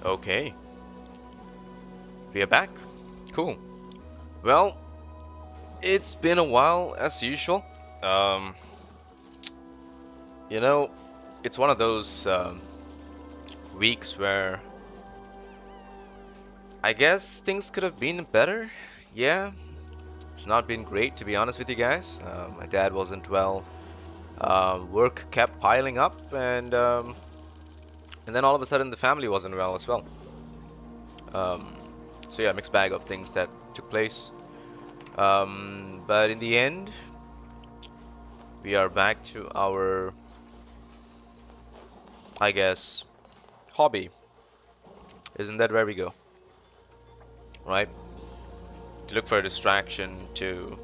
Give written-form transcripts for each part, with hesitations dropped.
Okay, we are back. Cool. Well, it's been a while as usual. Um, you know, it's one of those weeks where I guess things could have been better. Yeah, it's not been great to be honest with you guys. My dad wasn't well. Work kept piling up, and then all of a sudden the family wasn't well as well. Um, so yeah, mixed bag of things that took place. But in the end, we are back to our, I guess, hobby. Isn't that where we go? Right? To look for a distraction, to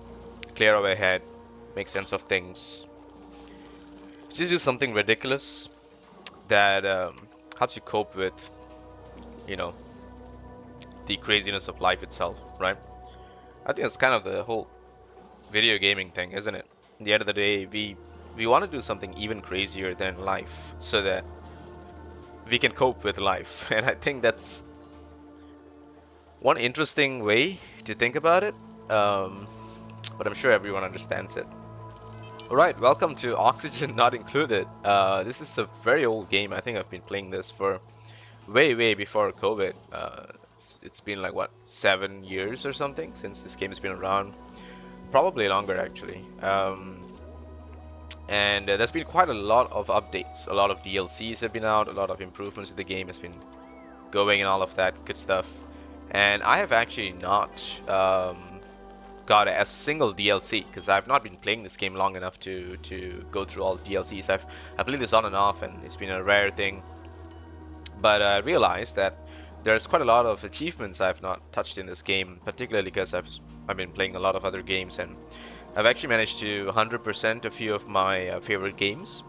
clear our head, make sense of things. Just do something ridiculous that helps you cope with, you know, the craziness of life itself, right? I think that's kind of the whole video gaming thing, isn't it? At the end of the day, we want to do something even crazier than life so that we can cope with life. And I think that's one interesting way to think about it. Um, but I'm sure everyone understands it. Alright, welcome to Oxygen Not Included. This is a very old game. I think I've been playing this for way before COVID. It's been like, what, 7 years or something since this game has been around. Probably longer, actually. And there's been quite a lot of updates. A lot of DLCs have been out. A lot of improvements to the game has been going and all of that good stuff. And I have actually not got a single DLC because I've not been playing this game long enough to go through all the DLCs. I've played this on and off, and it's been a rare thing. But I realized that there's quite a lot of achievements I've not touched in this game, particularly because I've been playing a lot of other games, and I've actually managed to 100% a few of my favorite games,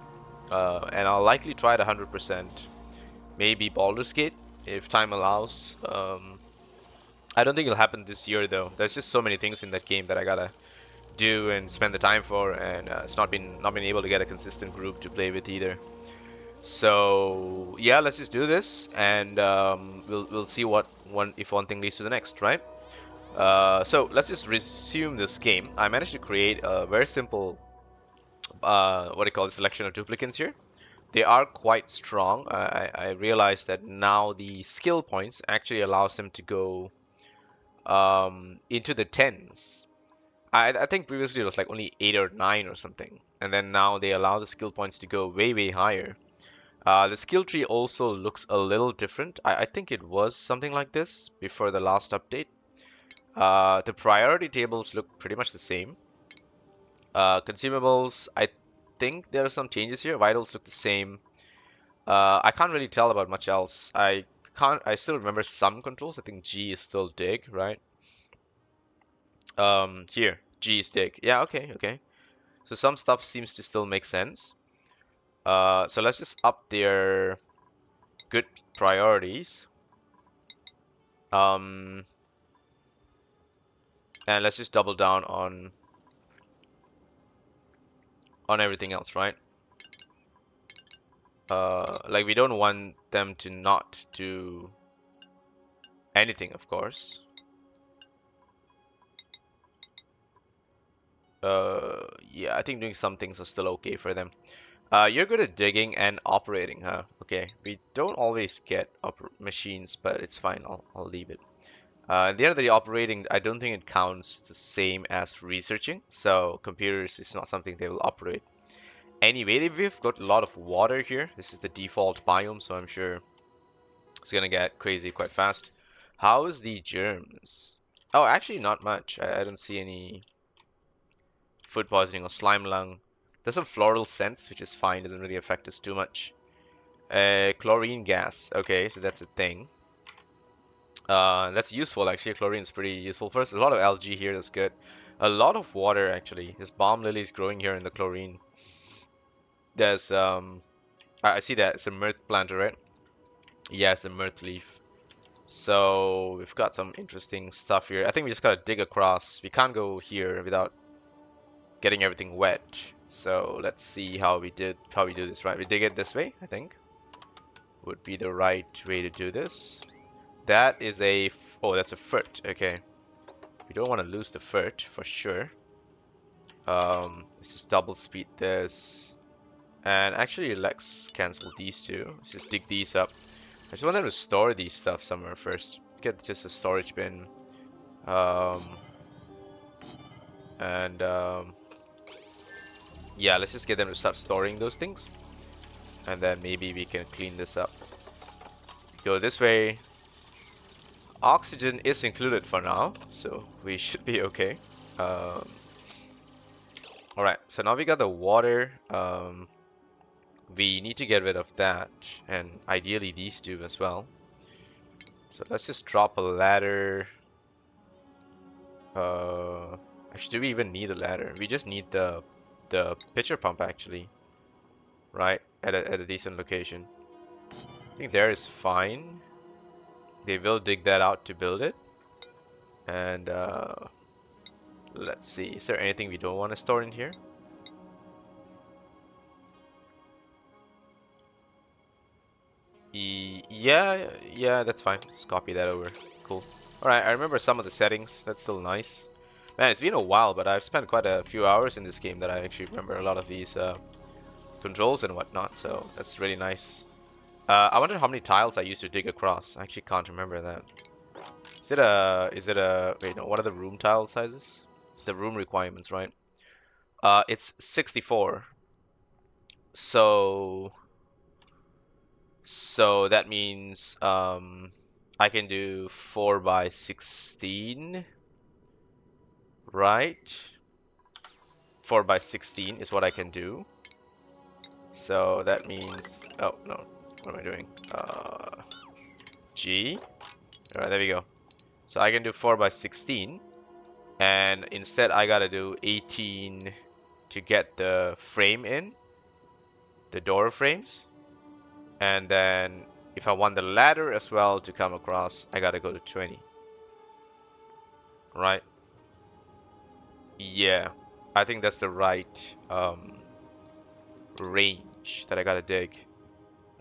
and I'll likely try to 100% maybe Baldur's Gate if time allows. I don't think it'll happen this year though. There's just so many things in that game that I gotta do and spend the time for, and it's not been able to get a consistent group to play with either. So yeah, let's just do this, and we'll see if one thing leads to the next, right? So let's just resume this game. I managed to create a very simple what do you call it, selection of duplicants here. They are quite strong. I realized that now the skill points actually allows them to go into the tens. I think previously it was like only 8 or 9 or something, and then now they allow the skill points to go way higher. The skill tree also looks a little different. I think it was something like this before the last update. The priority tables look pretty much the same. Consumables, I think there are some changes here. Vitals look the same. I can't really tell about much else. I still remember some controls. I think G is still dig, right? Here, G is dig. Yeah, okay. So some stuff seems to still make sense. So let's just up their good priorities. And let's just double down on everything else, right? Like we don't want them to not do anything, of course. Yeah, I think doing some things are still okay for them. You're good at digging and operating, huh? Okay, we don't always get machines, but it's fine. I'll leave it. At the end of the day, operating, I don't think it counts the same as researching. So computers is not something they will operate. Anyway, we've got a lot of water here. This is the default biome, so I'm sure it's gonna get crazy quite fast. How is the germs? Oh, actually not much. I don't see any food poisoning or slime lung. There's some floral scents, which is fine. Doesn't really affect us too much. Chlorine gas. Okay, so that's a thing. That's useful actually. Chlorine's pretty useful for us. There's a lot of algae here. That's good. A lot of water actually. This balm lily is growing here in the chlorine. There's I see that it's a mirth planter, right? Yeah, it's a mirth leaf. So we've got some interesting stuff here. I think we just gotta dig across. We can't go here without getting everything wet. So let's see how we do this, right? We dig it this way, I think. would be the right way to do this. That is a... Oh, that's a foot. Okay. We don't want to lose the foot for sure. Let's just double speed this. And actually, let's cancel these two. Let's just dig these up. I just want them to store these stuff somewhere first. Let's get just a storage bin. And yeah, let's just get them to start storing those things. And then maybe we can clean this up. Go this way. Oxygen is included for now, so we should be okay. Alright, so now we got the water. We need to get rid of that, and ideally these two as well. So let's just drop a ladder. Actually, do we even need a ladder? We just need the pitcher pump actually, right? At a decent location. I think there is fine. They will dig that out to build it. And let's see, is there anything we don't want to store in here? Yeah, that's fine. Just copy that over. Cool. Alright, I remember some of the settings. That's still nice. Man, it's been a while, but I've spent quite a few hours in this game that I actually remember a lot of these controls and whatnot, so that's really nice. I wonder how many tiles I used to dig across. I actually can't remember that. Is it a, wait, no, what are the room tile sizes? The room requirements, right? It's 64. So that means I can do 4 by 16, right? 4 by 16 is what I can do. So that means, oh no, what am I doing? G. All right, there we go. So I can do 4 by 16, and instead I gotta do 18 to get the frame in, the door frames. And then if I want the ladder as well to come across, I gotta go to 20. Right? Yeah, I think that's the right range that I gotta dig.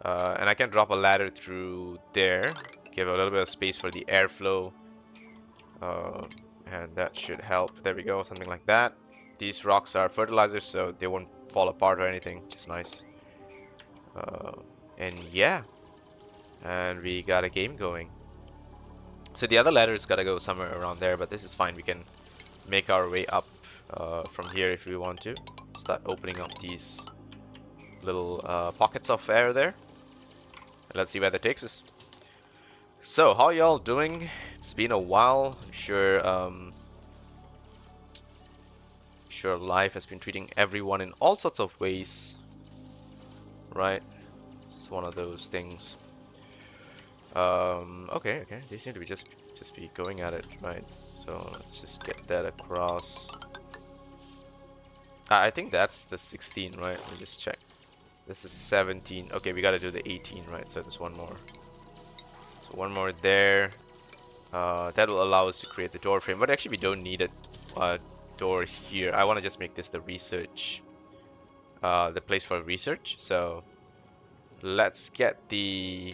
And I can drop a ladder through there, give a little bit of space for the airflow. And that should help. There we go, something like that. These rocks are fertilizers, so they won't fall apart or anything, which is nice. And yeah, and we got a game going. So the other ladder's gotta go somewhere around there, but this is fine. We can make our way up from here if we want to. Start opening up these little pockets of air there. And let's see where that takes us. So, how y'all doing? It's been a while. I'm sure life has been treating everyone in all sorts of ways, right? It's one of those things. Okay, they seem to be just be going at it, right? So let's just get that across. I think that's the 16, right? Let me just check. This is 17. Okay, we gotta do the 18, right? So there's one more. So one more there. That will allow us to create the door frame, but actually we don't need a door here. I want to just make this the research, the place for research. So let's get the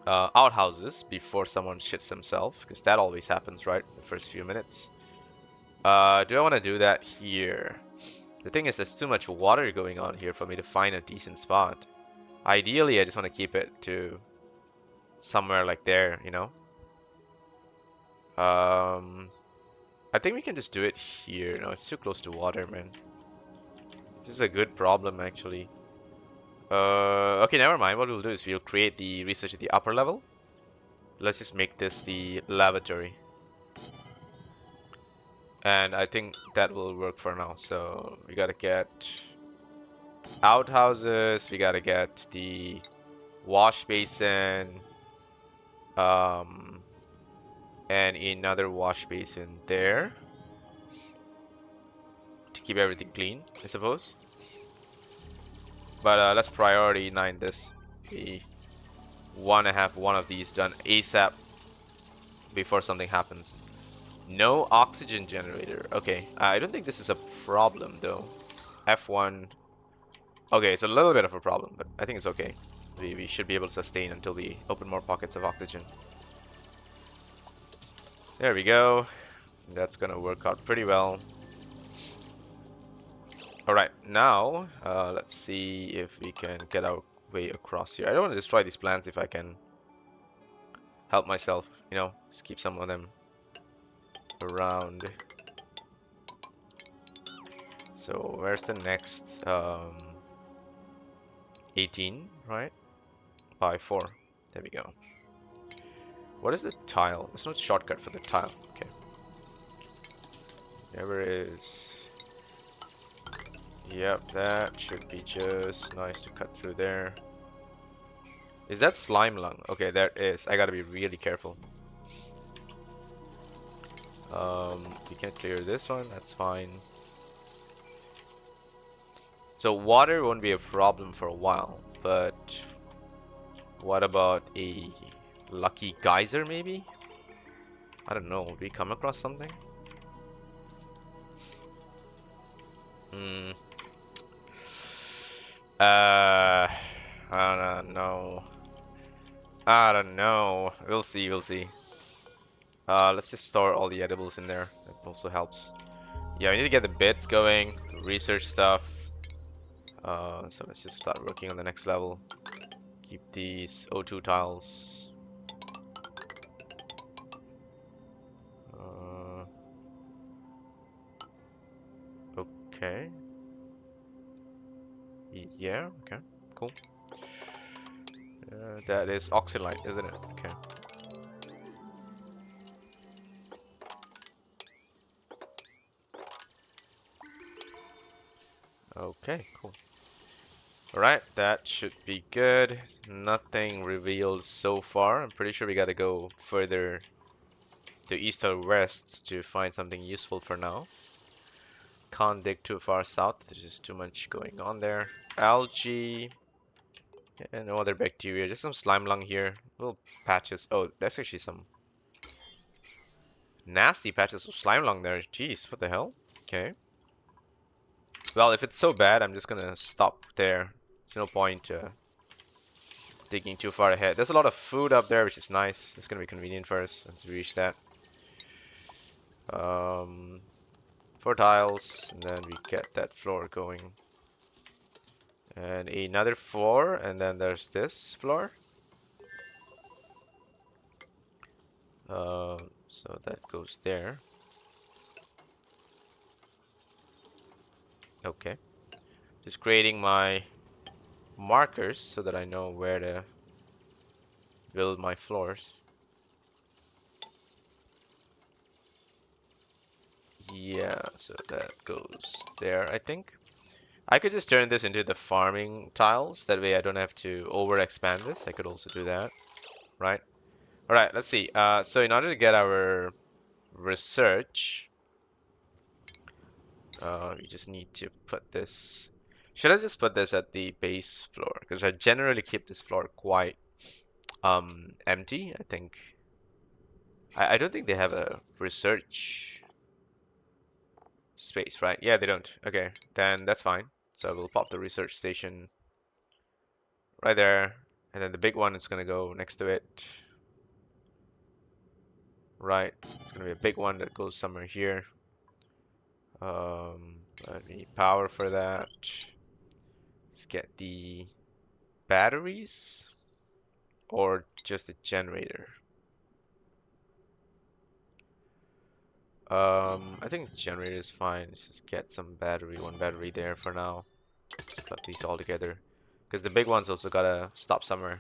outhouses before someone shits themselves, because that always happens, right? The first few minutes. Do I want to do that here? The thing is, there's too much water going on here for me to find a decent spot. Ideally, I just want to keep it to somewhere like there, you know? I think we can just do it here. No, it's too close to water, man. This is a good problem, actually. Okay, never mind. What we'll do is we'll create the research at the upper level. Let's just make this the lavatory. And I think that will work for now. So we gotta get outhouses, we gotta get the wash basin, and another wash basin there to keep everything clean, I suppose. But let's priority 9 this. We want to have one of these done ASAP before something happens. No oxygen generator. Okay, I don't think this is a problem though. F1. Okay, it's a little bit of a problem, but I think it's okay. we should be able to sustain until we open more pockets of oxygen. There we go. That's gonna work out pretty well. Alright, now let's see if we can get our way across here. I don't want to destroy these plants if I can help myself, you know, just keep some of them around. So where's the next 18, right? By 4. There we go. What is the tile? There's no shortcut for the tile. Okay. There it is. Yep, that should be just nice to cut through there. Is that slime lung? Okay, there it is. I gotta be really careful. We can clear this one. That's fine. So water won't be a problem for a while, but what about a lucky geyser maybe? I don't know. Will we come across something? I don't know. I don't know. We'll see, we'll see. Let's just store all the edibles in there. That also helps. Yeah, we need to get the bits going, research stuff. So let's just start working on the next level. Keep these O2 tiles. Okay. Yeah, okay, cool. That is oxylite, isn't it? Okay. Okay, cool. Alright, that should be good. Nothing revealed so far. I'm pretty sure we gotta go further to east or west to find something useful for now. Can't dig too far south. There's just too much going on there. Algae. And no other bacteria. Just some slime lung here. Little patches. Oh, that's actually some nasty patches of slime lung there. Jeez, what the hell? Okay. Well, if it's so bad, I'm just gonna stop there. There's no point digging too far ahead. There's a lot of food up there, which is nice. It's gonna be convenient for us once we reach that. 4 tiles, and then we get that floor going. And another 4, and then there's this floor. So that goes there. Okay. Just creating my markers so that I know where to build my floors. Yeah, so that goes there, I think. I could just turn this into the farming tiles. That way I don't have to over expand this. I could also do that, right? All right, let's see. So in order to get our research, we just need to put this. Should I just put this at the base floor? Because I generally keep this floor quite empty. I think. I don't think they have a research space, right? Yeah, they don't. Okay, then that's fine. So we'll pop the research station right there, and then the big one is gonna go next to it. Right, it's gonna be a big one that goes somewhere here. We need power for that. Let's get the batteries or just the generator. I think generator is fine. Let's just get some battery, one battery there for now. Let's plug these all together, because the big one's also gotta stop somewhere.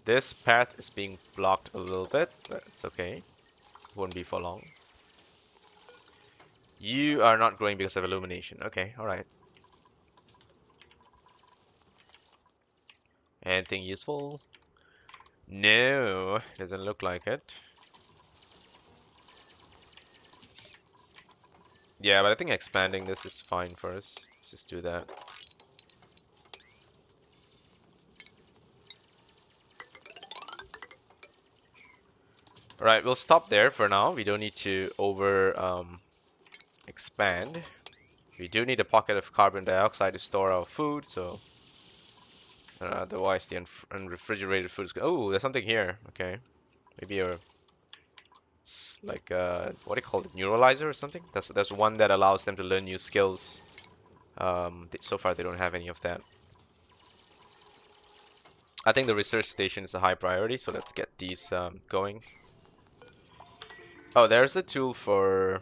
This path is being blocked a little bit, but it's okay. Won't be for long. You are not growing because of illumination. Okay, alright. Anything useful? No, doesn't look like it. Yeah, but I think expanding this is fine for us. Let's just do that. Alright, we'll stop there for now. We don't need to over expand. We do need a pocket of carbon dioxide to store our food, so otherwise the unrefrigerated food is. Oh, there's something here. Okay, maybe a like what do you call it, neuralizer or something? That's one that allows them to learn new skills. So far they don't have any of that. I think the research station is a high priority, so let's get these going. Oh, there's a tool for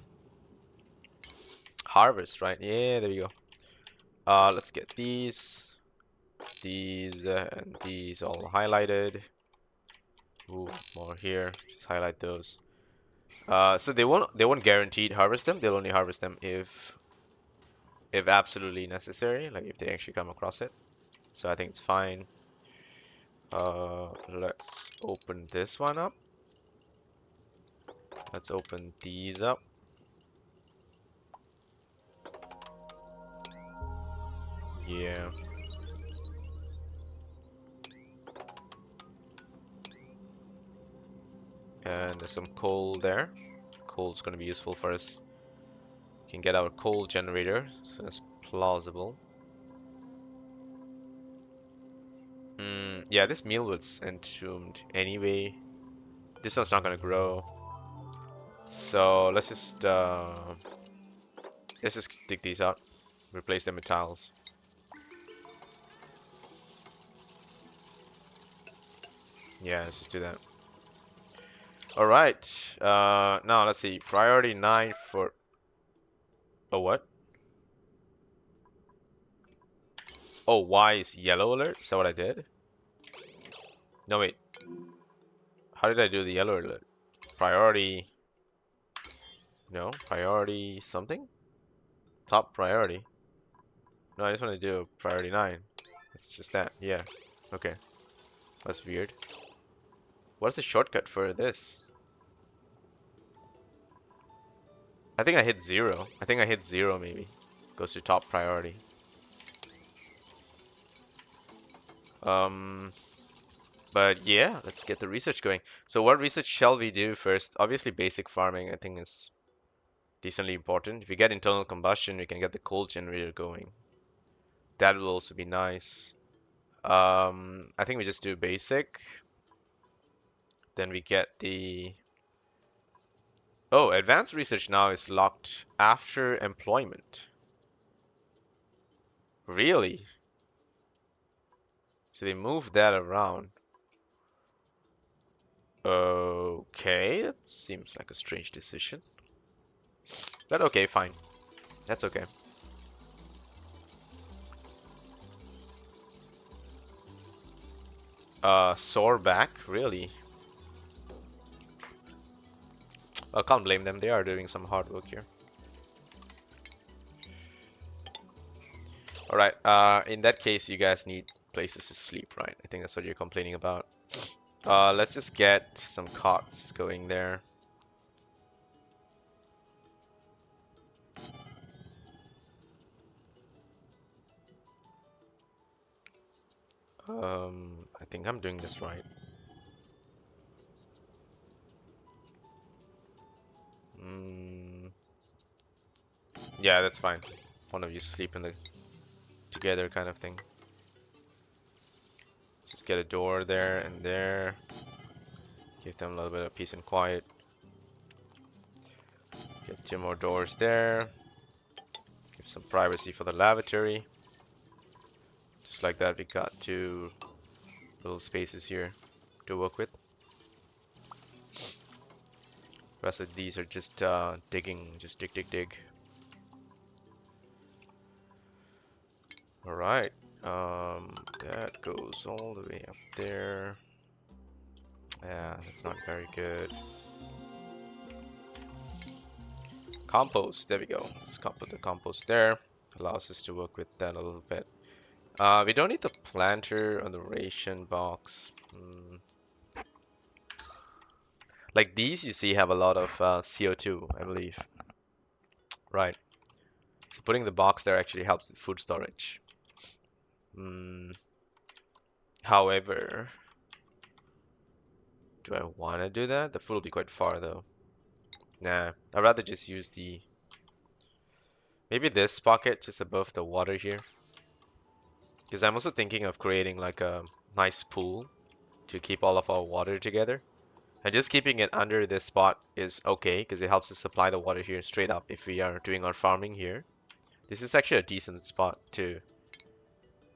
harvest, right? Yeah, there you go. Let's get these, and these all highlighted. Ooh, more here. Just highlight those. So they won't guaranteed harvest them. They'll only harvest them if absolutely necessary, like if they actually come across it. So I think it's fine. Let's open this one up. Let's open these up. Yeah. And there's some coal there. Coal's going to be useful for us. We can get our coal generator, so that's plausible. Yeah, this mealwood's entombed anyway. This one's not going to grow. So let's just dig these out. Replace them with tiles. Yeah, let's just do that. Alright. Now let's see. Priority 9 for... Oh, what? Oh, Y is yellow alert? Is that what I did? No, wait. How did I do the yellow alert? Priority... No, priority something? Top priority. No, I just want to do priority 9. It's just that. Yeah. Okay. That's weird. What's the shortcut for this? I think I hit 0. I think I hit 0 maybe. Goes to top priority. But yeah, let's get the research going. So what research shall we do first? Obviously basic farming I think is decently important. If we get internal combustion, we can get the coal generator going. That will also be nice. I think we just do basic. Then we get the... Oh, advanced research now is locked after employment. Really? So they moved that around. Okay, that seems like a strange decision. But okay, fine. That's okay. Sore back, really? I can't blame them. They are doing some hard work here. Alright, in that case, you guys need places to sleep, right? I think that's what you're complaining about. Let's just get some cots going there. I think I'm doing this right. Yeah, that's fine. One of you sleep in the together kind of thing. Just get a door there and there. Give them a little bit of peace and quiet. Get 2 more doors there. Give some privacy for the lavatory. Just like that, we got 2 little spaces here to work with. The rest of these are just digging, just dig. Alright, that goes all the way up there. Yeah, that's not very good. Compost, there we go. Let's put the compost there. Allows us to work with that a little bit. We don't need the planter on the ration box. Like these, you see, have a lot of CO2, I believe. Right. So putting the box there actually helps with food storage. However, do I want to do that? The food will be quite far, though. Nah, I'd rather just use the... Maybe this pocket just above the water here. Because I'm also thinking of creating like a nice pool to keep all of our water together. And just keeping it under this spot is okay because it helps us supply the water here straight up if we are doing our farming here. This is actually a decent spot to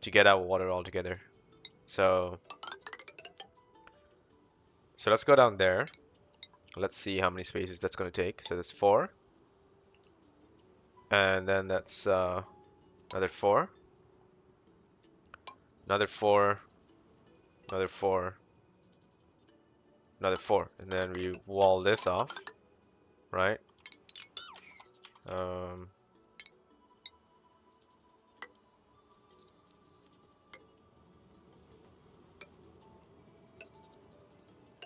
get our water all together. So let's go down there. Let's see how many spaces that's going to take. So that's 4. And then that's another 4. Another 4. Another 4. Another 4. And then we wall this off. Right?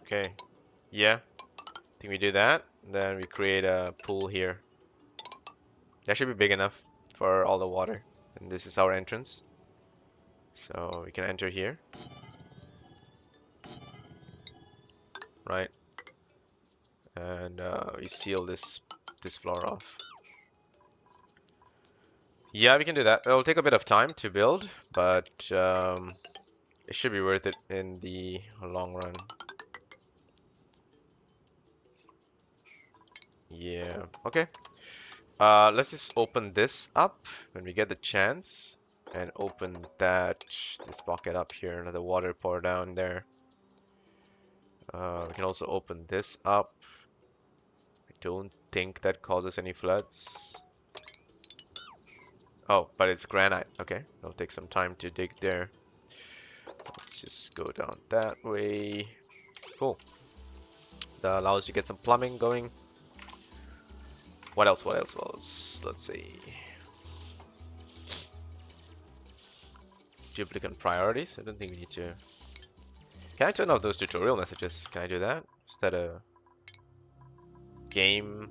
Okay. Yeah. I think we do that. Then we create a pool here. That should be big enough for all the water. And this is our entrance. So we can enter here. Right. And we seal this floor off. Yeah, we can do that. It'll take a bit of time to build, but it should be worth it in the long run. Yeah, okay. Let's just open this up when we get the chance and open this pocket up here, let the water pour down there. We can also open this up. I don't think that causes any floods. Oh, but it's granite. Okay, it'll take some time to dig there. Let's just go down that way. Cool. That allows you to get some plumbing going. What else? What else? Well, let's see. Duplicate priorities. I don't think we need to. Can I turn off those tutorial messages? Can I do that? Is that a game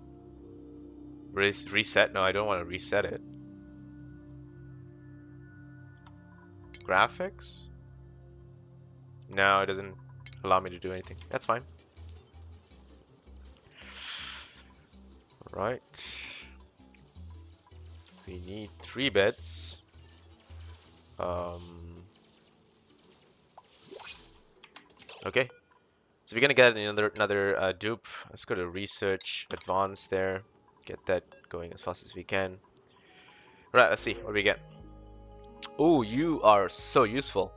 reset? No, I don't want to reset it. Graphics? No, it doesn't allow me to do anything. That's fine. Right. We need 3 beds. Okay. So we're gonna get another dupe. Let's go to research advanced there. Get that going as fast as we can. Right, let's see what we get. Oh, you are so useful.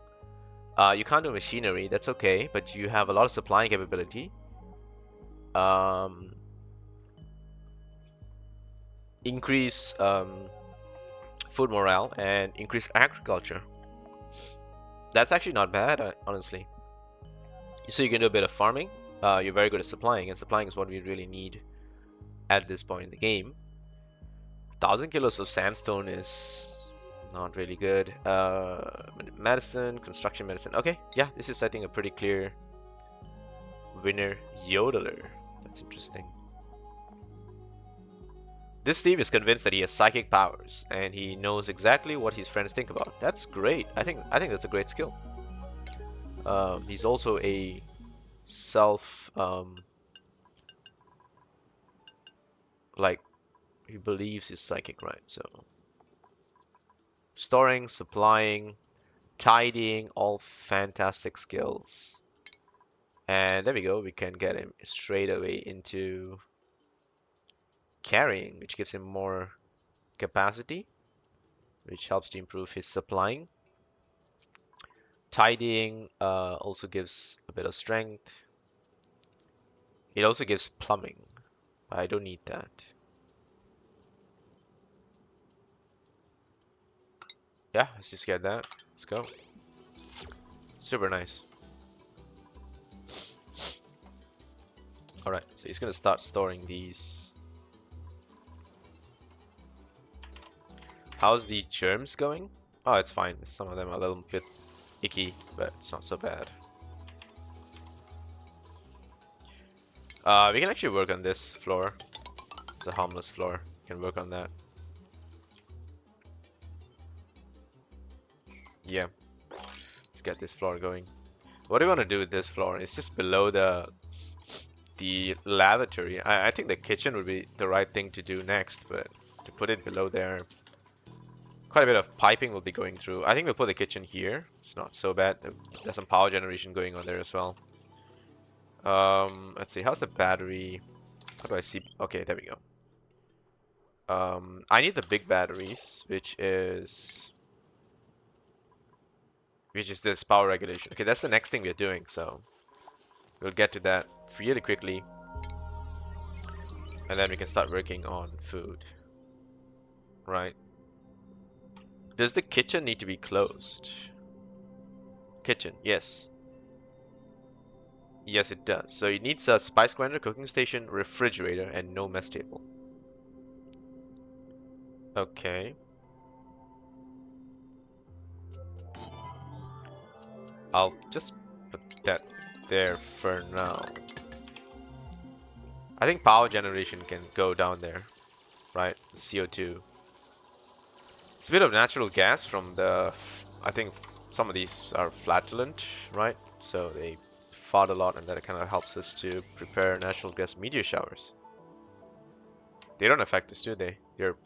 You can't do machinery, that's okay, but you have a lot of supplying capability. Increase food morale and increase agriculture. That's actually not bad, honestly. So you can do a bit of farming. You're very good at supplying, and supplying is what we really need at this point in the game. 1,000 kilos of sandstone is not really good. Medicine, construction medicine. Okay, yeah, this is, I think, a pretty clear winner. Yodeler. That's interesting. This thief is convinced that he has psychic powers, and he knows exactly what his friends think about. That's great. I think that's a great skill. He's also a like, he believes he's psychic, right? So storing, supplying, tidying, all fantastic skills. And there we go. We can get him straight away into carrying, which gives him more capacity, which helps to improve his supplying. Tidying also gives a bit of strength. It also gives plumbing. I don't need that. Yeah, let's just get that. Let's go. Super nice. Alright, so he's gonna start storing these. How's the germs going? Oh, it's fine. Some of them are a little bit icky, but it's not so bad. We can actually work on this floor. It's a harmless floor. We can work on that. Yeah. Let's get this floor going. What do we want to do with this floor? It's just below the lavatory. I think the kitchen would be the right thing to do next, but to to put it below there. Quite a bit of piping will be going through. I think we'll put the kitchen here. It's not so bad. There's some power generation going on there as well. Let's see. How's the battery? How do I see? Okay, there we go. I need the big batteries, which is this power regulation. Okay, that's the next thing we're doing. So we'll get to that really quickly, and then we can start working on food. Right. Does the kitchen need to be closed? Kitchen, yes. Yes, it does. So it needs a spice grinder, cooking station, refrigerator, and no mess table. Okay. I'll just put that there for now. I think power generation can go down there, right? CO2. It's a bit of natural gas from the... I think some of these are flatulent, right? So they fart a lot, and that kind of helps us to prepare natural gas meteor showers. They don't affect us, do they? They're...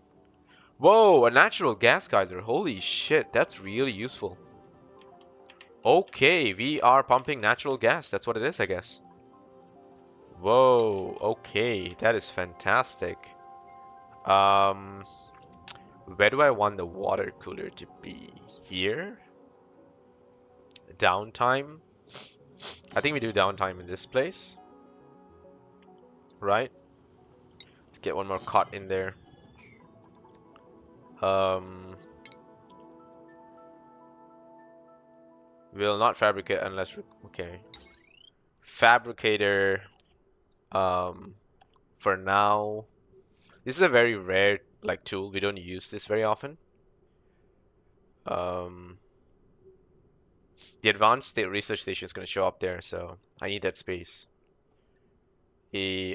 Whoa, a natural gas geyser. Holy shit, that's really useful. Okay, we are pumping natural gas. That's what it is, I guess. Whoa, okay, that is fantastic. Where do I want the water cooler to be? Here? Downtime? I think we do downtime in this place. Right? Let's get one more cot in there. Will not fabricate unless... Okay. Fabricator... for now... This is a very rare tool. We don't use this very often. The advanced state research station is going to show up there, so I need that space. I'm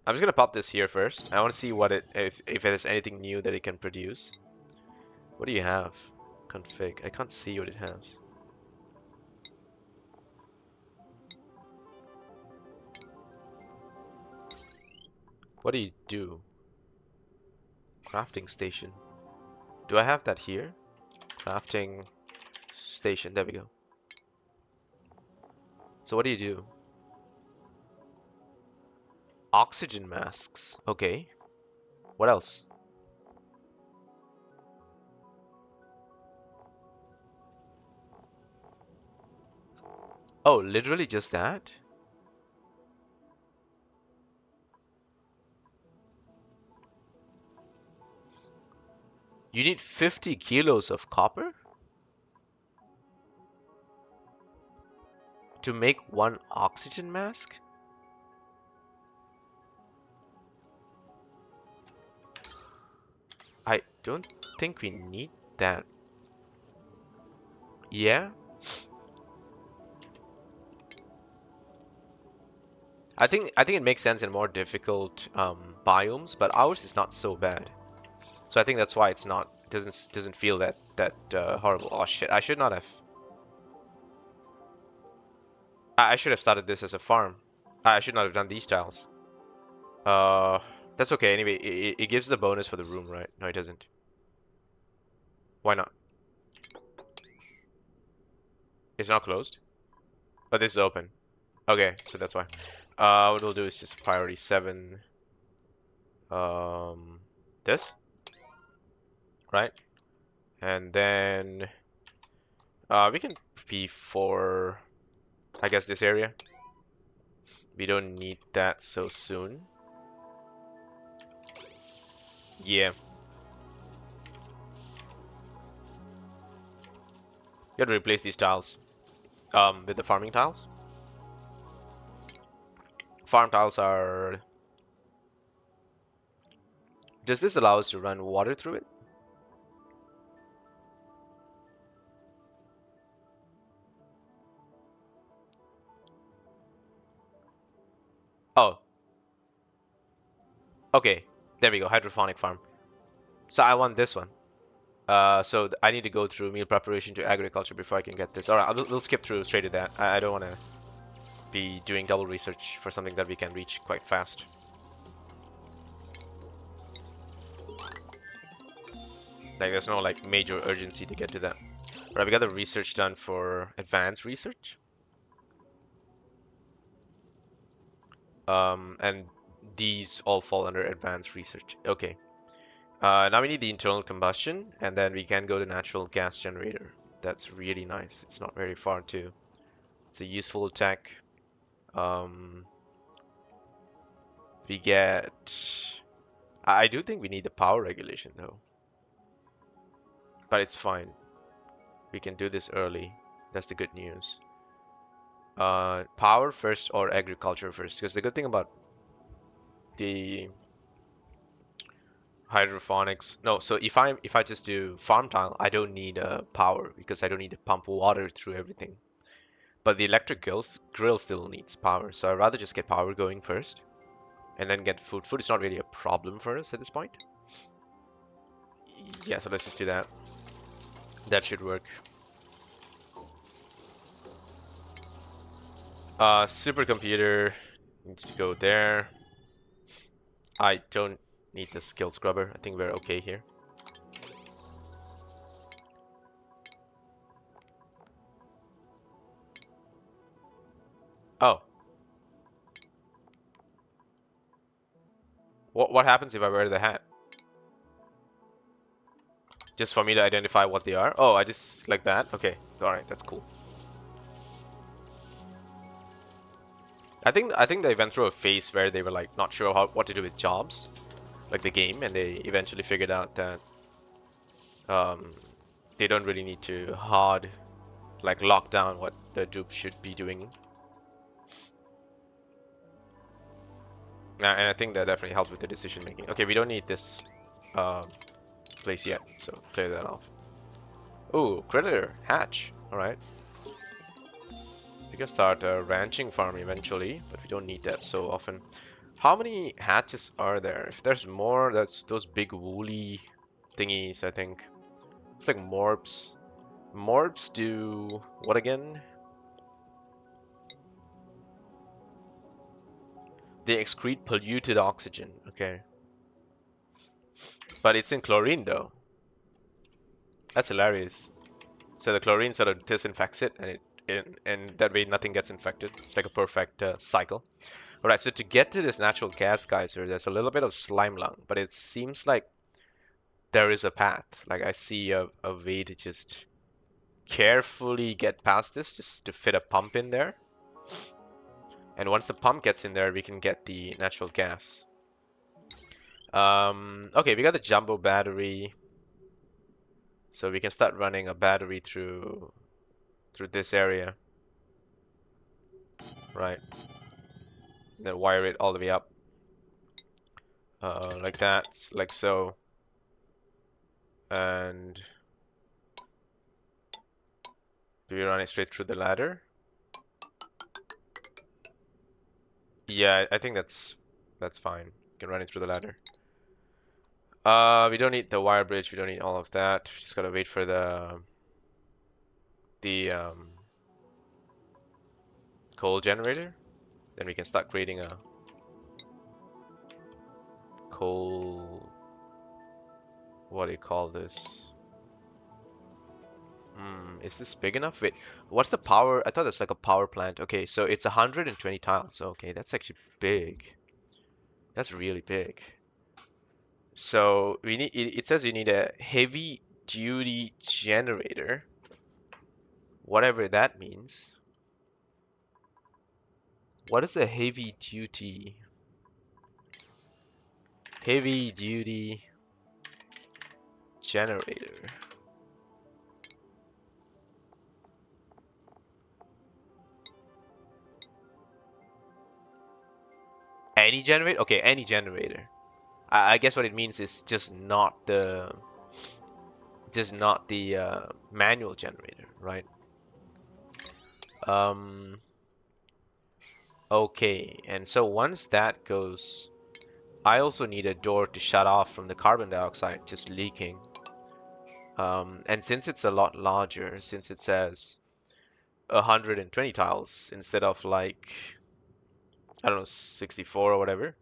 just going to pop this here first. I want to see what if there's anything new that it can produce. What do you have? Config. I can't see what it has. What do you do? Crafting station. Do I have that here? Crafting station. There we go. So what do you do? Oxygen masks. Okay. What else? Oh, literally just that? You need 50 kilos of copper to make one oxygen mask? I don't think we need that. Yeah? I think it makes sense in more difficult biomes, but ours is not so bad. So I think that's why it's not doesn't feel that horrible. Oh shit! I should not have. I should have started this as a farm. I should not have done these tiles. That's okay. Anyway, it gives the bonus for the room, right? No, it doesn't. Why not? It's not closed. Oh, this is open. Okay, so that's why. What we'll do is just priority 7. This. Right? And then we can P4, I guess, this area. We don't need that so soon. Yeah. You have to replace these tiles with the farming tiles. Farm tiles are... Does this allow us to run water through it? Oh. Okay, there we go, hydroponic farm. So I want this one. So I need to go through meal preparation to agriculture before I can get this. Alright, we'll skip through straight to that. I don't want to be doing double research for something that we can reach quite fast. Like there's no like major urgency to get to that. Right, we got the research done for advanced research. And these all fall under advanced research. Okay. Now we need the internal combustion, and then we can go to natural gas generator. That's really nice. It's not very far too. It's a useful tech. Um, we get. I do think we need the power regulation though, but it's fine. We can do this early. That's the good news. Power first or agriculture first? Because the good thing about the hydroponics, no. So if I just do farm tile, I don't need power because I don't need to pump water through everything. But the electric grill still needs power, so I'd rather just get power going first, and then get food. Food is not really a problem for us at this point. Yeah, so let's just do that. That should work. Supercomputer needs to go there. I don't need the skill scrubber. I think we're okay here. Oh. What happens if I wear the hat? Just for me to identify what they are? Oh, I just like that? Okay. Alright, that's cool. I think they went through a phase where they were like not sure what to do with jobs, like the game, and they eventually figured out that they don't really need to hard like lock down what the dupes should be doing. And I think that definitely helps with the decision making. Okay, we don't need this place yet, so clear that off. Ooh, critter hatch. All right. We can start a ranching farm eventually, but we don't need that so often. How many hatches are there? If there's more, that's those big woolly thingies, I think. It's like morbs. Morbs do what again? They excrete polluted oxygen. Okay. But it's in chlorine though. That's hilarious. So the chlorine sort of disinfects it, and that way nothing gets infected. It's like a perfect cycle. Alright, so to get to this natural gas geyser, there's a little bit of slime lung, but it seems like there is a path. Like I see a way to just carefully get past this, just to fit a pump in there. And once the pump gets in there, we can get the natural gas. Okay, we got the jumbo battery. So we can start running a battery through this area. Right. Then wire it all the way up. Like that, like so. And do we run it straight through the ladder? Yeah, I think that's fine. You can run it through the ladder. We don't need the wire bridge. We don't need all of that. Just gotta wait for the coal generator. Then we can start creating a coal. What do you call this? Is this big enough? Wait, what's the power? I thought it's like a power plant. Okay, so it's 120 tiles. Okay, that's actually big. That's really big. So we need. It says you need a heavy duty generator. Whatever that means. What is a heavy duty generator? Any generator? Okay, any generator. I guess what it means is just not the manual generator, right? Okay, and so once that goes, I also need a door to shut off from the carbon dioxide just leaking. And since it's a lot larger, since it says 120 tiles instead of like, I don't know, 64 or whatever.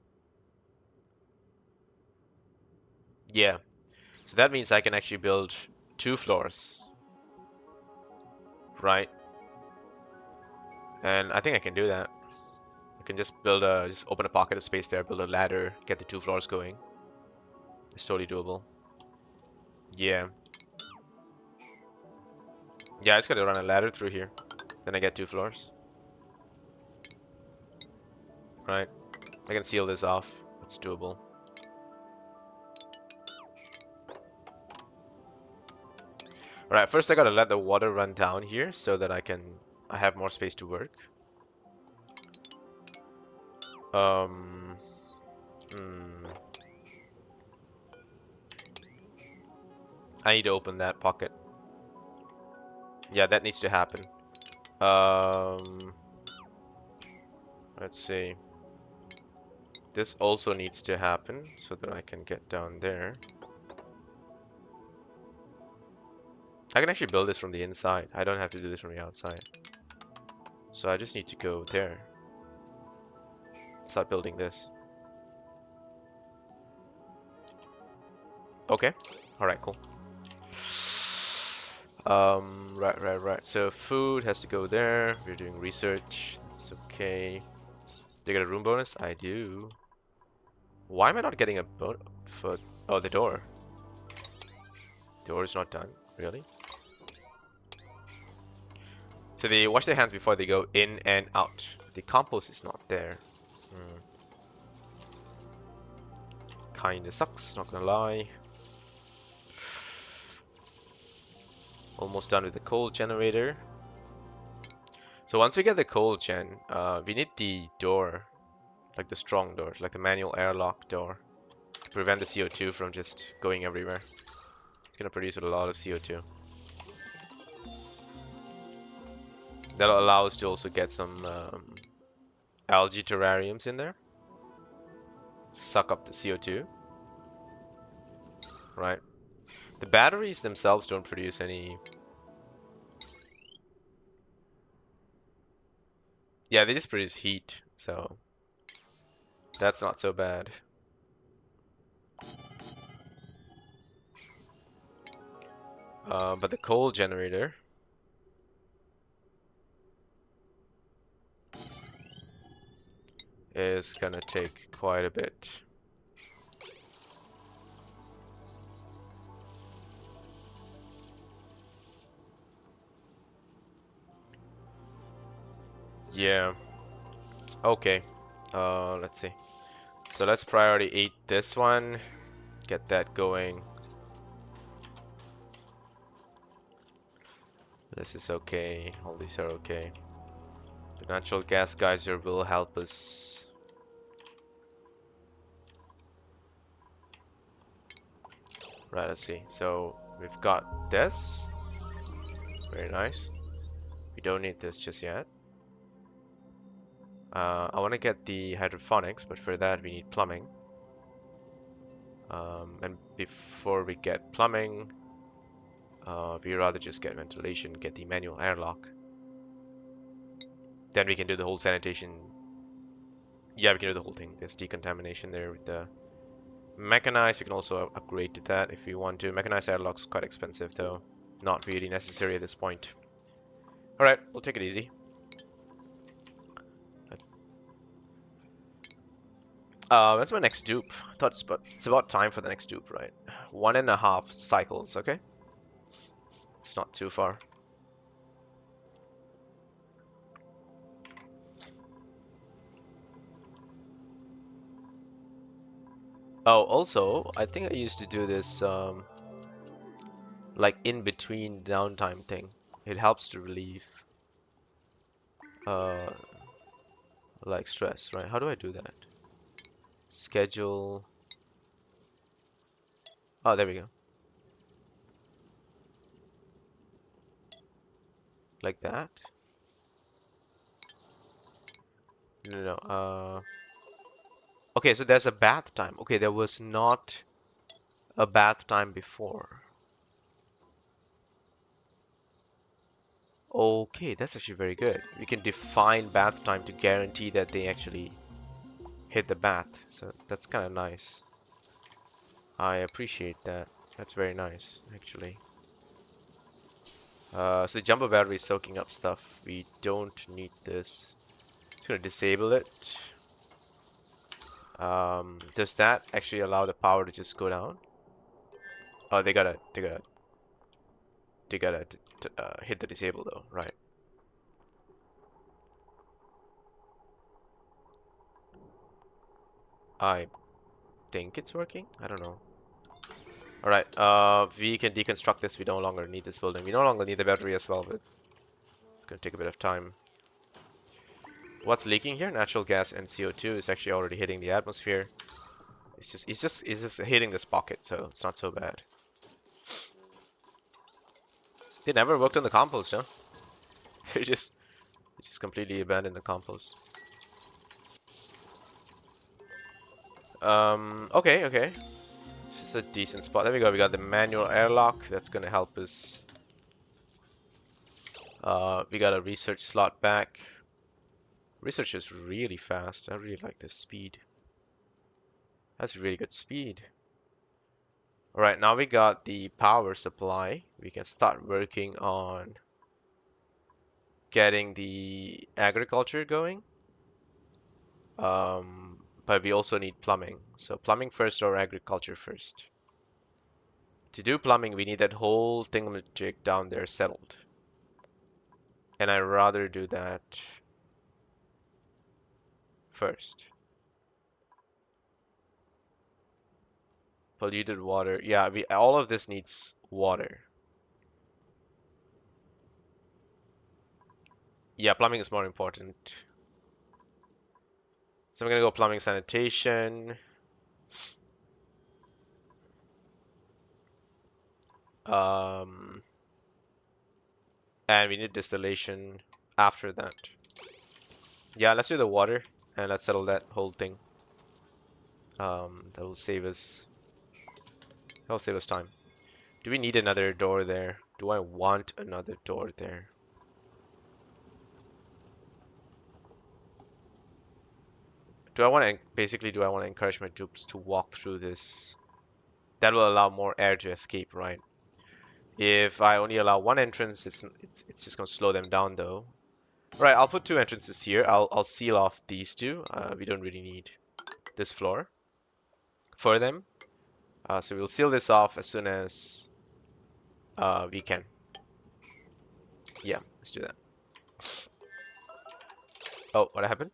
Yeah. So that means I can actually build 2 floors, right? And I think I can do that. I can just just open a pocket of space there, build a ladder, get the 2 floors going. It's totally doable. Yeah. Yeah, I just gotta run a ladder through here. Then I get 2 floors. Right. I can seal this off. That's doable. Alright, first I gotta let the water run down here so that I have more space to work. Um, hmm. I need to open that pocket. Yeah, that needs to happen. Let's see. This also needs to happen so that I can get down there. I can actually build this from the inside. I don't have to do this from the outside. So I just need to go there. Start building this. Okay. Alright, cool. Right. So food has to go there. We're doing research. That's okay. Do you get a room bonus? I do. Why am I not getting a bonus for... Oh, the door. Door is not done. Really? So they wash their hands before they go in and out. The compost is not there. Kinda sucks, not gonna lie. Almost done with the coal generator. So once we get the coal gen, we need the door. Like the strong doors, like the manual airlock door. To prevent the CO2 from just going everywhere. It's gonna produce a lot of CO2. That'll allow us to also get some algae terrariums in there. Suck up the CO2. Right. The batteries themselves don't produce any... Yeah, they just produce heat, so... That's not so bad. But the coal generator... is gonna take quite a bit. Yeah. Okay. Let's see. So let's priority 8 this one. Get that going. This is okay. All these are okay. The natural gas geyser will help us. Right, let's see. So we've got this. Very nice. We don't need this just yet. I want to get the hydroponics, but for that we need plumbing. And before we get plumbing, we rather just get ventilation, get the manual airlock. Then we can do the whole sanitation. Yeah, we can do the whole thing. There's decontamination there with the mechanized. We can also upgrade to that if we want to. Mechanized airlock's quite expensive though. Not really necessary at this point. Alright, we'll take it easy. When's my next dupe? I thought it's about time for the next dupe, right? 1.5 cycles, okay? It's not too far. Oh, also, I think I used to do this, like in between downtime thing. It helps to relieve, like stress, right? How do I do that? Schedule. Oh, there we go. Like that? No. Okay, so there's a bath time. Okay, there was not a bath time before. Okay, that's actually very good. We can define bath time to guarantee that they actually hit the bath. So that's kind of nice. I appreciate that. That's very nice, actually. So the jumbo battery is soaking up stuff. We don't need this. Just gonna disable it. Does that actually allow the power to just go down? Oh, they gotta hit the disable though, right? I think it's working. I don't know. All right. We can deconstruct this. We no longer need this building. We no longer need the battery as well, but it's gonna take a bit of time. What's leaking here? Natural gas and CO2 is actually already hitting the atmosphere. It's just hitting this pocket, so it's not so bad. They never worked on the compost, huh? They just completely abandoned the compost. Okay, okay. This is a decent spot. There we go. We got the manual airlock. That's gonna help us. We got a research slot back. Research is really fast. I really like this speed. That's really good speed. Alright, now we got the power supply. We can start working on getting the agriculture going. But we also need plumbing. So plumbing first or agriculture first. To do plumbing, we need that whole thingamajig down there settled. And I'd rather do that first. Polluted water. Yeah, all of this needs water. Yeah, plumbing is more important. So I'm gonna go plumbing sanitation. And we need distillation after that. Yeah, let's do the water and let's settle that whole thing. That'll save us. That'll save us time. Do we need another door there? Do I want another door there? Do I want to basically do I want to encourage my troops to walk through this? That will allow more air to escape, right? If I only allow one entrance, it's just gonna slow them down though. Right, I'll put two entrances here. I'll seal off these two. We don't really need this floor for them. So we'll seal this off as soon as we can. Yeah, let's do that. Oh, what happened?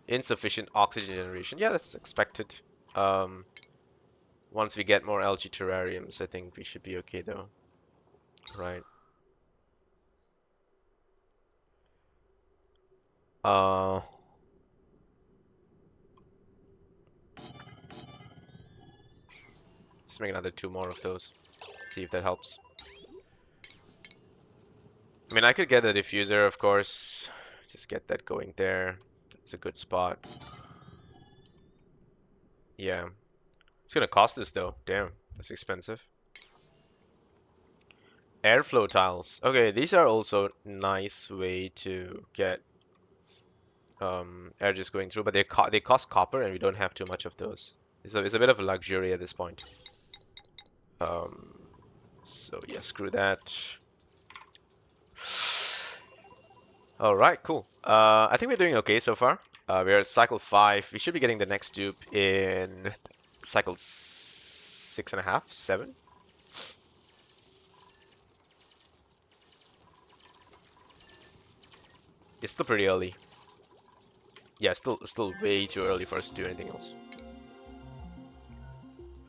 Insufficient oxygen generation. Yeah, that's expected. Once we get more algae terrariums, I think we should be okay though. Right. Let's make another two more of those. See if that helps. I mean, I could get a diffuser, of course. Just get that going there. That's a good spot. Yeah. It's gonna cost us though. Damn, that's expensive. Airflow tiles. Okay, these are also nice way to get air just going through, but they cost copper and we don't have too much of those. It's a bit of a luxury at this point. So yeah, screw that. All right, cool. I think we're doing okay so far. We're at cycle 5. We should be getting the next dupe in cycle 6.5, 7. It's still pretty early. Yeah, still way too early for us to do anything else.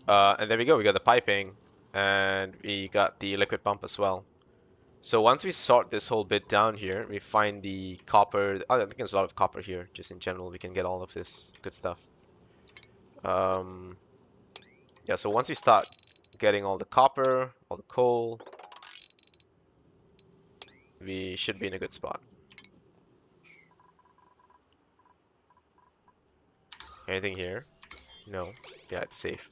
And there we go. We got the piping, and we got the liquid pump as well. So once we sort this whole bit down here, we find the copper. Oh, I think there's a lot of copper here. Just in general, we can get all of this good stuff. Yeah, so once we start getting all the copper, all the coal, we should be in a good spot. Anything here? No. Yeah, it's safe.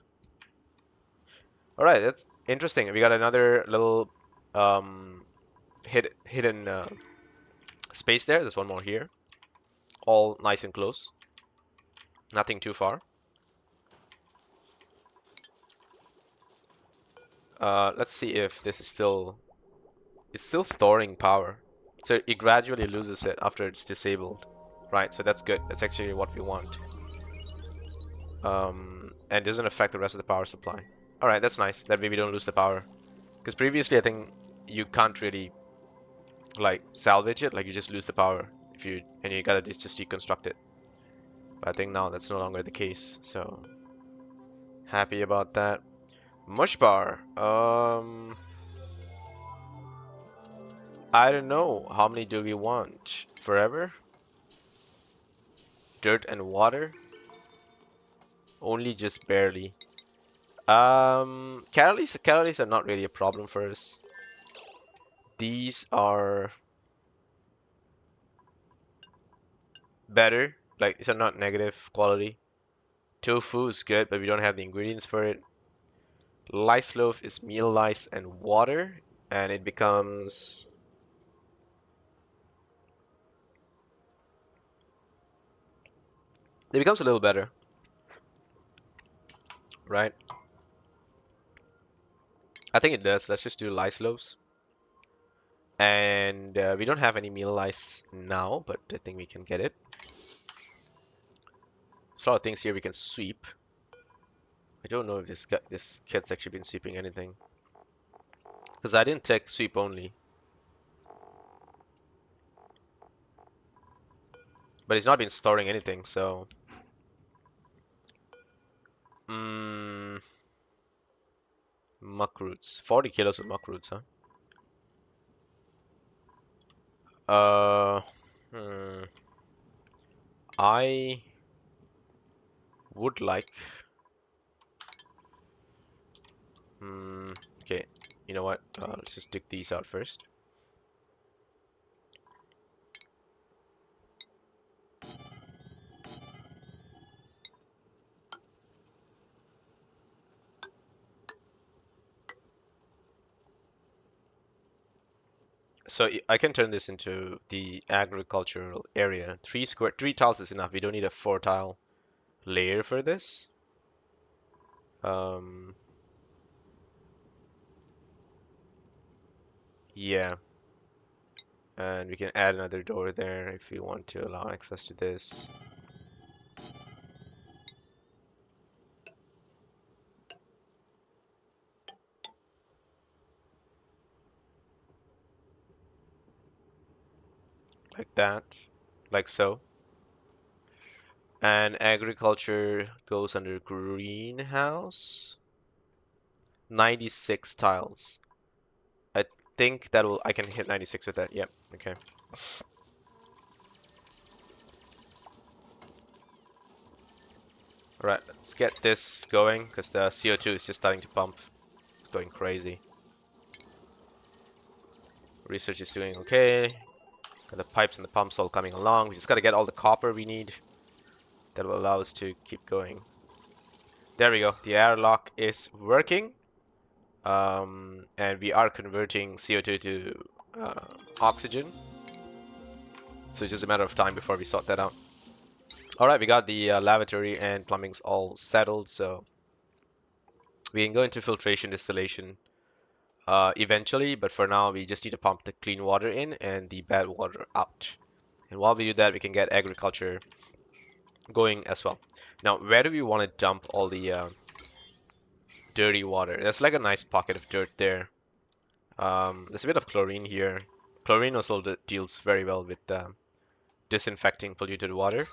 Alright, that's interesting. We got another little hidden space there. There's one more here. All nice and close. Nothing too far. Let's see if this is still... It's still storing power. So it gradually loses it after it's disabled. Right, so that's good. That's actually what we want. And doesn't affect the rest of the power supply. Alright, that's nice. That way we don't lose the power. Because previously I think you can't really like salvage it, like you just lose the power if you and you gotta just deconstruct it. But I think now that's no longer the case, so happy about that. Mush bar. I don't know. How many do we want? Forever? Dirt and water? Only just barely. Calories are not really a problem for us. These are better. Like, these are not negative quality. Tofu is good, but we don't have the ingredients for it. Lice loaf is meal lice and water, and it becomes... It becomes a little better, right? I think it does. Let's just do lice loaves. And we don't have any meal lice now, but I think we can get it. There's a lot of things here we can sweep. I don't know if this kid's actually been sweeping anything. Because I didn't take sweep only. But he's not been storing anything, so... Muck roots. 40 kilos of muck roots, huh? I would like... okay, you know what? Let's just dig these out first. So I can turn this into the agricultural area. 3 tiles is enough. We don't need a 4 tile layer for this. Yeah. And we can add another door there if we want to allow access to this. Like that. Like so. And agriculture goes under greenhouse. 96 tiles. I think I can hit 96 with that. Yep, okay. Alright, let's get this going, because the CO2 is just starting to pump. It's going crazy. Research is doing okay. Got the pipes and the pumps all coming along. We just gotta get all the copper we need. That will allow us to keep going. There we go. The airlock is working. And we are converting CO2 to oxygen. So it's just a matter of time before we sort that out. Alright, we got the lavatory and plumbing's all settled, so we can go into filtration distillation eventually, but for now we just need to pump the clean water in and the bad water out. And while we do that, we can get agriculture going as well. Now, where do we want to dump all the dirty water? There's like a nice pocket of dirt there. There's a bit of chlorine here. Chlorine also deals very well with disinfecting polluted water.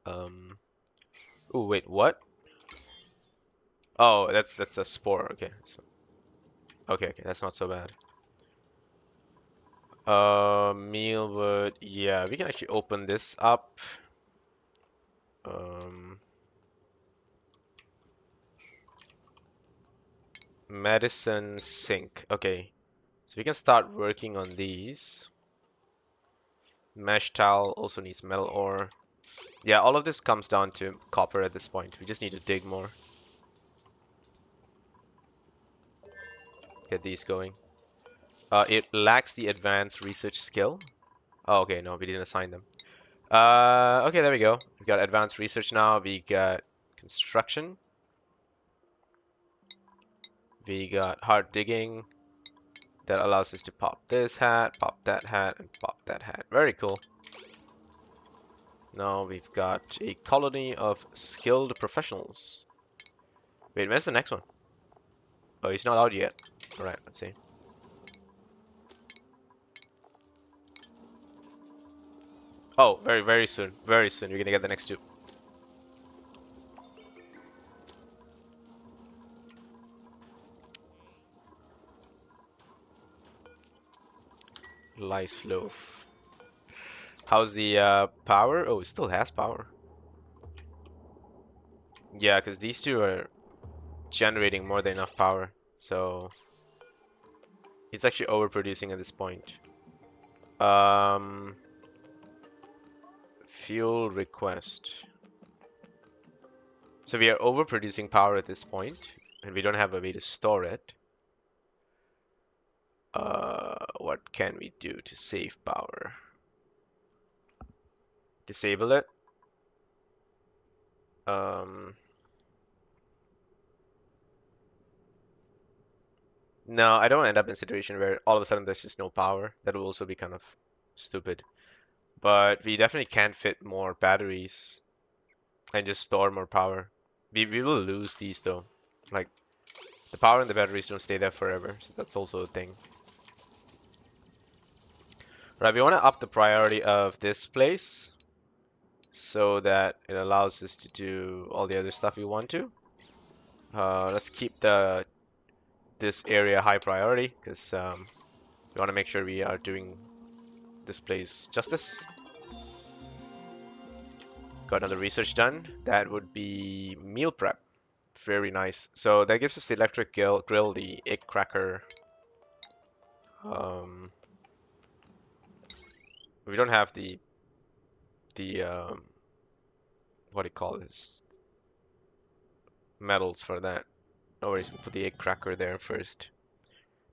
Oh wait, what? Oh, that's a spore. Okay, so, okay, that's not so bad. Mealwood. Yeah, we can actually open this up. Medicine sink. Okay, so we can start working on these. Mesh towel also needs metal ore. Yeah, all of this comes down to copper at this point. We just need to dig more. Get these going. It lacks the advanced research skill. Oh, okay, no, we didn't assign them. Okay, there we go. We've got advanced research now. We got construction. We got hard digging that allows us to pop this hat, pop that hat, and pop that hat. Very cool. Now we've got a colony of skilled professionals. Wait, where's the next one? Oh, he's not out yet. Alright, let's see. Oh, very, very soon. Very soon. We're gonna get the next two. Lice loaf. How's the power? Oh, it still has power. Yeah, because these two are generating more than enough power. So it's actually overproducing at this point. Fuel request. So we are overproducing power at this point, and we don't have a way to store it. What can we do to save power? Disable it. No, I don't want to end up in a situation where all of a sudden there's just no power. That will also be kind of stupid. But we definitely can't fit more batteries and just store more power. We will lose these though. Like, the power and the batteries don't stay there forever, so that's also a thing. Right, we want to up the priority of this place so that it allows us to do all the other stuff we want to. Let's keep this area high priority because we want to make sure we are doing this place justice. Got another research done. That would be meal prep. Very nice. So that gives us the electric grill, the egg cracker. We don't have the what do you call this? Metals for that. No worries, we'll put the egg cracker there first.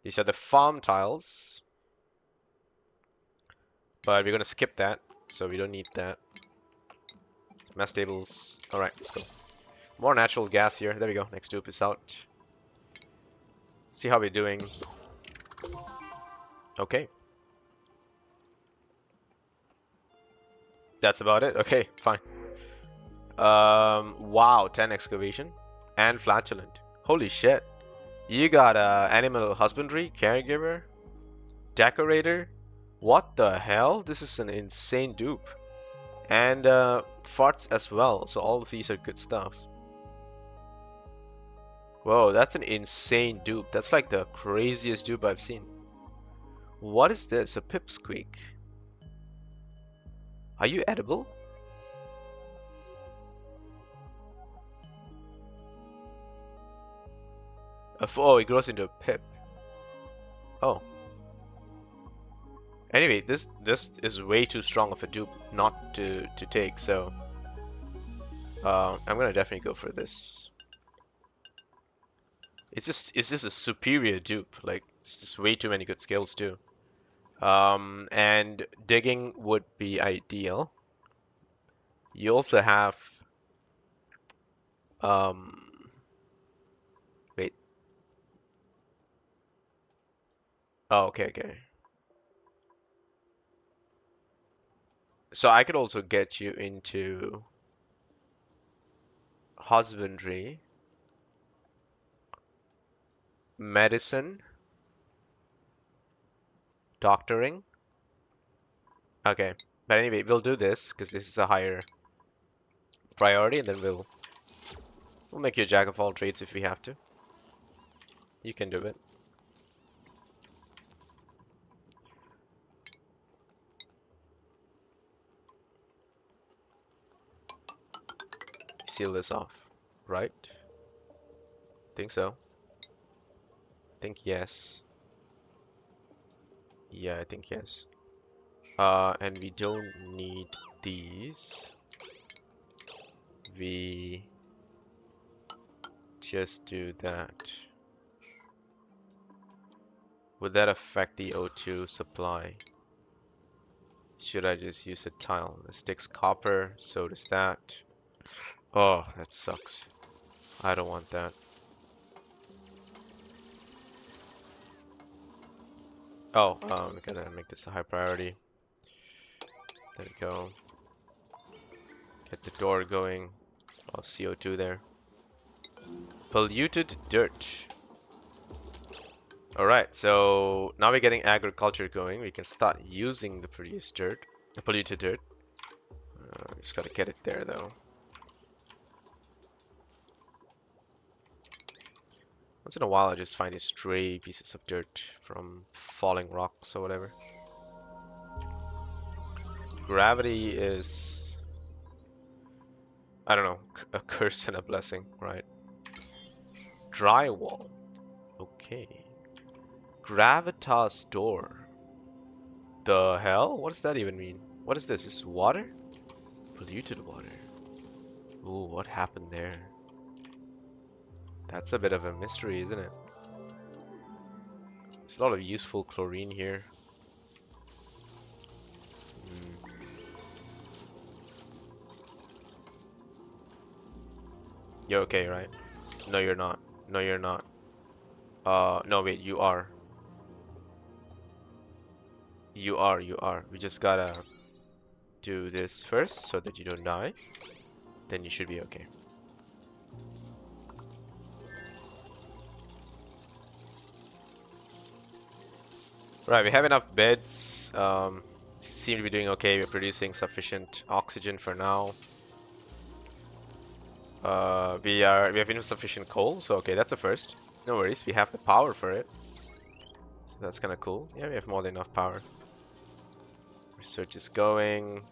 These are the farm tiles. But we're gonna skip that, so we don't need that. Mess tables. Alright, let's go. More natural gas here. There we go. Next loop is out. See how we're doing. Okay. That's about it? Okay, fine. Wow, 10 excavation and flatulent. Holy shit. You got animal husbandry, caregiver, decorator. What the hell? This is an insane dupe. And farts as well. So all of these are good stuff. Whoa, that's an insane dupe. That's like the craziest dupe I've seen. What is this? A pipsqueak. Are you edible? Oh, it grows into a pip. Oh. Anyway, this is way too strong of a dupe not to take, so I'm gonna definitely go for this. It's just a superior dupe. Like, it's just way too many good skills too. And digging would be ideal. You also have wait. Oh, okay. So I could also get you into husbandry, medicine, doctoring. Okay, but anyway, we'll do this because this is a higher priority, and then we'll make you a jack of all trades if we have to. You can do it. Seal this off, right? Think so. Think yes. Yeah, I think yes. And we don't need these. We just do that. Would that affect the O2 supply? Should I just use a tile? This takes copper, so does that. Oh, that sucks. I don't want that. Oh, we gotta make this a high priority. There we go. Get the door going. Oh, CO2 there. Polluted dirt. Alright, so now we're getting agriculture going. We can start using the produced dirt, the polluted dirt. Just gotta get it there though. Once in a while I just find these stray pieces of dirt from falling rocks or whatever. Gravity is, I don't know, a curse and a blessing, right? Drywall. Okay. Gravitas door. The hell? What does that even mean? What is this? Is this water? Polluted water. Ooh, what happened there? That's a bit of a mystery, isn't it? There's a lot of useful chlorine here. You're okay, right? No, you're not. No, you're not. No, wait, you are. You are. We just gotta do this first so that you don't die. Then you should be okay. Right, we have enough beds. Seem to be doing okay. We're producing sufficient oxygen for now. We have insufficient coal, so okay, that's a first. No worries, we have the power for it. So that's kind of cool. Yeah, we have more than enough power. Research is going.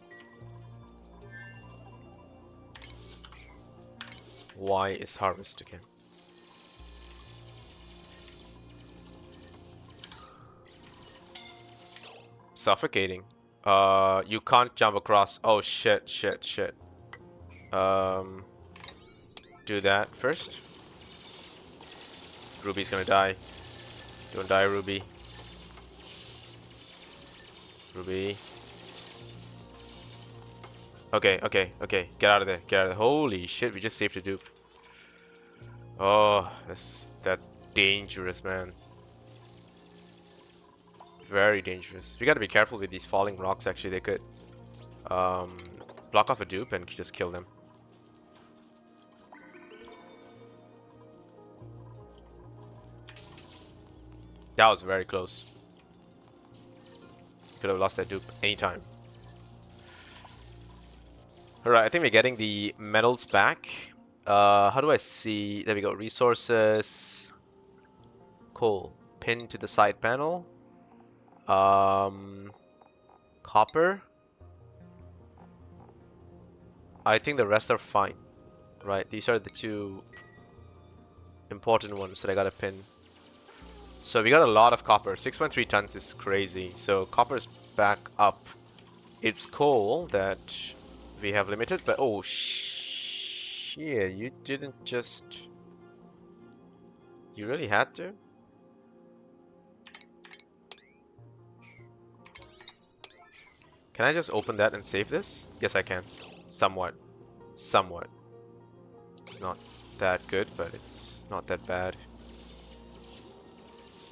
Why is harvest again? Suffocating. You can't jump across. Oh shit. Do that first. Ruby's gonna die. Don't die, Ruby. Ruby. Okay. Get out of there. Holy shit, we just saved a dupe. Oh, that's dangerous, man. Very dangerous. We gotta be careful with these falling rocks, actually. They could block off a dupe and just kill them. That was very close. Could have lost that dupe anytime. Alright, I think we're getting the metals back. How do I see? There we go. Resources. Coal. Pin to the side panel. Copper. I think the rest are fine. Right, these are the two important ones that I gotta pin. So we got a lot of copper. 6.3 tons is crazy. So copper is back up. It's coal that we have limited, but oh shit, you didn't just... You really had to? Can I just open that and save this? Yes, I can. Somewhat. It's not that good, but it's not that bad.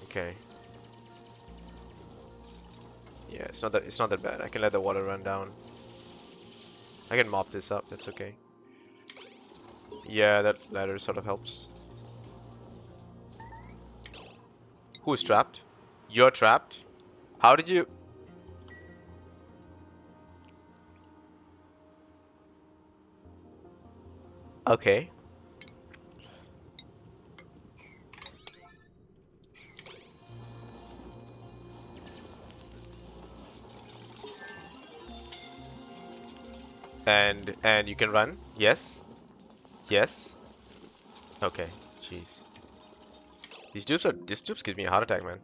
Okay. Yeah, it's not that bad. I can let the water run down. I can mop this up. That's okay. Yeah, that ladder sort of helps. Who's trapped? You're trapped? How did you... Okay. And you can run? Yes? Yes? Okay, jeez. These dupes give me a heart attack, man.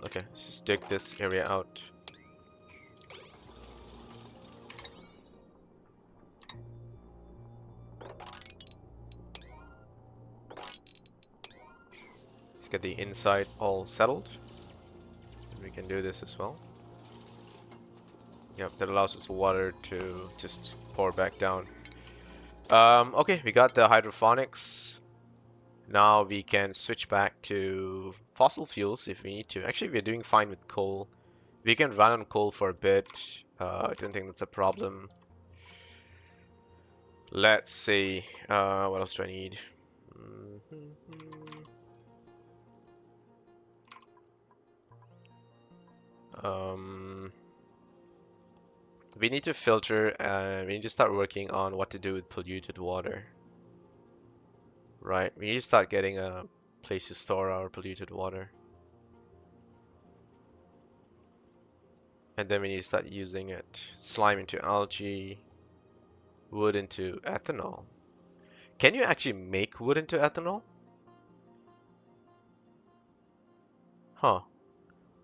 Okay, let's just dig this area out. Let's get the inside all settled. We can do this as well. Yep, that allows us water to just pour back down. Okay, we got the hydroponics. Now we can switch back to fossil fuels if we need to. Actually, we're doing fine with coal. We can run on coal for a bit. I don't think that's a problem. Let's see. What else do I need? Um, we need to filter and we need to start working on what to do with polluted water. Right, we need to start getting a place to store our polluted water. And then we need to start using it. Slime into algae, wood into ethanol. Can you actually make wood into ethanol? Huh.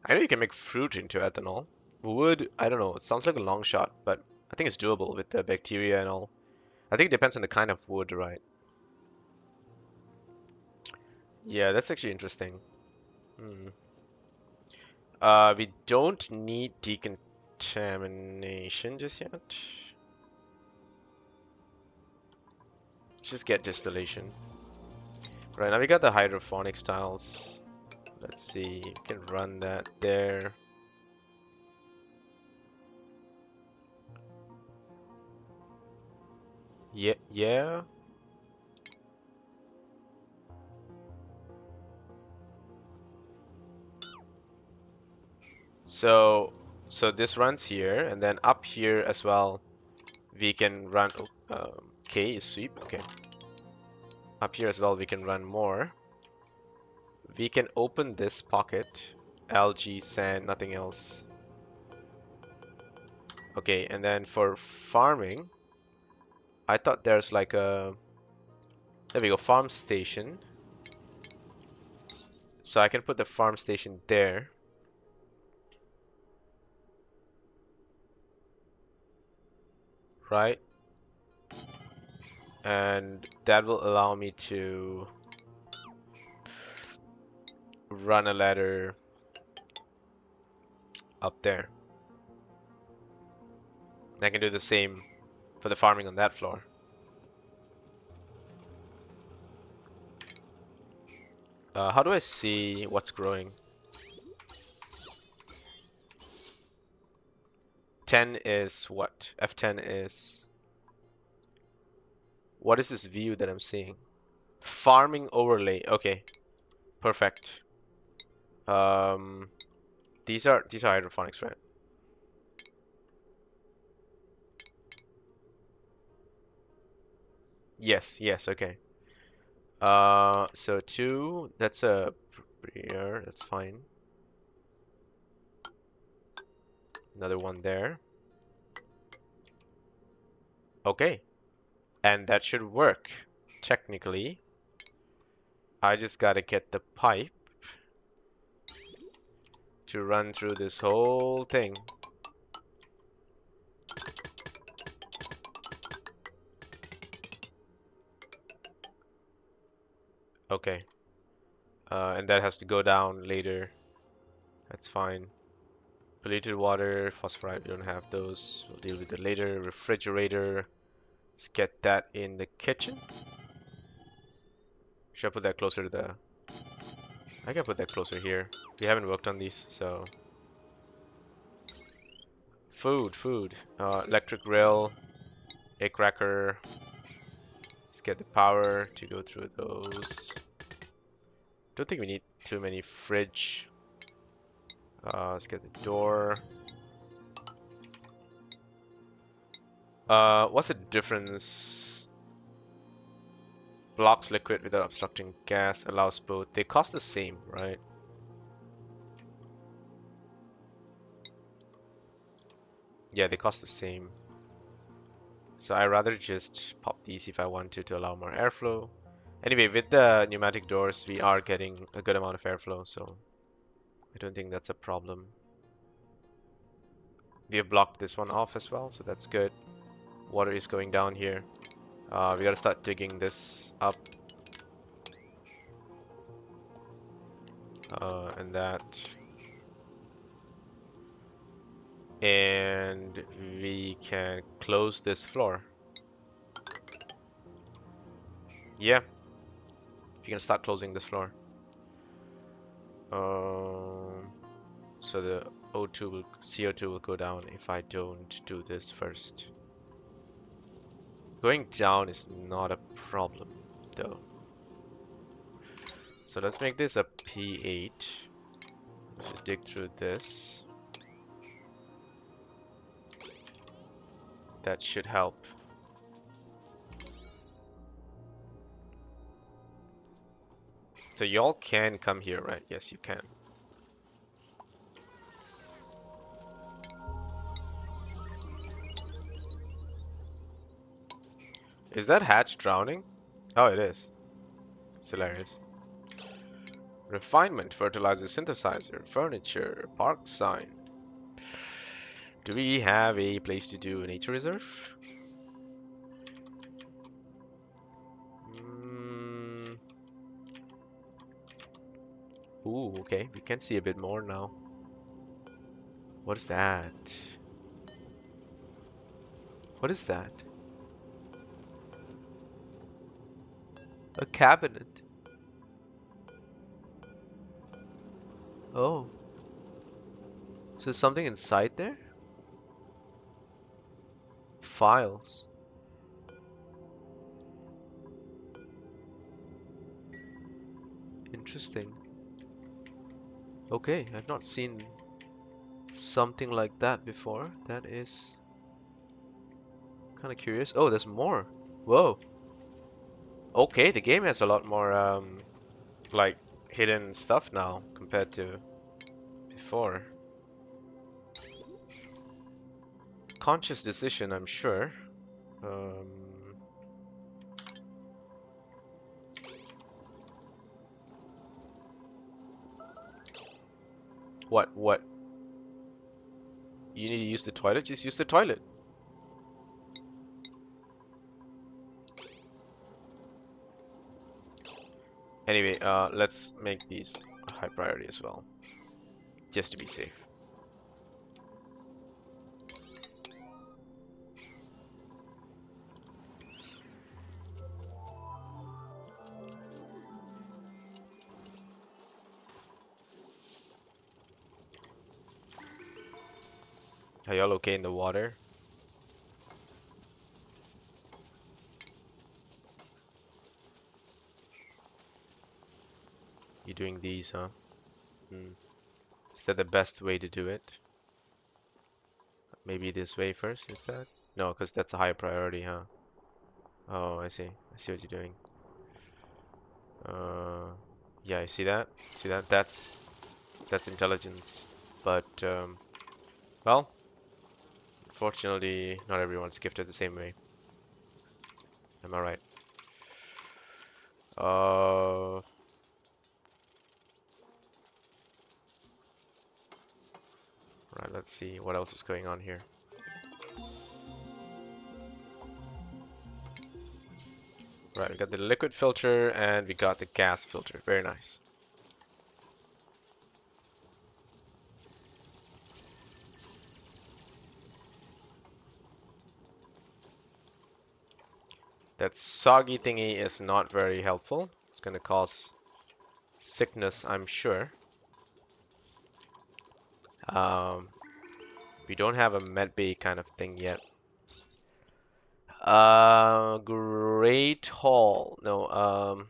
I know you can make fruit into ethanol. Wood, I don't know. It sounds like a long shot, but I think it's doable with the bacteria and all. I think it depends on the kind of wood, right? Yeah, that's actually interesting. Hmm. We don't need decontamination just yet. Just get distillation. Right, now we got the hydroponics tiles. Let's see, you can run that there. Yeah, yeah. So this runs here, and then up here as well, we can run. Okay, is sweep. Okay. Up here as well, we can run more. We can open this pocket. Algae, sand, nothing else. Okay, and then for farming, I thought there's like a. There we go, farm station. So I can put the farm station there. Right? And that will allow me to run a ladder up there. I can do the same for the farming on that floor. How do I see what's growing? 10 is what? F10 is... What is this view that I'm seeing? Farming overlay. Okay, perfect. Um, these are hydroponics, right? Yes, yes, okay. So 2, that's a here, that's fine. Another one there. Okay. And that should work. Technically. I just gotta get the pipe to run through this whole thing. Okay. And that has to go down later. That's fine. Polluted water, phosphorite, we don't have those. We'll deal with it later. Refrigerator. Let's get that in the kitchen. Should I put that closer to the... I can put that closer here. We haven't worked on these, so... Food. Electric rail. A cracker. Let's get the power to go through those. Don't think we need too many fridge. Let's get the door. What's the difference? Blocks liquid without obstructing gas, allows both. They cost the same, right? Yeah, they cost the same. So I'd rather just pop these if I want to allow more airflow. Anyway, with the pneumatic doors, we are getting a good amount of airflow, so I don't think that's a problem. We have blocked this one off as well, so that's good. Water is going down here. We gotta start digging this up. And that. And we can close this floor. Yeah. You can start closing this floor. So the CO2 will go down if I don't do this first. Going down is not a problem, though. So let's make this a P8. Let's just dig through this. That should help. So y'all can come here, right? Yes, you can. Is that hatch drowning? Oh, it is. It's hilarious. Refinement, fertilizer, synthesizer, furniture, park sign. Do we have a place to do a nature reserve? Ooh, okay. We can see a bit more now. What is that? What is that? A cabinet. Oh. Is there something inside there? Files. Interesting. Okay, I've not seen something like that before. That is kind of curious. Oh, there's more. Whoa. Okay, the game has a lot more like hidden stuff now compared to before. Conscious decision, I'm sure. What? You need to use the toilet? Just use the toilet. Anyway, let's make these high priority as well, just to be safe. Are y'all okay in the water? You doing these, huh? Is that the best way to do it? Maybe this way first instead? No, because that's a higher priority, huh? Oh, I see. I see what you're doing. Yeah, I see that. See that? That's intelligence. But well, unfortunately, not everyone's gifted the same way. Am I right? Right, let's see what else is going on here. Right, we got the liquid filter and we got the gas filter. Very nice. That soggy thingy is not very helpful. It's gonna cause sickness, I'm sure. We don't have a med bay kind of thing yet. Great Hall. No,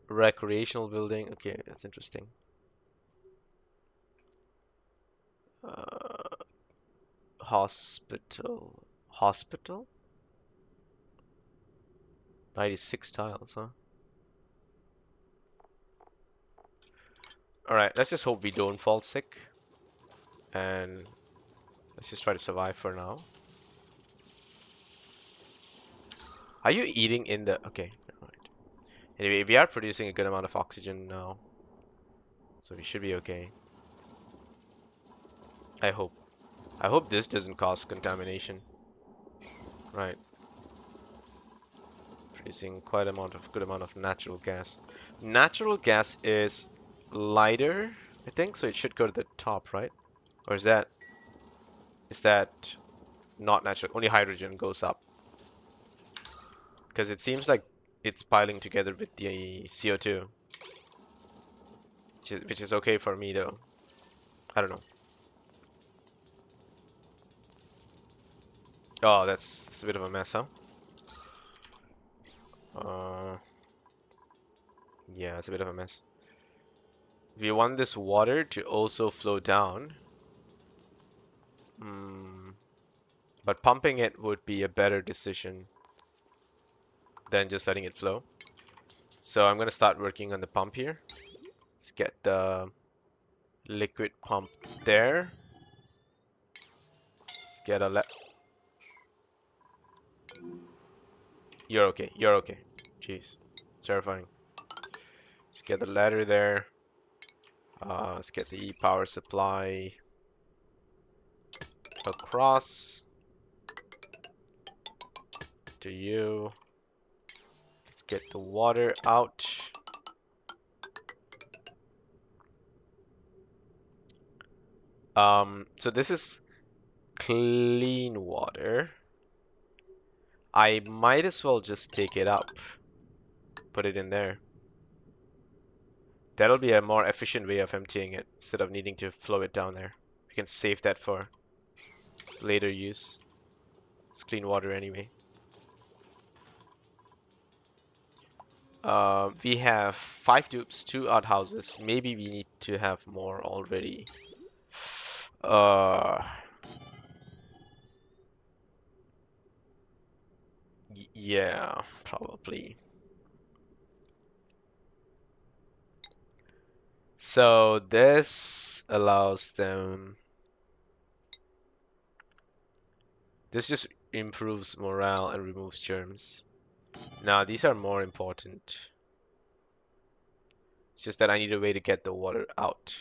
recreational building. Okay, that's interesting. Hospital. Hospital? 96 tiles, huh? Alright, let's just hope we don't fall sick. And let's just try to survive for now. Are you eating in the... Okay, never mind. Anyway, we are producing a good amount of oxygen now. So we should be okay. I hope. I hope this doesn't cause contamination. Right. Producing quite a good amount of natural gas. Natural gas is lighter, I think, so it should go to the top, right? Or is that not natural? Only hydrogen goes up. Because it seems like it's piling together with the CO2, which is okay for me though. I don't know. Oh, that's a bit of a mess, huh? Yeah, it's a bit of a mess. We want this water to also flow down. But pumping it would be a better decision than just letting it flow. So I'm gonna start working on the pump here. Let's get the liquid pump there. Let's get a You're okay. You're okay. Jeez, it's terrifying. Let's get the ladder there. Let's get the power supply across to you. Let's get the water out. So this is clean water. I might as well just take it up, put it in there. That'll be a more efficient way of emptying it instead of needing to flow it down there. We can save that for later use. It's clean water anyway. We have 5 tubes, 2 outhouses. Maybe we need to have more already. Yeah, probably. So this allows them. This just improves morale and removes germs. Now these are more important. It's just that I need a way to get the water out,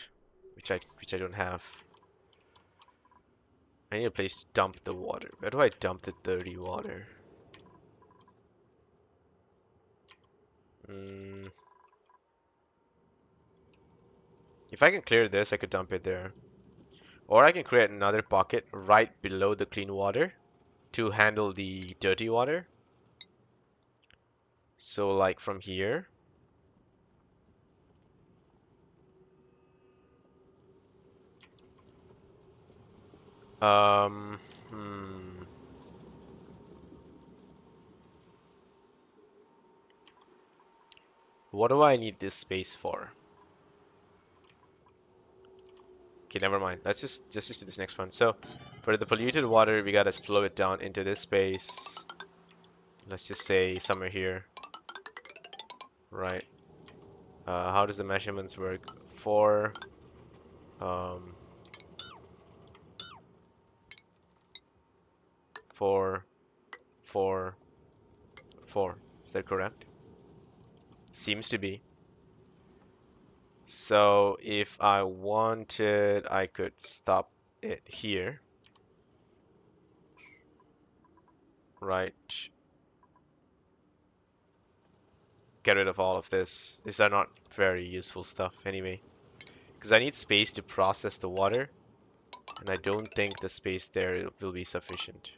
which I don't have. I need a place to dump the water. Where do I dump the dirty water? If I can clear this, I could dump it there. Or I can create another pocket right below the clean water to handle the dirty water. So like from here. Um, hmm. What do I need this space for? Okay, never mind. Let's just do this next one. So for the polluted water, we gotta flow it down into this space. Let's just say somewhere here. Right. How does the measurements work? 4. Um, 4. 4. 4. Is that correct? Seems to be. So if I wanted, I could stop it here. Right. Get rid of all of this. These are not very useful stuff anyway. Because I need space to process the water. And I don't think the space there will be sufficient.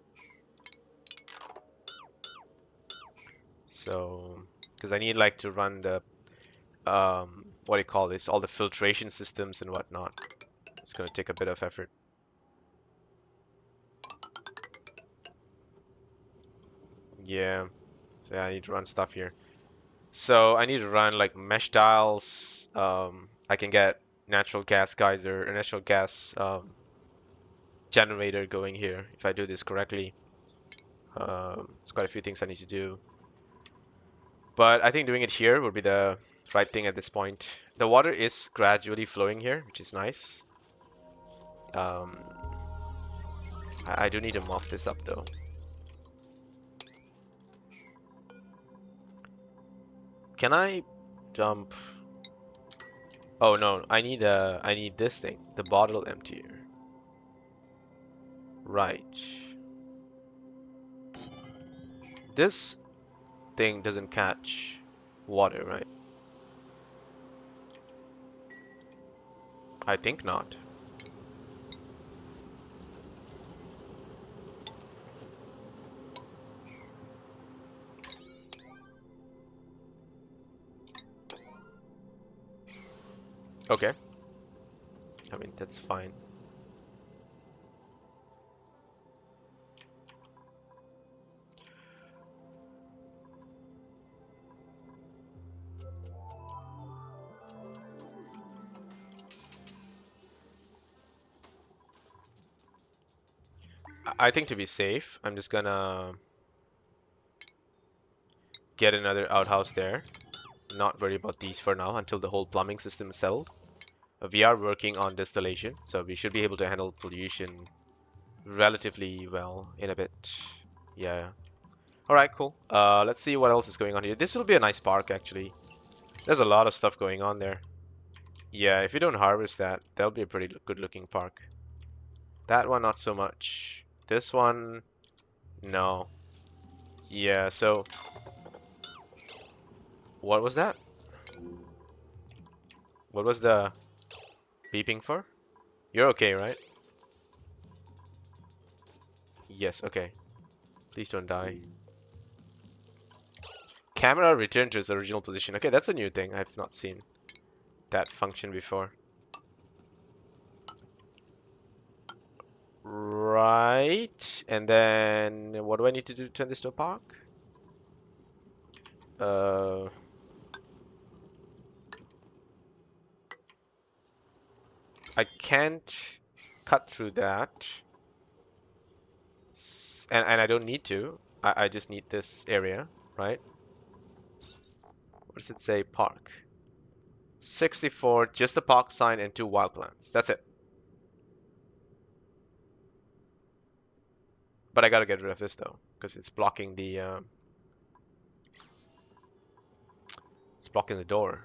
So, because I need like to run the, what do you call this? All the filtration systems and whatnot. It's going to take a bit of effort. Yeah. So yeah, I need to run stuff here. So I need to run like mesh tiles. I can get natural gas geyser, a natural gas generator going here if I do this correctly. There's quite a few things I need to do. But I think doing it here would be the right thing at this point. The water is gradually flowing here, which is nice. I do need to mop this up though. Can I dump? Oh no, I need this thing, the bottle emptier. Right. This thing doesn't catch water, right? I think not. Okay. I mean, that's fine. I think to be safe, I'm just gonna get another outhouse there. Not worry about these for now until the whole plumbing system is settled. We are working on distillation, so we should be able to handle pollution relatively well in a bit. Yeah. All right, cool. Let's see what else is going on here. This will be a nice park, actually. There's a lot of stuff going on there. Yeah, if you don't harvest that, that'll be a pretty good-looking park. That one, not so much. This one, no. Yeah, so what was that? What was the beeping for? You're okay, right? Yes, okay. Please don't die. Camera returned to its original position. Okay, that's a new thing. I've not seen that function before. Right. And then what do I need to do to turn this to a park? Uh, I can't cut through that. And I don't need to. I just need this area, right? What does it say? Park. 64, just the park sign and 2 wild plants. That's it. But I gotta get rid of this though, because it's blocking the it's blocking the door.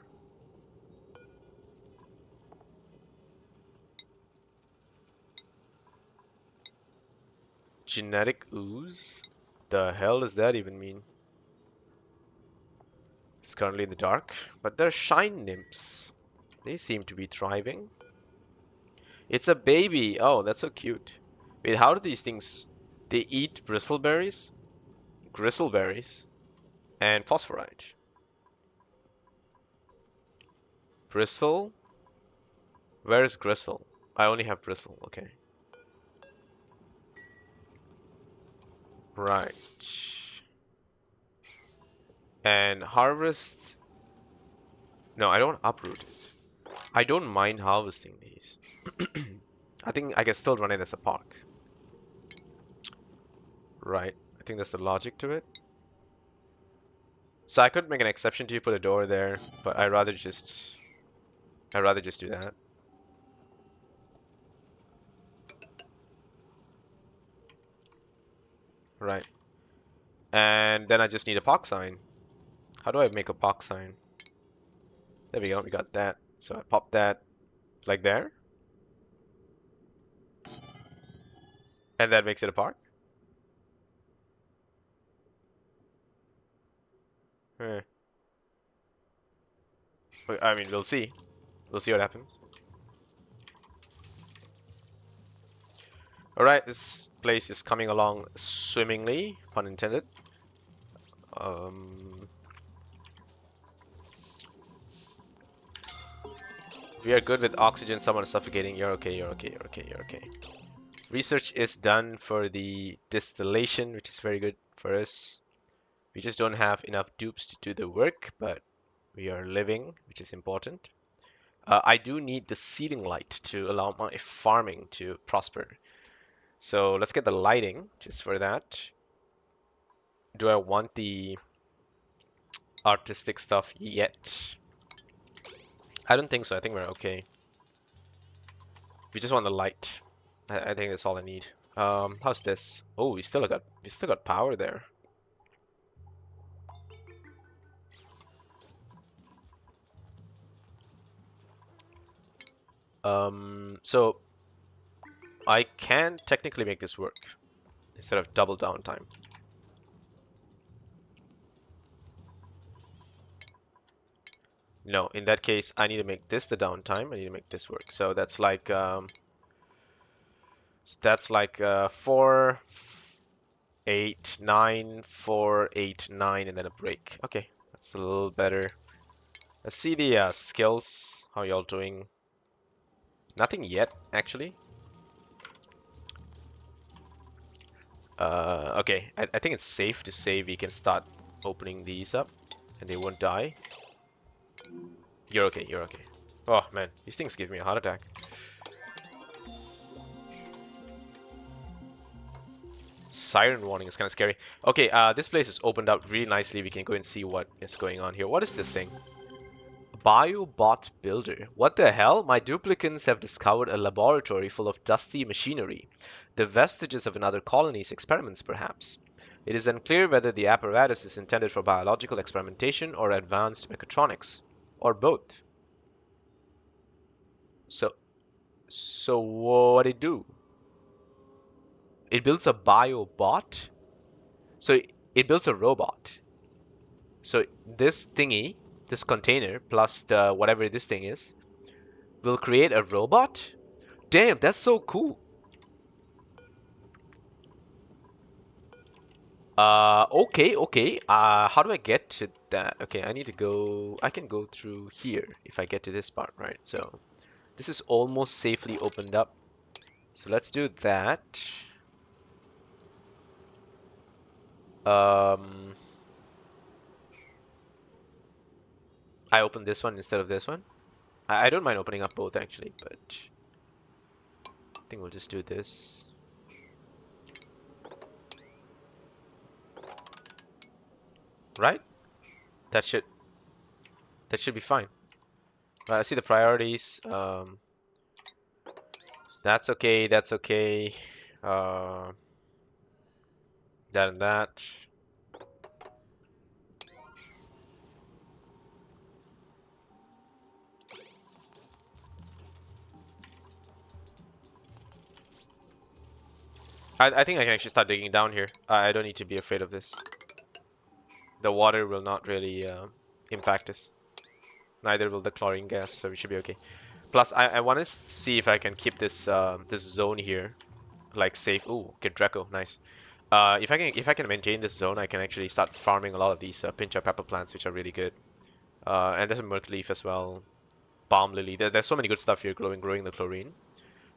Genetic ooze? The hell does that even mean? It's currently in the dark, but they're shine nymphs. They seem to be thriving. It's a baby. Oh, that's so cute. Wait, how do these things... They eat bristleberries, gristleberries, and phosphorite. Bristle? Where is gristle? I only have bristle. Okay. Right. And harvest... No, I don't uproot it. I don't mind harvesting these. I think I can still run it as a park. Right. I think that's the logic to it. So I could make an exception to you, put a door there, but I'd rather just do that. Right. And then I just need a park sign. How do I make a park sign? There we go, we got that. So I pop that like there. And that makes it a park. Eh. I mean, we'll see. We'll see what happens. Alright, this place is coming along swimmingly, pun intended. We are good with oxygen, someone is suffocating. You're okay, you're okay, you're okay, you're okay. Research is done for the distillation, which is very good for us. We just don't have enough dupes to do the work, but we are living, which is important. I do need the seeding light to allow my farming to prosper. So let's get the lighting just for that. Do I want the artistic stuff yet? I don't think so. I think we're okay. We just want the light. I think that's all I need. How's this? Oh, we still got power there. So I can technically make this work instead of double downtime. No, in that case, I need to make this the downtime. I need to make this work. So that's like 4, 8, 9, 4, 8, 9, and then a break. Okay, that's a little better. Let's see the skills. How y'all doing? Nothing yet, actually. Okay, I think it's safe to say we can start opening these up and they won't die. You're okay, you're okay. Oh man, these things give me a heart attack. Siren warning is kind of scary. Okay, this place is opened up really nicely. We can go and see what is going on here. What is this thing? Biobot Builder. What the hell? My duplicants have discovered a laboratory full of dusty machinery. The vestiges of another colony's experiments, perhaps. It is unclear whether the apparatus is intended for biological experimentation or advanced mechatronics, or both. So what it do? It builds a biobot? So it builds a robot. So this thingy, this container, plus the whatever this thing is, will create a robot? Damn, that's so cool. Okay. How do I get to that? Okay, I need to go. I can go through here if I get to this part, right? So this is almost safely opened up. So let's do that. I opened this one instead of this one. I don't mind opening up both actually, but I think we'll just do this. Right? That should be fine. Right, I see the priorities. That's okay. That's okay. That and that. I think I can actually start digging down here. I don't need to be afraid of this. The water will not really impact us. Neither will the chlorine gas, so we should be okay. Plus, I want to see if I can keep this this zone here, like safe. Ooh, get Draco, nice. If I can maintain this zone, I can actually start farming a lot of these pincher pepper plants, which are really good. And there's a mirth leaf as well, balm lily. There's so many good stuff here growing the chlorine,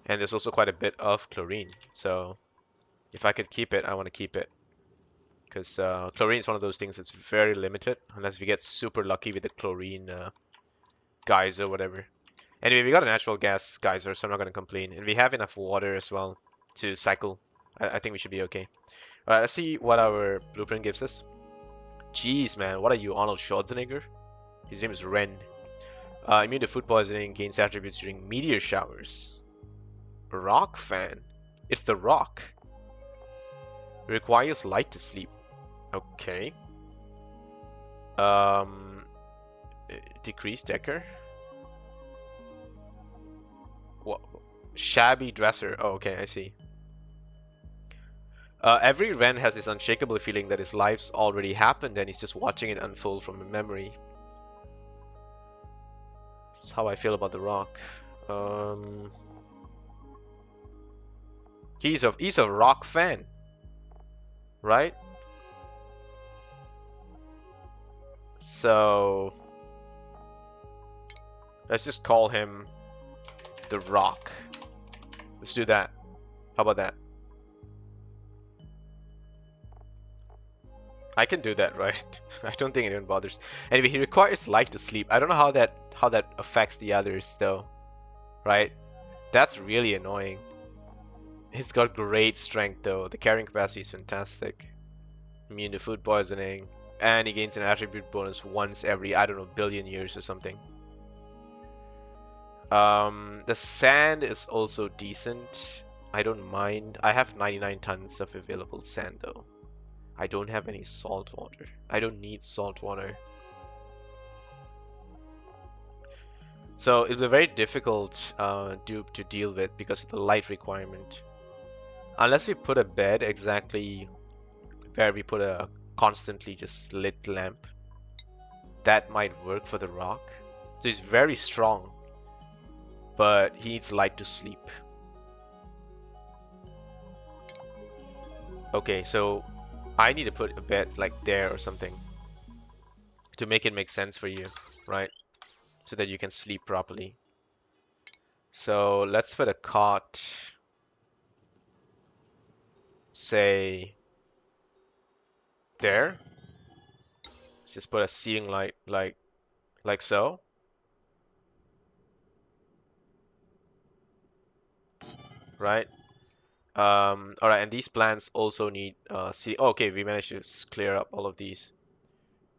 and there's also quite a bit of chlorine. So if I could keep it, I want to keep it. Because chlorine is one of those things that's very limited, unless we get super lucky with the chlorine geyser or whatever. Anyway, we got a natural gas geyser, so I'm not going to complain. And we have enough water as well to cycle. I think we should be okay. Alright, let's see what our blueprint gives us. Jeez, man, what are you, Arnold Schwarzenegger? His name is Ren. Immune to food poisoning, gains attributes during meteor showers. Rock fan. It's the rock. Requires light to sleep. Okay. Decreased decker. What? Shabby dresser. Oh, okay, I see. Every Ren has this unshakable feeling that his life's already happened and he's just watching it unfold from a memory. That's how I feel about the rock. He's a rock fan, right? So let's just call him the Rock. Let's do that. How about that? I can do that, right? I don't think anyone bothers. Anyway, he requires light to sleep. I don't know how that affects the others though, right? That's really annoying. He's got great strength though. The carrying capacity is fantastic. Immune to food poisoning, and he gains an attribute bonus once every, I don't know, billion years or something. The sand is also decent. I don't mind. I have 99 tons of available sand though. I don't have any salt water. I don't need salt water. So it'll be very difficult dupe to deal with because of the light requirement. Unless we put a bed exactly where we put a constantly just lit lamp. That might work for the rock. So he's very strong, but he needs light to sleep. Okay, so I need to put a bed like there or something to make it make sense for you, right? So that you can sleep properly. So let's put a cot, say, there. Let's just put a ceiling light like so. Right? All right, and these plants also need see. Oh, okay, we managed to clear up all of these.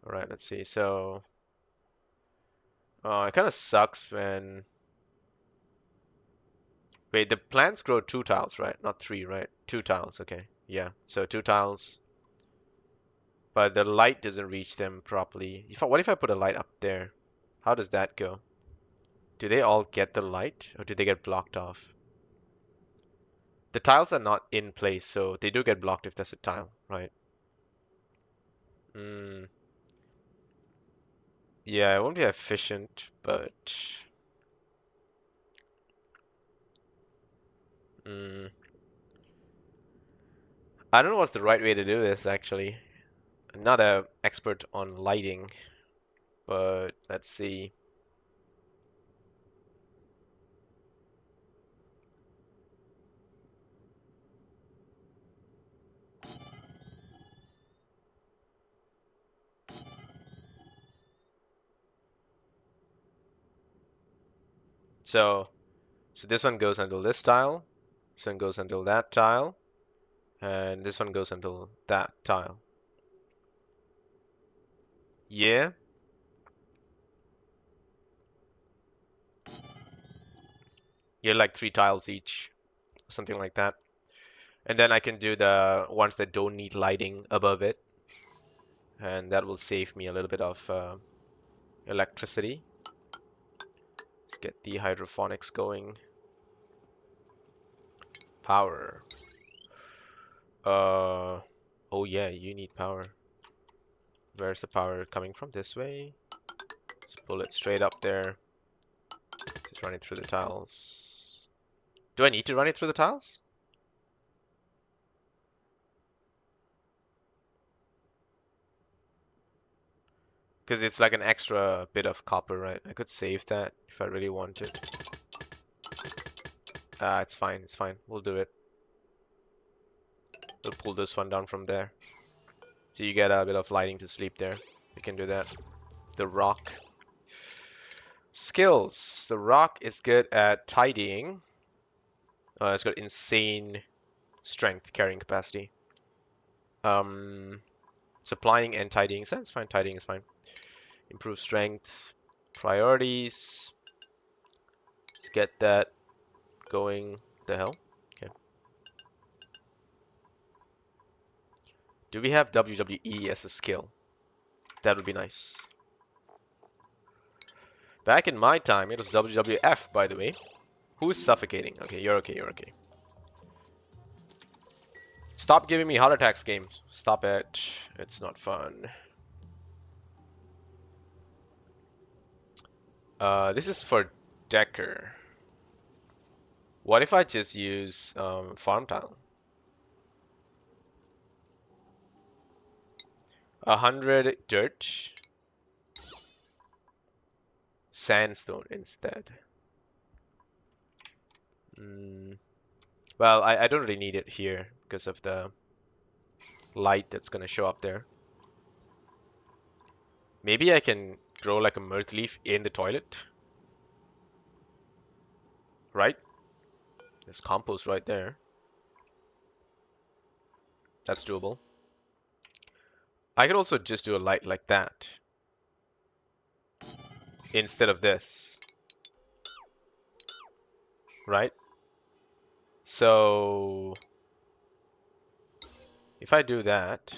All right, let's see. So, it kind of sucks when. Wait, the plants grow 2 tiles, right? Not 3, right? 2 tiles. Okay, yeah. So 2 tiles, but the light doesn't reach them properly. What if I put a light up there? How does that go? Do they all get the light, or do they get blocked off? The tiles are not in place, so they do get blocked if there's a tile, right? Hmm. Yeah, it won't be efficient, but mm, I don't know what's the right way to do this actually. I'm not a expert on lighting, but let's see. So, so this one goes until this tile, this one goes until that tile, and this one goes until that tile. Yeah. You're like 3 tiles each, something like that. And then I can do the ones that don't need lighting above it, and that will save me a little bit of electricity. Let's get the hydroponics going. Power. Oh yeah, you need power. Where's the power coming from? This way. Let's pull it straight up there. Just run it through the tiles. Do I need to run it through the tiles? Because it's like an extra bit of copper, right? I could save that if I really wanted. It's fine, it's fine. We'll do it. We'll pull this one down from there. So you get a bit of lighting to sleep there. We can do that. The rock. Skills. The rock is good at tidying. It's got insane strength carrying capacity. Supplying and tidying. So that's fine. Tidying is fine. Improve strength. Priorities. Let's get that going. The hell? Okay. Do we have WWE as a skill? That would be nice. Back in my time, it was WWF, by the way. Who's suffocating? Okay, you're okay, you're okay. Stop giving me heart attacks, games. Stop it. It's not fun. This is for Decker. What if I just use farm tile? 100 dirt. Sandstone instead. Well, I don't really need it here because of the light that's gonna show up there. Maybe I can grow like a mirth leaf in the toilet. Right? There's compost right there. That's doable. I could also just do a light like that instead of this. Right? So if I do that,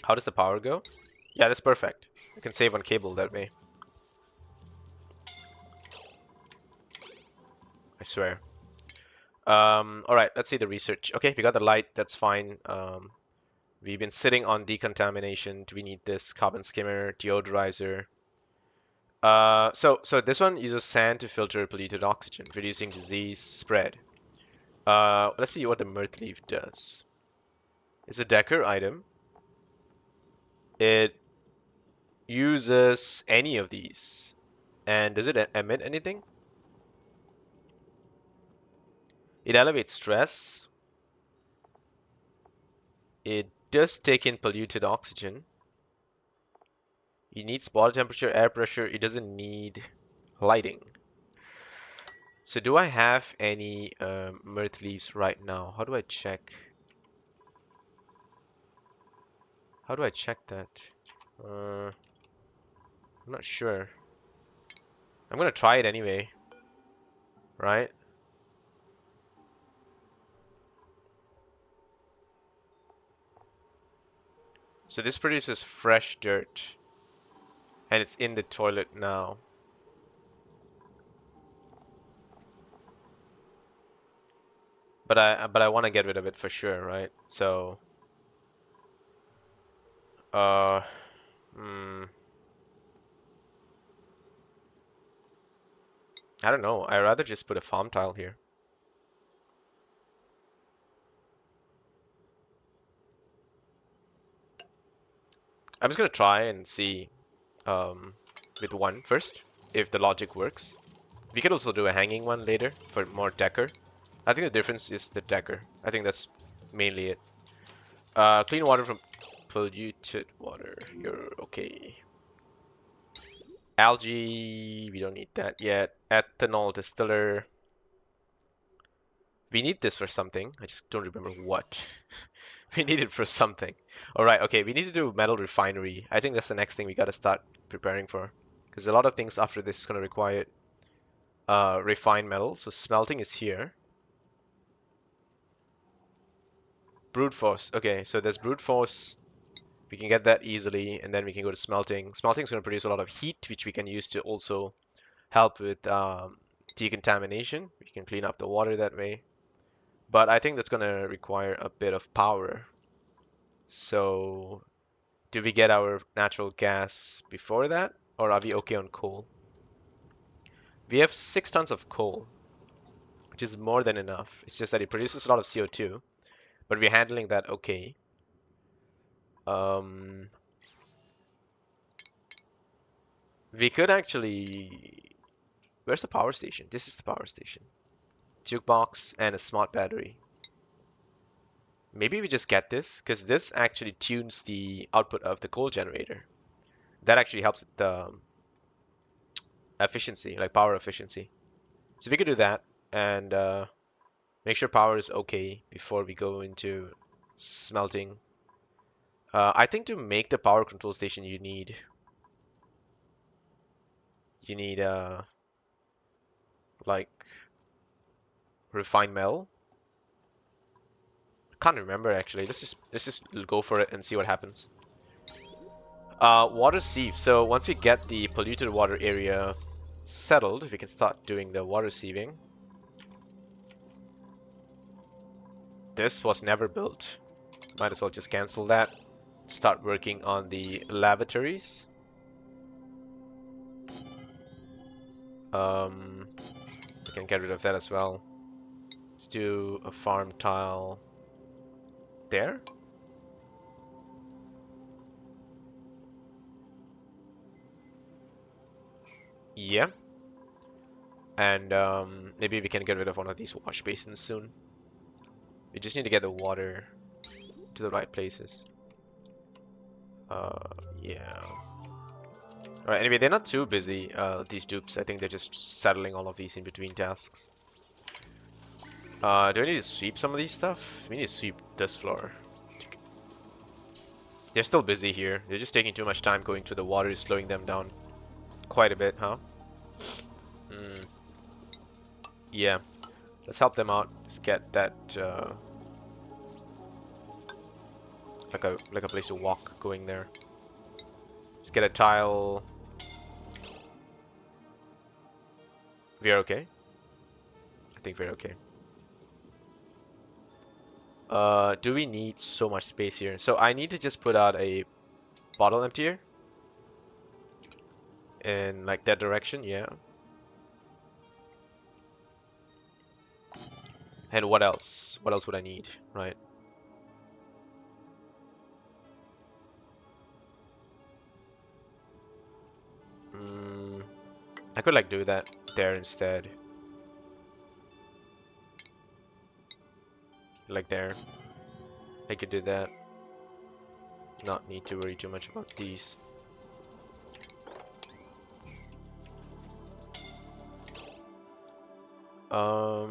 how does the power go? Yeah, that's perfect. I can save on cable that way. I swear. All right, let's see the research. Okay, we got the light. That's fine. We've been sitting on decontamination. Do we need this carbon skimmer, deodorizer? So this one uses sand to filter polluted oxygen, reducing disease spread. Let's see what the mirth leaf does. It's a Decker item. It uses any of these. And does it emit anything? It elevates stress. It does take in polluted oxygen. It needs body temperature, air pressure. It doesn't need lighting. So do I have any mirth leaves right now? How do I check? How do I check that? I'm not sure. I'm gonna try it anyway, right? So this produces fresh dirt, and it's in the toilet now. But I want to get rid of it for sure, right? So, uh, hmm, I don't know. I'd rather just put a farm tile here. I'm just gonna try and see with one first if the logic works. We could also do a hanging one later for more decor. I think the difference is the decor. I think that's mainly it. Clean water from polluted water. You're okay. Algae, we don't need that yet. Ethanol distiller. We need this for something. I just don't remember what. We need it for something. Alright, okay, we need to do metal refinery. I think that's the next thing we gotta start preparing for. Because a lot of things after this is gonna require refined metal. So smelting is here. Brute force. Okay, so there's brute force. We can get that easily, and then we can go to smelting. Smelting is going to produce a lot of heat, which we can use to also help with decontamination. We can clean up the water that way. But I think that's going to require a bit of power. So, do we get our natural gas before that? Or are we okay on coal? We have 6 tons of coal, which is more than enough. It's just that it produces a lot of CO2, but we're handling that okay. Um, we could actually... Where's the power station? This is the power station. Jukebox and a smart battery. Maybe we just get this, because this actually tunes the output of the coal generator. That actually helps with the efficiency, like power efficiency. So we could do that and make sure power is okay before we go into smelting. I think to make the power control station you need like refined metal. Can't remember actually. Let's just go for it and see what happens. Water sieve. So once we get the polluted water area settled, we can start doing the water sieving. This was never built. Might as well just cancel that. Start working on the lavatories. We can get rid of that as well. Let's do a farm tile there. Yeah. And maybe we can get rid of one of these wash basins soon. We just need to get the water to the right places. Yeah. Alright, anyway, they're not too busy, these dupes. I think they're just settling all of these in between tasks. Do I need to sweep some of these stuff? We need to sweep this floor. They're still busy here. They're just taking too much time going through the water, is slowing them down quite a bit, huh? Yeah. Let's help them out. Let's get that like a place to walk going there. Let's get a tile. We're okay. I think we're okay. Do we need so much space here? So I need to just put out a bottle emptier in like that direction, yeah. And what else? What else would I need, right? I could like do that there instead. like there. I could do that. Not need to worry too much about these.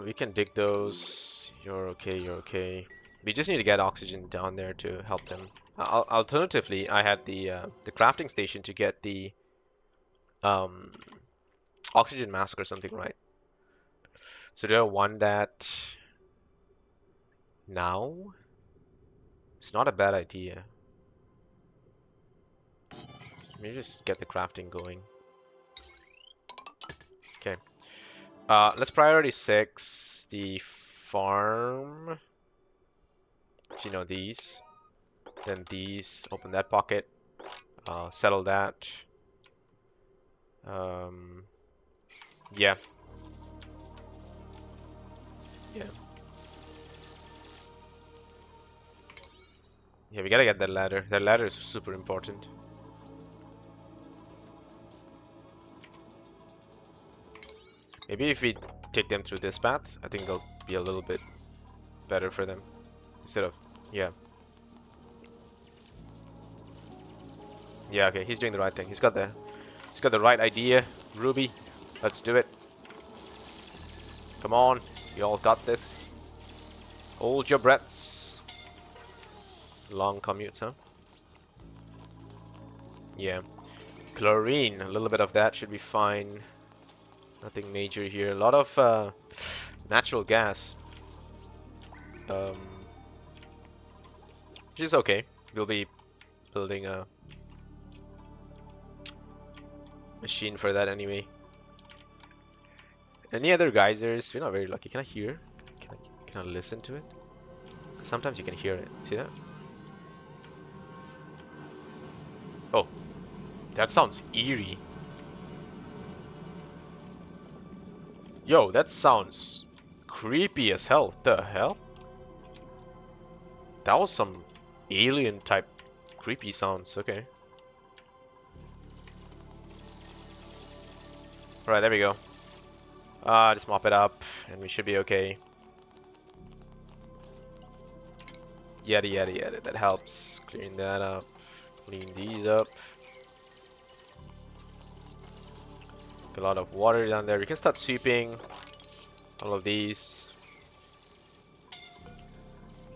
We can dig those. You're okay, you're okay. We just need to get oxygen down there to help them. Alternatively, I had the crafting station to get the um, oxygen mask or something, right? So do I want that now? It's not a bad idea. Let me just get the crafting going. Okay. Let's priority 6 the farm. You know, these. Then these. Open that pocket. Settle that. Yeah. Yeah. Yeah, we gotta get that ladder. That ladder is super important. Maybe if we take them through this path, I think they'll be a little bit better for them. Instead of, yeah. Yeah, okay, he's doing the right thing. He's got the right idea. Ruby, let's do it. Come on, you all got this. Hold your breaths. Long commutes, huh? Yeah. Chlorine, a little bit of that should be fine. Nothing major here. A lot of natural gas. Which is okay. We'll be building a machine for that anyway. Any other geysers? We're not very lucky. Can I hear? Can I listen to it? Sometimes you can hear it. See that? Oh, that sounds eerie. Yo, that sounds creepy as hell. The hell? That was some alien type creepy sounds. Okay. Alright, there we go. Just mop it up and we should be okay. Yada yada yada. That helps. Clean that up. Clean these up. A lot of water down there. We can start sweeping all of these.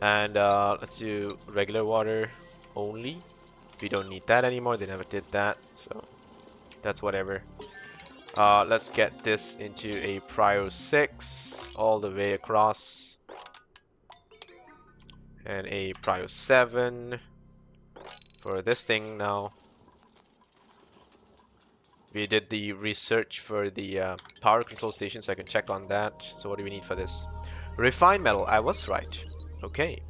And let's do regular water only. We don't need that anymore. They never did that. So that's whatever. Let's get this into a Prio 6 all the way across. And a Prio 7 for this thing now. We did the research for the power control station, so I can check on that. So what do we need for this? Refined metal. I was right. Okay.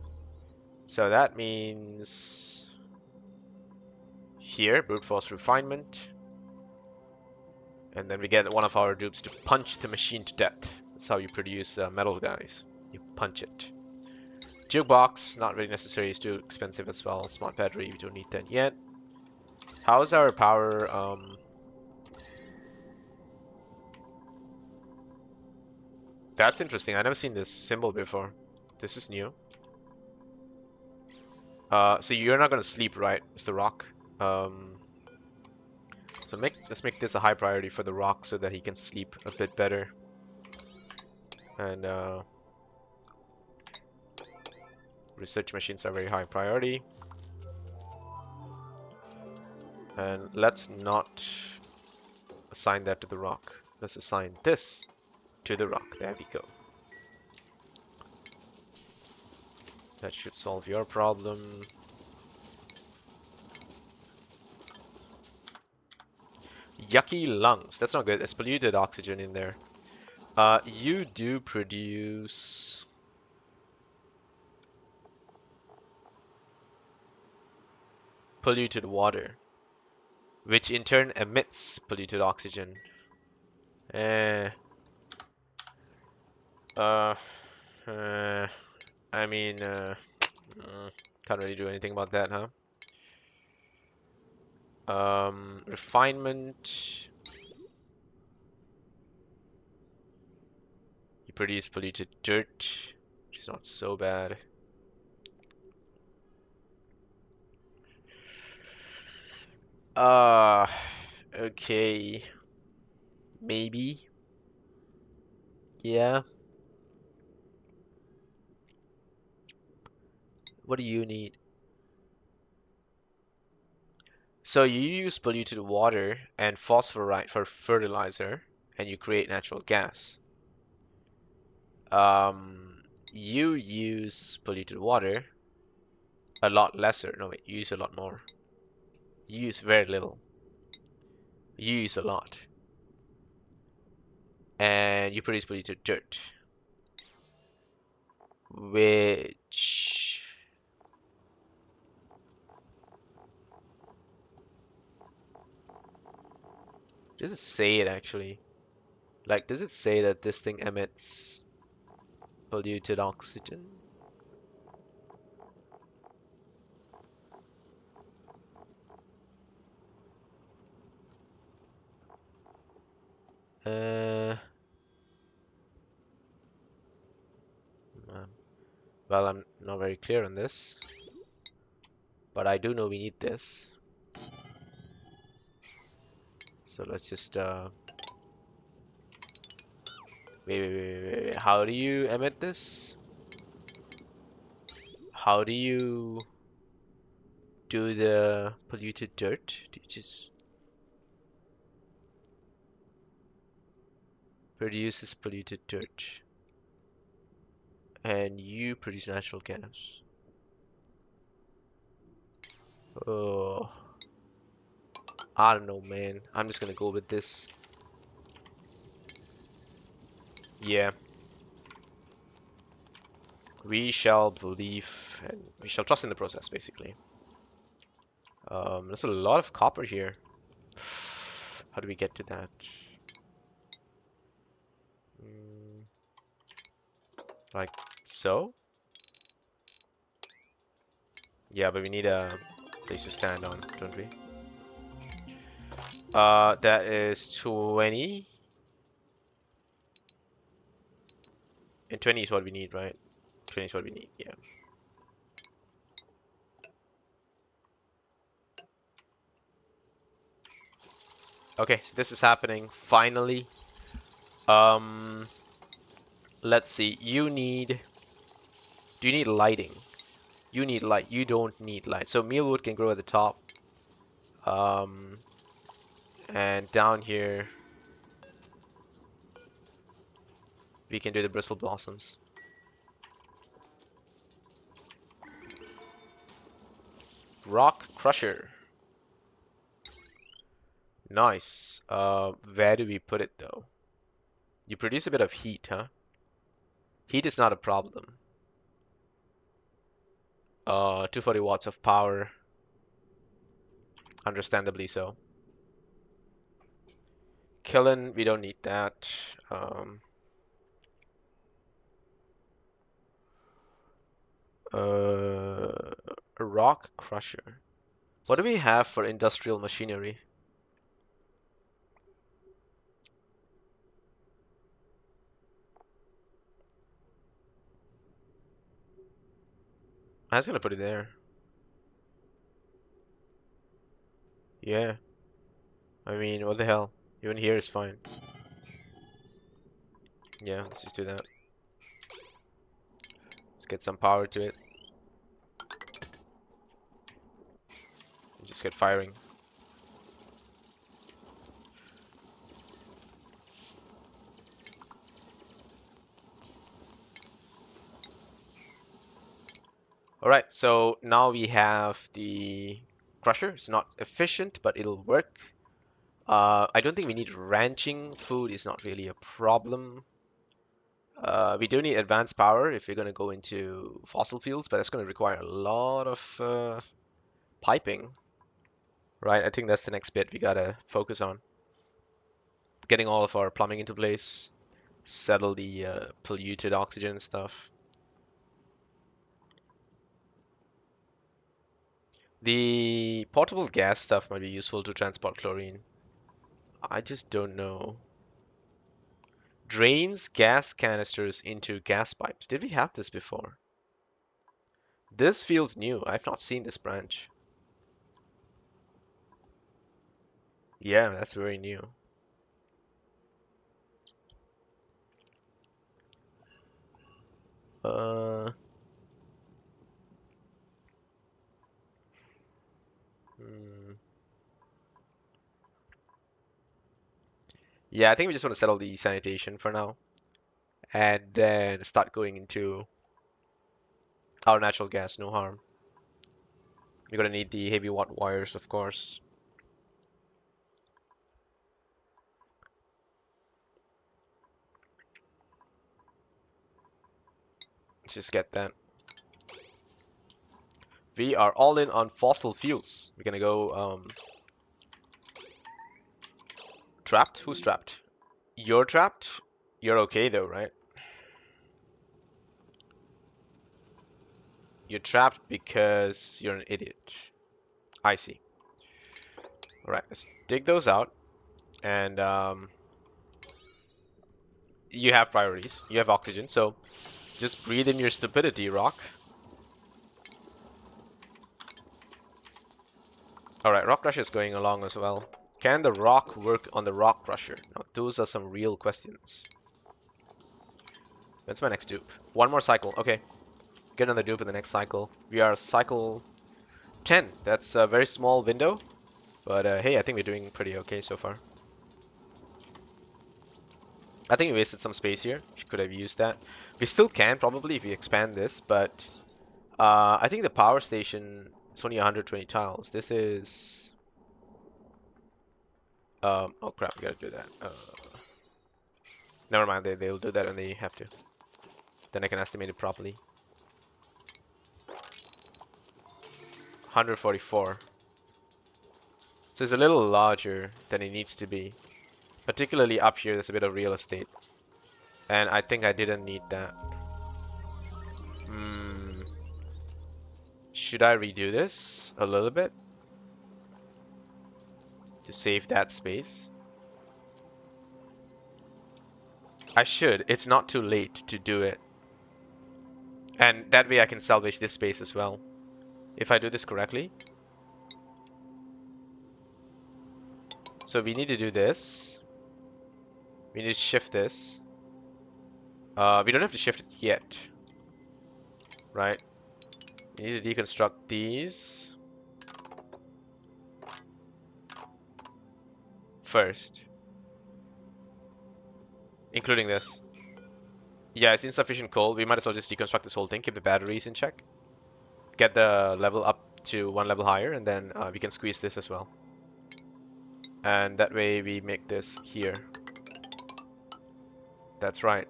So that means here, brute force refinement. And then we get one of our dupes to punch the machine to death. That's how you produce metal, guys. You punch it. Jukebox, not really necessary. It's too expensive as well. Smart battery, we don't need that yet. How's our power? That's interesting. I've never seen this symbol before. This is new. So you're not gonna sleep, right, Mr. Rock? So let's make this a high priority for the Rock so that he can sleep a bit better. And research machines are very high priority. And let's not assign that to the Rock. Let's assign this to the Rock. There we go. That should solve your problem. Yucky lungs. That's not good. There's polluted oxygen in there. You do produce polluted water, which in turn emits polluted oxygen. I mean, can't really do anything about that, huh? Refinement. You produce polluted dirt. which is not so bad. Uh, okay. Maybe. Yeah. What do you need? So you use polluted water and phosphorite for fertilizer, and you create natural gas. You use polluted water a lot lesser. No, wait, you use a lot more. You use very little. You use a lot. And you produce polluted dirt, which does it say it actually? Like, does it say that this thing emits polluted oxygen? Uh, um, well, I'm not very clear on this, but I do know we need this. So let's just wait. How do you emit this? How do you do the polluted dirt? Do you just produce this polluted dirt and you produce natural gas? Oh, I don't know, man. I'm just gonna go with this. Yeah. We shall believe and we shall trust in the process, basically. There's a lot of copper here. How do we get to that? Mm, like so? Yeah, but we need a place to stand on, don't we? That is 20. And 20 is what we need, right? 20 is what we need, yeah. Okay, so this is happening, finally. Um, let's see. Do you need lighting? You need light. You don't need light. So mealwood can grow at the top. Um, and down here, we can do the bristle blossoms. Rock crusher. Nice. Where do we put it though? You produce a bit of heat, huh? Heat is not a problem. 240 watts of power. Understandably so. Kiln, we don't need that. A rock crusher. What do we have for industrial machinery? I was gonna put it there. Yeah. I mean, what the hell? Even here is fine. Yeah, let's just do that. Let's get some power to it. And just get firing. Alright, so now we have the crusher. It's not efficient, but it'll work. I don't think we need ranching. Food is not really a problem. We do need advanced power if we're going to go into fossil fuels, but that's going to require a lot of piping, right? I think that's the next bit we gotta focus on. Getting all of our plumbing into place, settle the polluted oxygen stuff. The portable gas stuff might be useful to transport chlorine. I just don't know. Drains gas canisters into gas pipes. Did we have this before? This feels new. I've not seen this branch. Yeah, that's very new. Uh, hmm. Yeah, I think we just want to settle the sanitation for now, and then start going into our natural gas. No harm. You're gonna need the heavy watt wires, of course. Let's just get that. We are all in on fossil fuels. We're gonna go trapped? Who's trapped? You're trapped? You're okay though, right? You're trapped because you're an idiot. I see. Alright, let's dig those out. And you have priorities. You have oxygen, so just breathe in your stupidity, rock. Alright, rock crusher is going along as well. Can the rock work on the rock crusher? Now, those are some real questions. When's my next dupe? One more cycle. Okay. Get another dupe in the next cycle. We are cycle 10. That's a very small window. But hey, I think we're doing pretty okay so far. I think we wasted some space here. Could have used that. We still can probably if we expand this, but I think the power station is only 120 tiles. This is oh crap, we gotta do that. Never mind, they'll do that when they have to. Then I can estimate it properly. 144. So it's a little larger than it needs to be. Particularly up here, there's a bit of real estate. And I think I didn't need that. Should I redo this a little bit? To save that space? I should. It's not too late to do it. And that way I can salvage this space as well. If I do this correctly. So we need to do this. We need to shift this. We don't have to shift it yet. Right? We need to deconstruct these first. Including this. Yeah, it's insufficient coal. We might as well just deconstruct this whole thing. Keep the batteries in check. Get the level up to one level higher, and then we can squeeze this as well. And that way we make this here. That's right.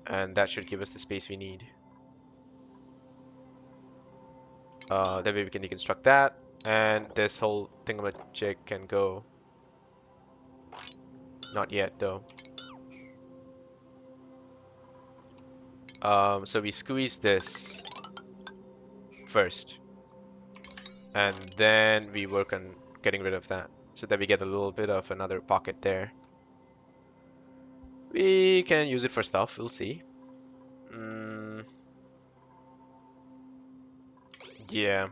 And that should give us the space we need. That way we can deconstruct that. And this whole thingamajig can go. Not yet though. So we squeeze this first. And then we work on getting rid of that. So that we get a little bit of another pocket there. We can use it for stuff, we'll see. Yeah.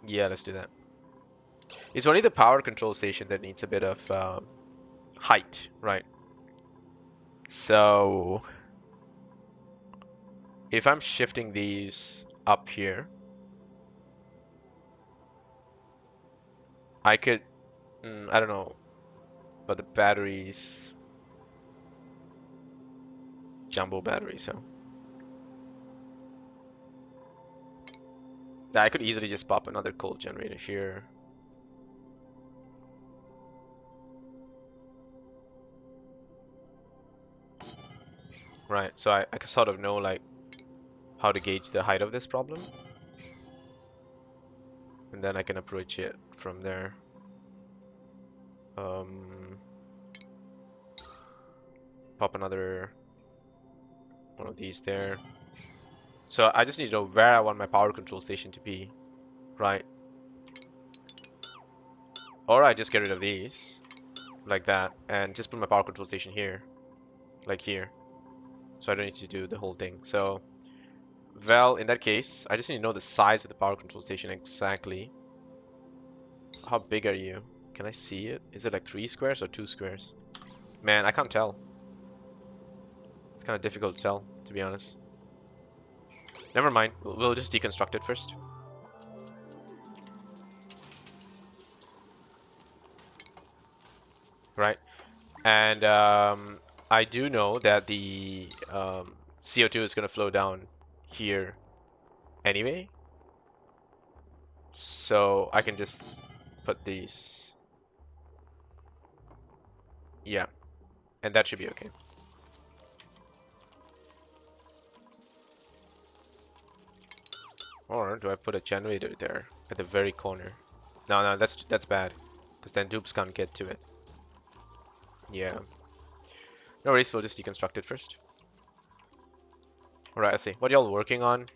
Yeah, let's do that. It's only the power control station that needs a bit of height, right? So if I'm shifting these up here, I could, I don't know, but the batteries, jumbo batteries, so. I could easily just pop another coal generator here. Right, so I can sort of know like how to gauge the height of this problem. And then I can approach it from there. Pop another one of these there. So I just need to know where I want my power control station to be, right? Or I just get rid of these, like that, and just put my power control station here, like here. So I don't need to do the whole thing. So, well, in that case, I just need to know the size of the power control station exactly. How big are you? Can I see it? Is it like 3 squares or 2 squares? Man, I can't tell. It's kind of difficult to tell, to be honest. Never mind. We'll just deconstruct it first. Right. And I do know that the CO2 is going to flow down here anyway. So I can just put these. Yeah. And that should be okay. Or do I put a generator there at the very corner? No, that's bad. Because then dupes can't get to it. Yeah. No worries, we'll just deconstruct it first. Alright, let's see. What y'all working on?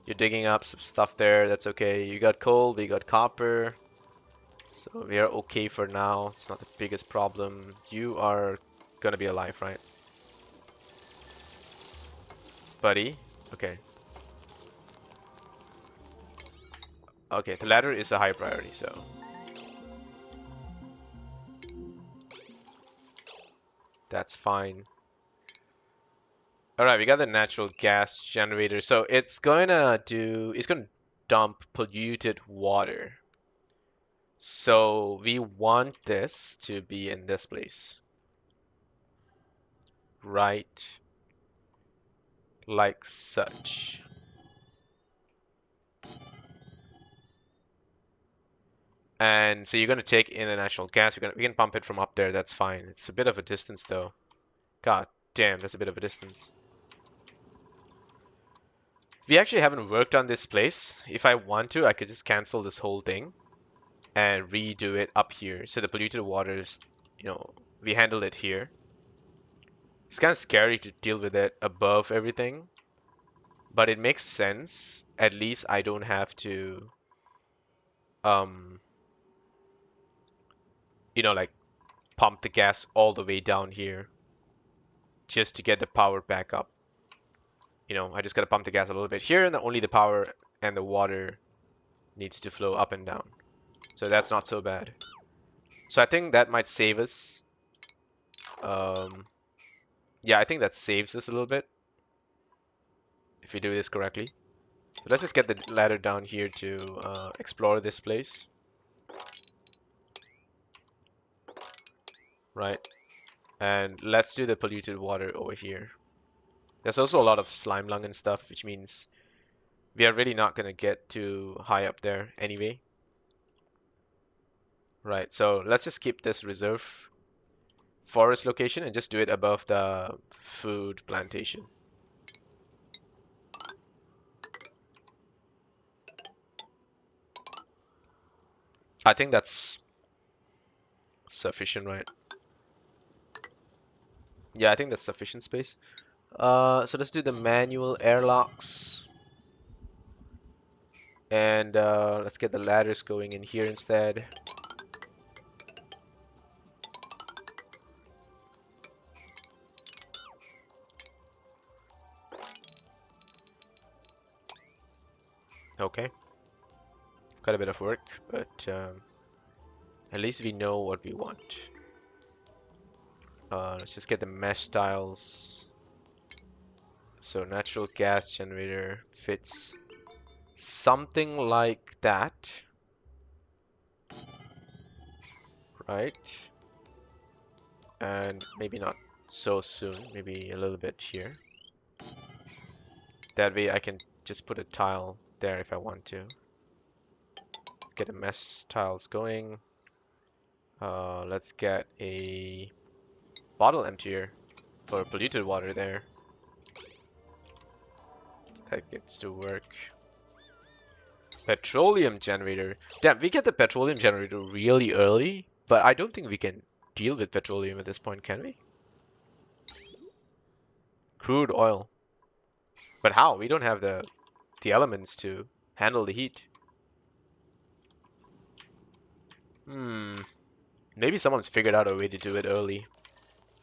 You're digging up some stuff there, that's okay. You got coal, we got copper. So we are okay for now. It's not the biggest problem. You are gonna be alive, right? Buddy? Okay. Okay, the ladder is a high priority, so. That's fine. Alright, we got the natural gas generator. So it's gonna dump polluted water. So we want this to be in this place. Right. Like such. And so you're gonna take in the natural gas. We can pump it from up there. That's fine. It's a bit of a distance though. God damn, that's a bit of a distance. We actually haven't worked on this place. If I want to, I could just cancel this whole thing and redo it up here. So the polluted water is, we handled it here. It's kind of scary to deal with it above everything, but it makes sense. At least I don't have to, like pump the gas all the way down here just to get the power back up. I just gotta pump the gas a little bit here, and only the power and the water needs to flow up and down. So that's not so bad. So I think that might save us. Yeah, I think that saves us a little bit if we do this correctly. So let's just get the ladder down here to explore this place. Right. And let's do the polluted water over here. There's also a lot of slime lung and stuff, which means we are really not going to get too high up there anyway. Right, so let's just keep this reserve forest location and just do it above the food plantation. I think that's sufficient, right? Yeah, I think that's sufficient space. So let's do the manual airlocks. And let's get the ladders going in here instead. Okay. Quite a bit of work, but at least we know what we want. Let's just get the mesh tiles. So natural gas generator fits something like that. Right? And maybe not so soon, maybe a little bit here. That way I can just put a tile there if I want to. Let's get the mesh tiles going. Let's get a bottle emptier for polluted water there. That gets to work. Petroleum generator. Damn, we get the petroleum generator really early, but I don't think we can deal with petroleum at this point, can we? Crude oil. But how? We don't have the elements to handle the heat. Maybe someone's figured out a way to do it early.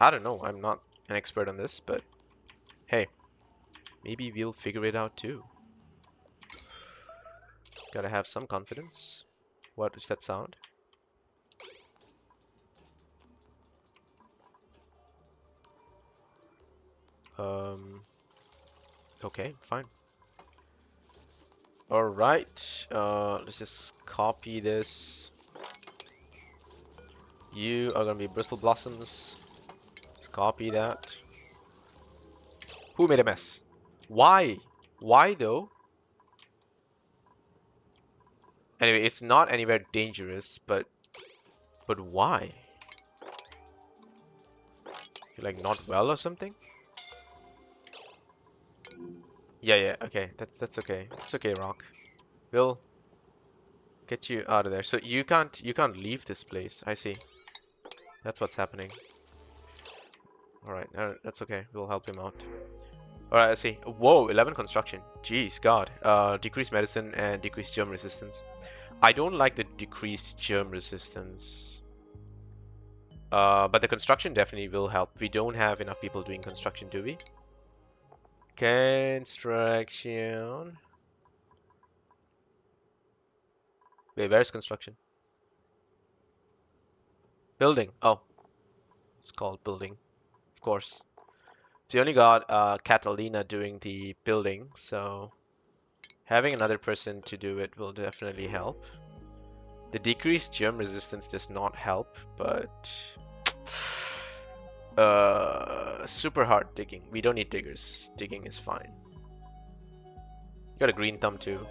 I don't know. I'm not an expert on this, but hey, maybe we'll figure it out too. Gotta have some confidence. What is that sound? Okay, fine. Alright, let's just copy this. You are gonna be bristle blossoms. Let's copy that. Who made a mess? Why? Why though? Anyway, it's not anywhere dangerous, but why? You're like not well or something? Yeah, okay. That's okay. It's okay, Rock. We'll get you out of there. So you can't leave this place. I see. That's what's happening. Alright, that's okay. We'll help him out. Alright, I see. Whoa, 11 construction. Jeez, God. Decreased medicine and decreased germ resistance. I don't like the decreased germ resistance. But the construction definitely will help. We don't have enough people doing construction, do we? Construction. Wait, where's construction? Building. Oh, it's called building. Of course. So you only got Catalina doing the building, so having another person to do it will definitely help. The decreased germ resistance does not help, but super hard digging. We don't need diggers. Digging is fine. Got a green thumb too.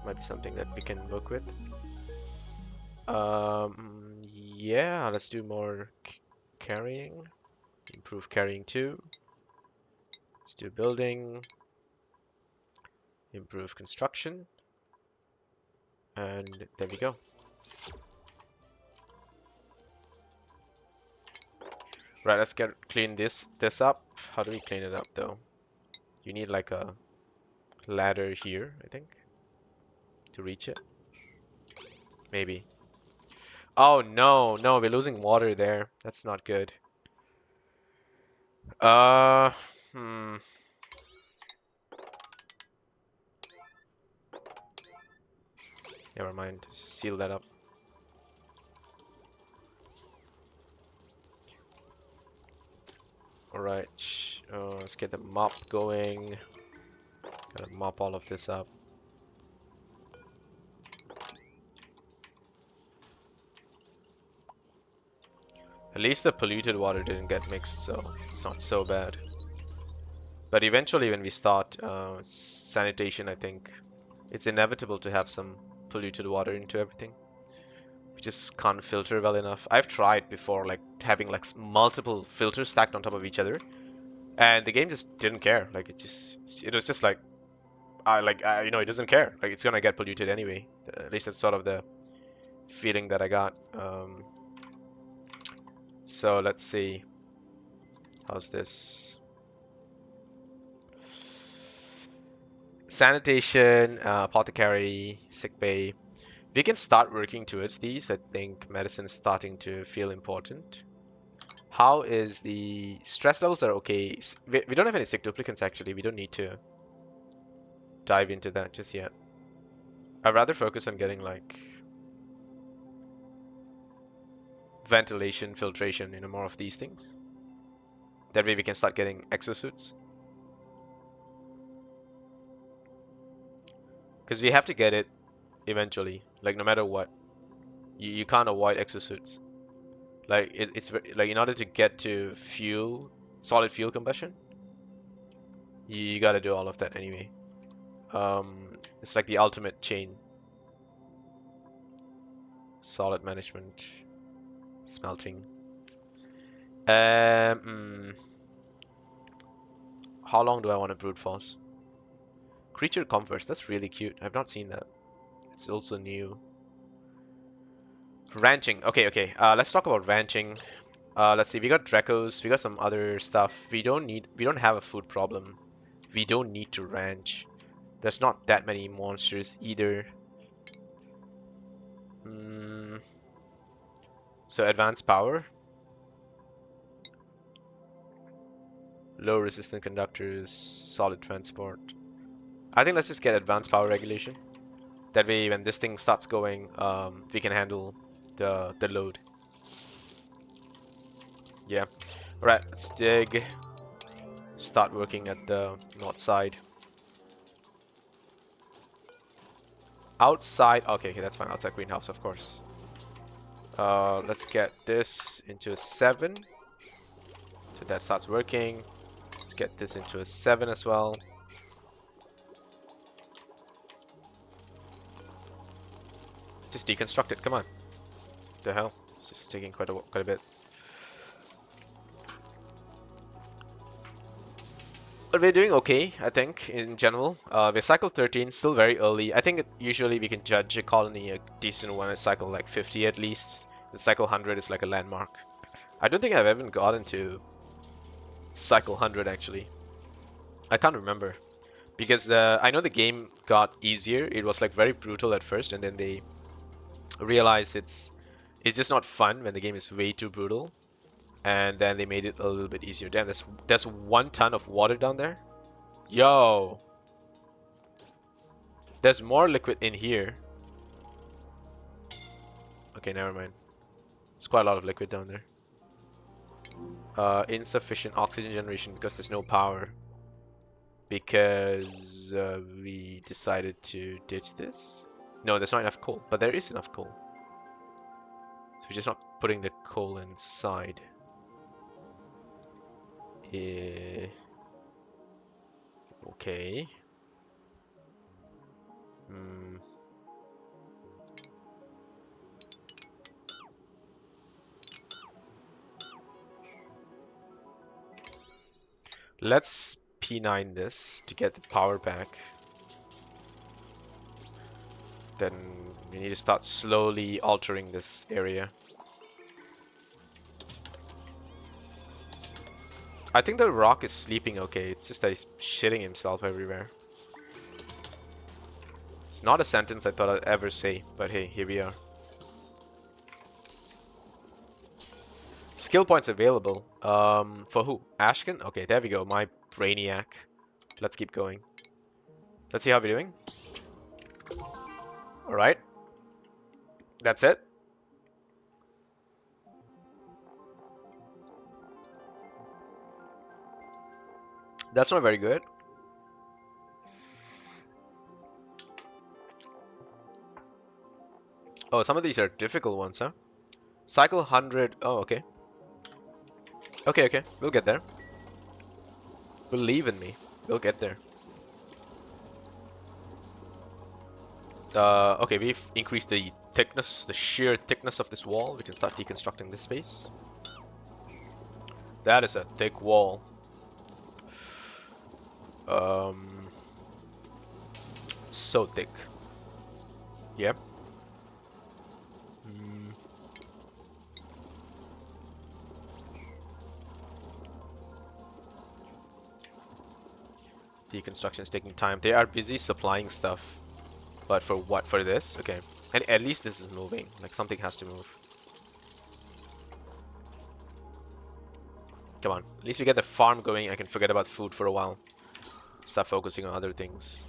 Might be something that we can work with. Yeah, let's do more carrying. Improve carrying too. Let's do building. Improve construction. And there we go. Right, let's clean this up. How do we clean it up though? You need like a ladder here, I think, to reach it. Maybe. Oh no, we're losing water there. That's not good. Uh, hmm. Never mind. Seal that up. Alright. Let's get the mop going. Gotta mop all of this up. At least the polluted water didn't get mixed, so it's not so bad. But eventually when we start sanitation, I think it's inevitable to have some polluted water into everything. We just can't filter well enough. I've tried before, like having like multiple filters stacked on top of each other, and the game just didn't care. Like it was just like, you know, it doesn't care. Like it's gonna get polluted anyway. At least that's sort of the feeling that I got. So let's see. How's this? Sanitation, apothecary, sickbay. We can start working towards these. I think medicine's starting to feel important. How is the stress levels are okay. We don't have any sick duplicants actually. We don't need to dive into that just yet. I'd rather focus on getting like ventilation, filtration, you know, more of these things. That way we can start getting exosuits. Because we have to get it eventually, like no matter what. You can't avoid exosuits. Like it's like in order to get to fuel, solid fuel combustion, you gotta do all of that anyway. It's like the ultimate chain. Solid management, smelting. How long do I want to brute force? Creature comforts, that's really cute. I've not seen that. It's also new. Ranching. Okay. Let's talk about ranching. Let's see. We got Drecos. We got some other stuff. We don't have a food problem. We don't need to ranch. There's not that many monsters either. So advanced power, low resistant conductors, solid transport. I think let's just get advanced power regulation. That way, when this thing starts going, we can handle the load. Yeah. All right, let's dig. Start working at the north side. Outside. Okay, that's fine. Outside greenhouse, of course. Let's get this into a 7. So that starts working. Let's get this into a 7 as well. Just deconstruct it. Come on. The hell? It's just taking quite a bit. But we're doing okay, I think, in general. We're cycle 13, still very early. I think usually we can judge a colony a decent one at cycle like 50 at least. The cycle 100 is like a landmark. I don't think I've ever gotten to cycle 100 actually. I can't remember. Because I know the game got easier. It was like very brutal at first, and then they realized it's just not fun when the game is way too brutal. And then they made it a little bit easier. Damn, there's 1 ton of water down there. Yo, there's more liquid in here. Okay, never mind. It's quite a lot of liquid down there. Insufficient oxygen generation because there's no power. Because we decided to ditch this. No, there's not enough coal, but there is enough coal. So we're just not putting the coal inside. Okay. Let's P9 this to get the power back. Then we need to start slowly altering this area. I think the rock is sleeping okay, it's just that he's shitting himself everywhere. It's not a sentence I thought I'd ever say, but hey, here we are. Skill points available. For who? Ashken? Okay, there we go, my brainiac. Let's keep going. Let's see how we're doing. Alright. That's it. That's not very good. Oh, some of these are difficult ones, huh? Cycle 100. Oh, okay. Okay. We'll get there. Believe in me. We'll get there. Okay, we've increased the thickness, the sheer thickness of this wall. We can start deconstructing this space. That is a thick wall. So thick. Yep. Deconstruction is taking time. They are busy supplying stuff. But for what? For this? Okay. And at least this is moving. Like something has to move. Come on. At least we get the farm going. I can forget about food for a while. Start focusing on other things.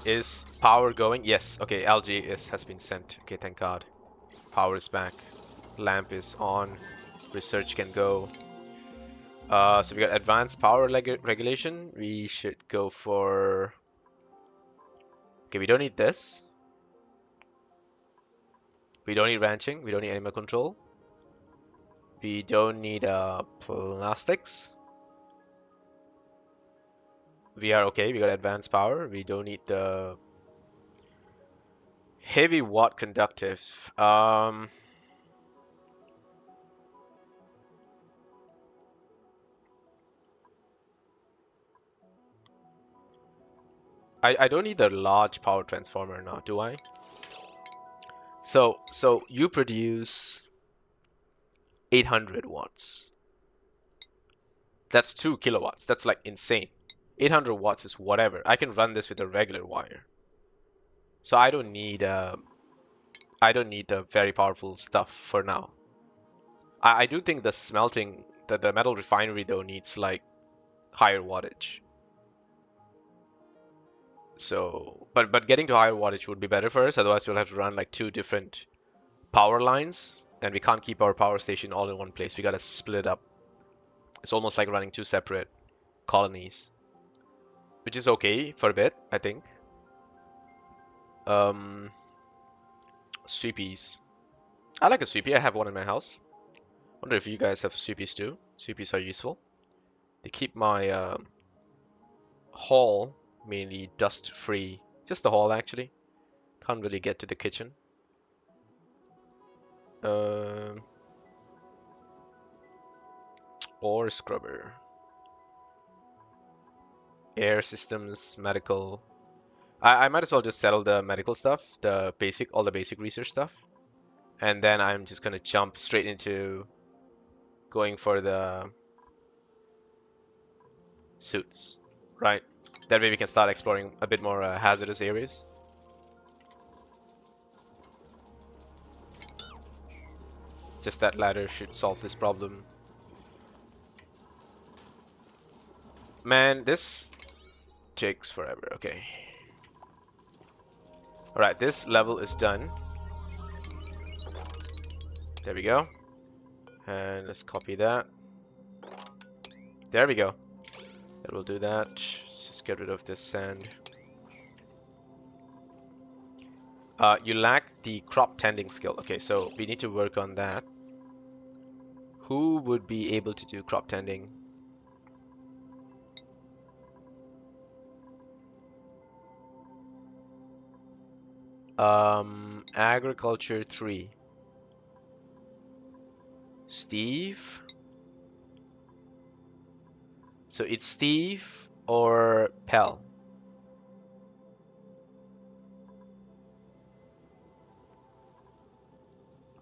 Is power going? Yes. Okay, algae has been sent. Okay, thank God. Power is back. Lamp is on. Research can go. So we got advanced power regulation. We should go for... Okay, we don't need this. We don't need ranching. We don't need animal control. We don't need plastics. We are okay. We got advanced power. We don't need the heavy watt conductive. I don't need a large power transformer now, do I? So you produce 800 watts. That's 2 kilowatts. That's like insane. 800 watts is whatever. I can run this with a regular wire. So I don't need the very powerful stuff for now. I do think the smelting, the metal refinery though needs like higher wattage. So, but getting to higher wattage would be better for us. Otherwise, we'll have to run like two different power lines, and we can't keep our power station all in one place. We gotta split it up. It's almost like running two separate colonies, which is okay for a bit, I think. Um, Sweepies. I like a sweepie. I have one in my house. Wonder if you guys have sweepies too. Sweepies are useful. They keep my hall mainly dust free. Just the hall actually. Can't really get to the kitchen. Um, Ore scrubber. Air systems, medical. I might as well just settle the medical stuff, all the basic research stuff. And then I'm just gonna jump straight into going for the suits, right? That way we can start exploring a bit more hazardous areas. Just that ladder should solve this problem. Man, this takes forever. Okay. Alright, this level is done. There we go. And let's copy that. There we go. That will do that. Just get rid of this sand. You lack the crop tending skill. Okay, so we need to work on that. Who would be able to do crop tending? Agriculture 3. Steve? So it's Steve or Pell?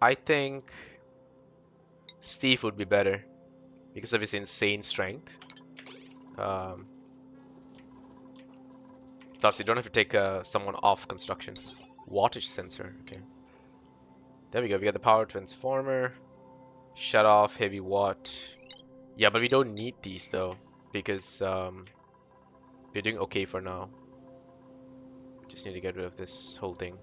I think Steve would be better because of his insane strength. Thus, you don't have to take someone off construction. Wattage sensor. Okay. There we go. We got the power transformer. Shut off heavy watt. Yeah, but we don't need these though because we're doing okay for now. Just need to get rid of this whole thing.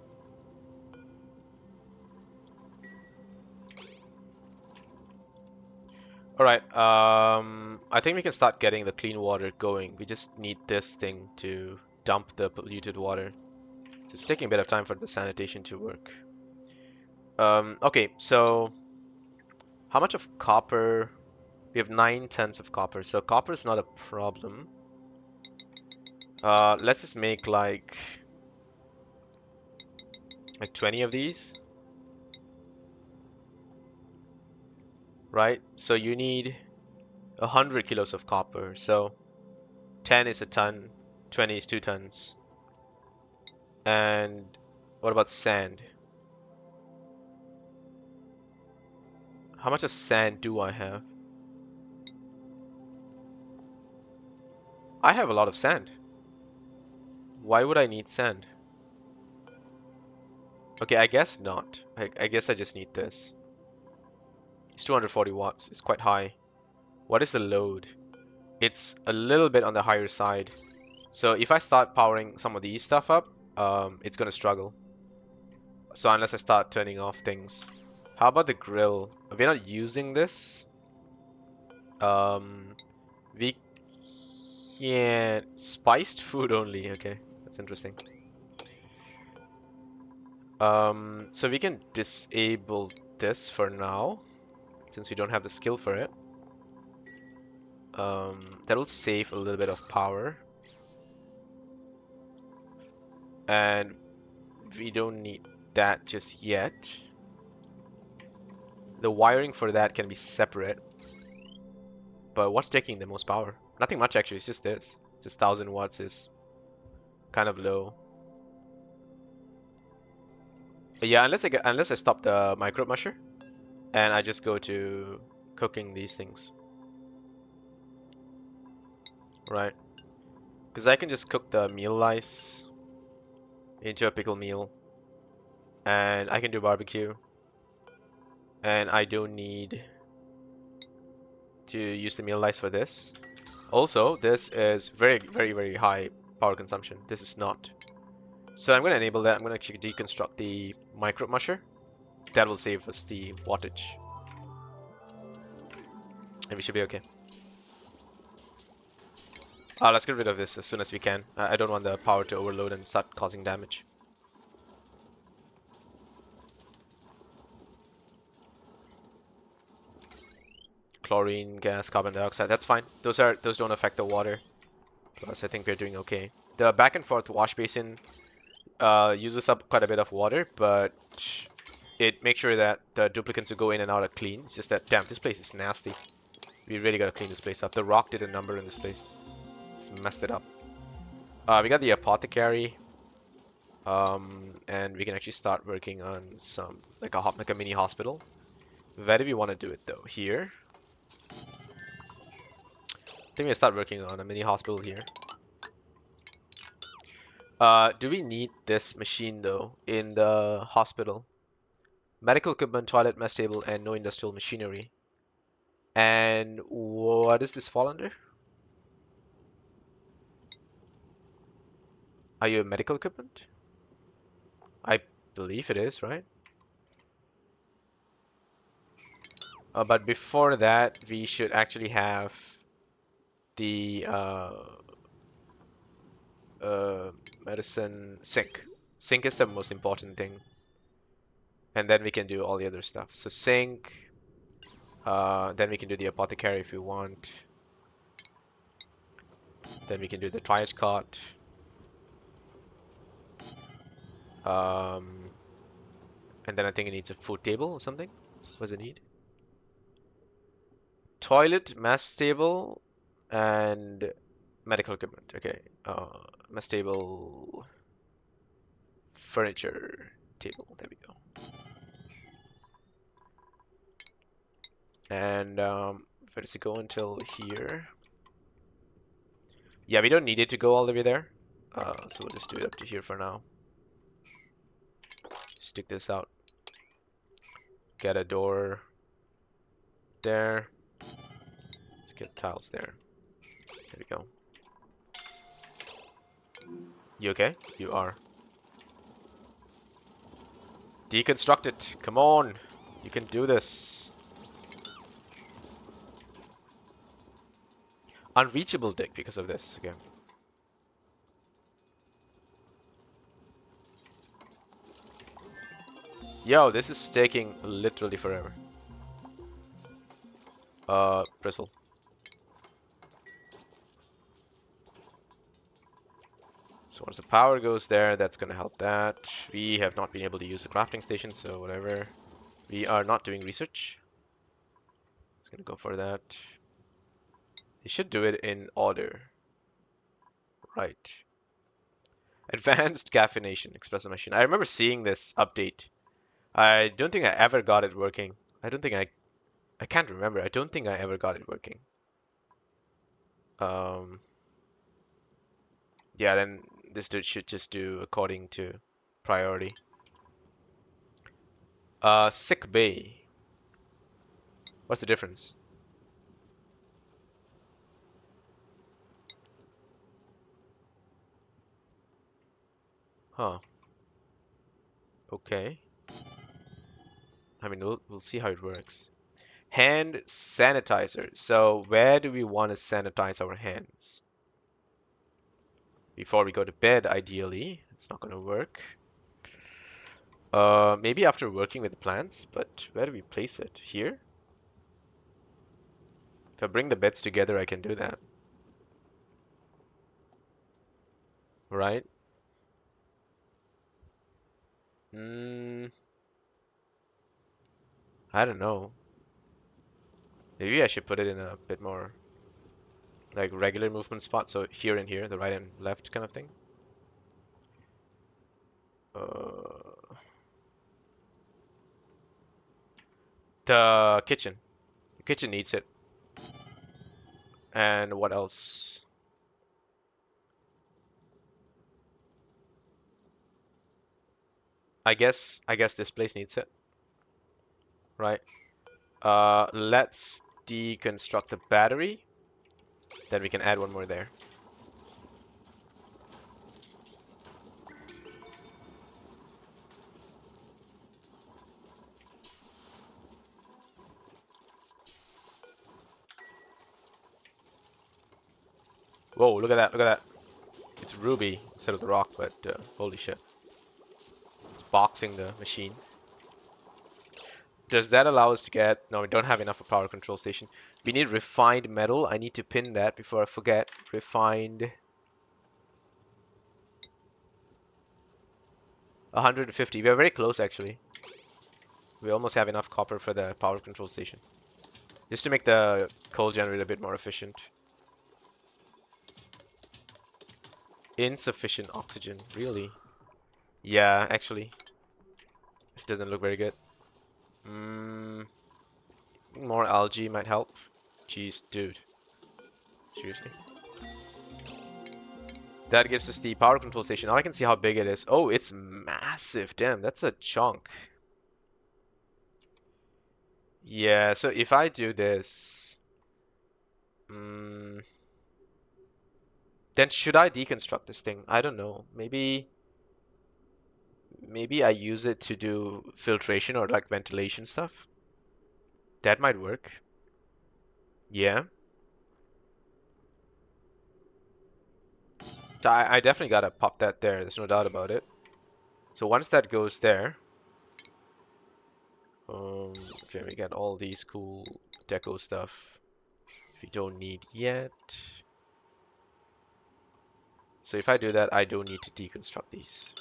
Alright, I think we can start getting the clean water going. We just need this thing to dump the polluted water. So it's taking a bit of time for the sanitation to work. Okay, so how much of copper? We have 9 tons of copper, so copper is not a problem. Let's just make like 20 of these. Right? So you need 100 kilos of copper. So 10 is a ton, 20 is 2 tons. And what about sand? How much of sand do I have? I have a lot of sand. Why would I need sand? Okay, I guess not. I guess I just need this. It's 240 watts. It's quite high. What is the load? It's a little bit on the higher side. So if I start powering some of these stuff up, it's gonna struggle. So unless I start turning off things. How about the grill? We're not using this. We can spiced food only. Okay, that's interesting. So we can disable this for now, since we don't have the skill for it. That'll save a little bit of power. And we don't need that just yet. The wiring for that can be separate. But what's taking the most power? Nothing much actually, it's just this. Just 1000 watts is kind of low. But yeah, unless I stop the micro musher and I just go to cooking these things. Right. Because I can just cook the meal lice into a pickle meal. And I can do barbecue. And I don't need to use the meal dice for this. Also, this is very, very, very high power consumption. This is not. So I'm going to enable that. I'm going to actually deconstruct the micro musher. That will save us the wattage. And we should be okay. Let's get rid of this as soon as we can. I don't want the power to overload and start causing damage. Chlorine gas, carbon dioxide, that's fine. Those don't affect the water. Plus I think we're doing okay. The back and forth wash basin uses up quite a bit of water, but it makes sure that the duplicants who go in and out are clean. It's just that, damn, this place is nasty. We really gotta clean this place up. The rock did a number in this place. Just messed it up. We got the apothecary. And we can actually start working on some, like a mini hospital. Where do we want to do it though? Here? I think we'll start working on a mini hospital here. Do we need this machine though in the hospital? Medical equipment, toilet, mess table, and no industrial machinery. And what does this fall under? Are you a medical equipment? I believe it is, right? But before that, we should actually have the medicine sink. Sink is the most important thing. And then we can do all the other stuff. So sink, then we can do the apothecary if we want. Then we can do the triage cot. And then I think it needs a food table or something. What does it need? Toilet, mess table, and medical equipment. Okay. Mess table, furniture table. There we go. And where does it go until here? Yeah, we don't need it to go all the way there. So we'll just do it up to here for now. Stick this out. Get a door there. Let's get tiles there. There we go. You okay? You are. Deconstruct it. Come on. You can do this. Unreachable dick because of this. Okay. Yo, this is taking literally forever. Bristle. So once the power goes there, that's gonna help that. We have not been able to use the crafting station, so whatever. We are not doing research. It's gonna go for that. They should do it in order. Right. Advanced caffeination espresso machine. I remember seeing this update. I don't think I ever got it working. I can't remember. I don't think I ever got it working. Yeah, then this dude should just do according to priority. Sick bay. What's the difference? Huh. Okay. I mean, we'll see how it works. Hand sanitizer. So where do we want to sanitize our hands? Before we go to bed, ideally. It's not going to work. Maybe after working with the plants, but where do we place it? Here? If I bring the beds together, I can do that. Right? I don't know. Maybe I should put it in a bit more like regular movement spot. So here and here, the right and left kind of thing. The kitchen. The kitchen needs it. And what else? I guess this place needs it. Right. Let's deconstruct the battery. Then we can add one more there. Whoa, look at that, look at that. It's ruby instead of the rock, but holy shit. It's boxing the machine. Does that allow us to get... No, we don't have enough for power control station. We need refined metal. I need to pin that before I forget. Refined... 150. We are very close, actually. We almost have enough copper for the power control station. Just to make the coal generator a bit more efficient. Insufficient oxygen, really? Yeah, actually. This doesn't look very good. More algae might help. Jeez, dude. Seriously? That gives us the power control station. Now I can see how big it is. Oh, it's massive. Damn, that's a chunk. Yeah, so if I do this... then should I deconstruct this thing? I don't know. Maybe I use it to do filtration or like ventilation stuff. That might work. Yeah. So I definitely gotta pop that there. There's no doubt about it. So once that goes there, okay, we got all these cool deco stuff we don't need yet. So if I do that, I don't need to deconstruct these.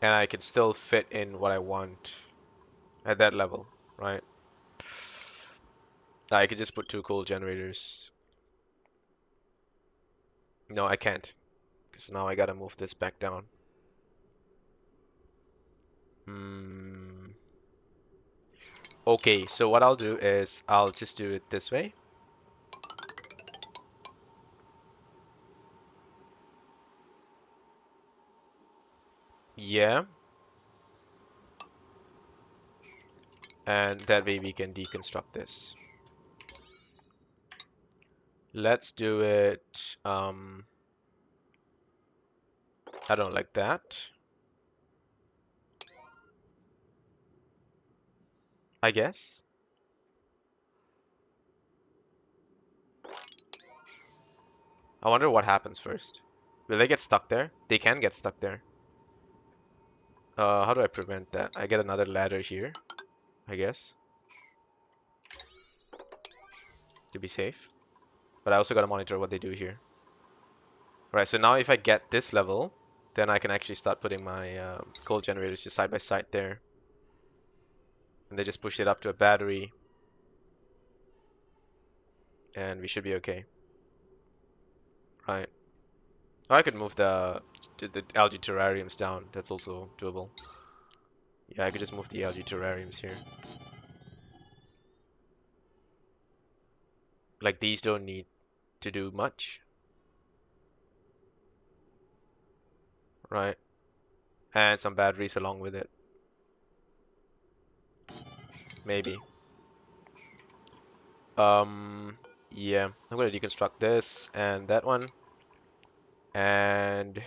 And I can still fit in what I want at that level, right? I could just put 2 coal generators. No, I can't. Because now I gotta move this back down. Okay, so what I'll do is I'll just do it this way. Yeah. And that way we can deconstruct this. Let's do it, I don't like that. I guess. I wonder what happens first. Will they get stuck there? They can get stuck there. How do I prevent that? I get another ladder here, I guess, to be safe. But I also gotta monitor what they do here. Right, so now if I get this level, then I can actually start putting my coal generators just side by side there. And they just push it up to a battery. And we should be okay. Right. Oh, I could move the algae terrariums down. That's also doable. Yeah, I could just move the algae terrariums here. Like, these don't need to do much. Right. And some batteries along with it. Maybe. Yeah. I'm gonna deconstruct this and that one. And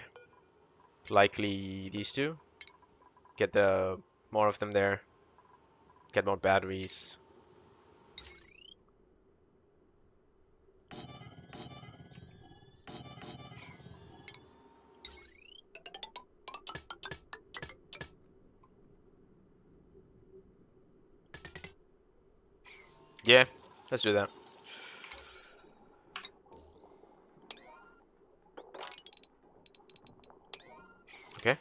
likely these two. Get the more of them there. Get more batteries. Yeah, let's do that. Okay.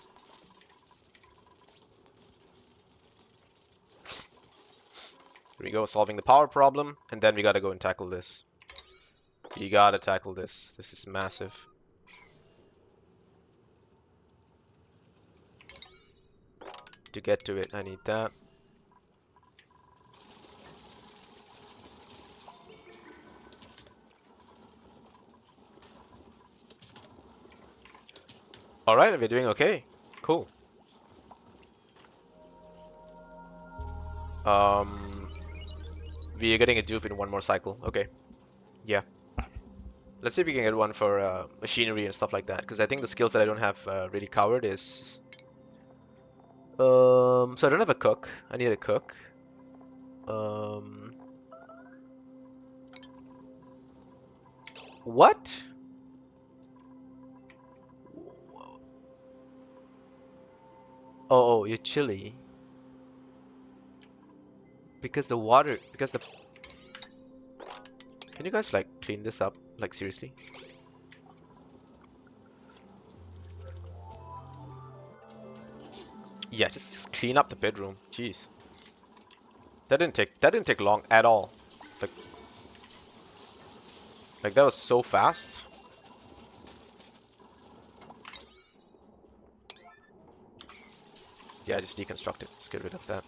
Here we go, solving the power problem, and then we gotta go and tackle this. You gotta tackle this. This is massive. To get to it, I need that. Alright, we're doing okay. Cool. We are getting a dupe in one more cycle. Okay. Yeah. Let's see if we can get one for machinery and stuff like that. Because I think the skills that I don't have really covered is... so I don't have a cook. I need a cook. What? Oh, you're chilly. Because the water... Because the... Can you guys, like, clean this up? Like, seriously? Yeah, just clean up the bedroom. Jeez. That didn't take long at all. Like that was so fast. Yeah, just deconstruct it. Just get rid of that.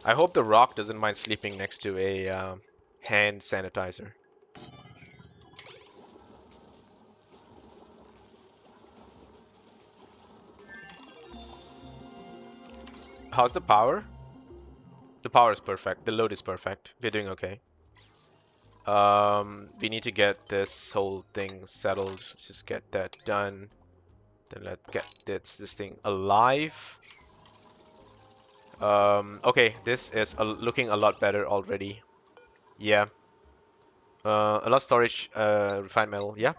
I hope the rock doesn't mind sleeping next to a hand sanitizer. How's the power? The power is perfect. The load is perfect. We're doing okay. We need to get this whole thing settled. Let's just get that done. Then let's get this thing alive. Okay, this is looking a lot better already. Yeah. A lot of storage, refined metal. Yeah,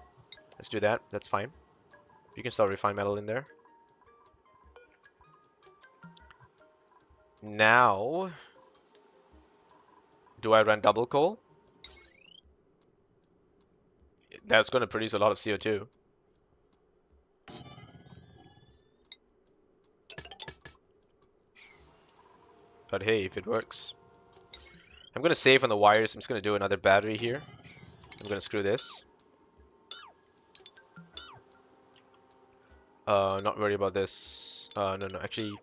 let's do that. That's fine. You can store refined metal in there. Now, do I run double coal? That's going to produce a lot of CO2. But hey, if it works. I'm going to save on the wires. I'm just going to do another battery here. I'm going to screw this. Not worry about this. No, actually,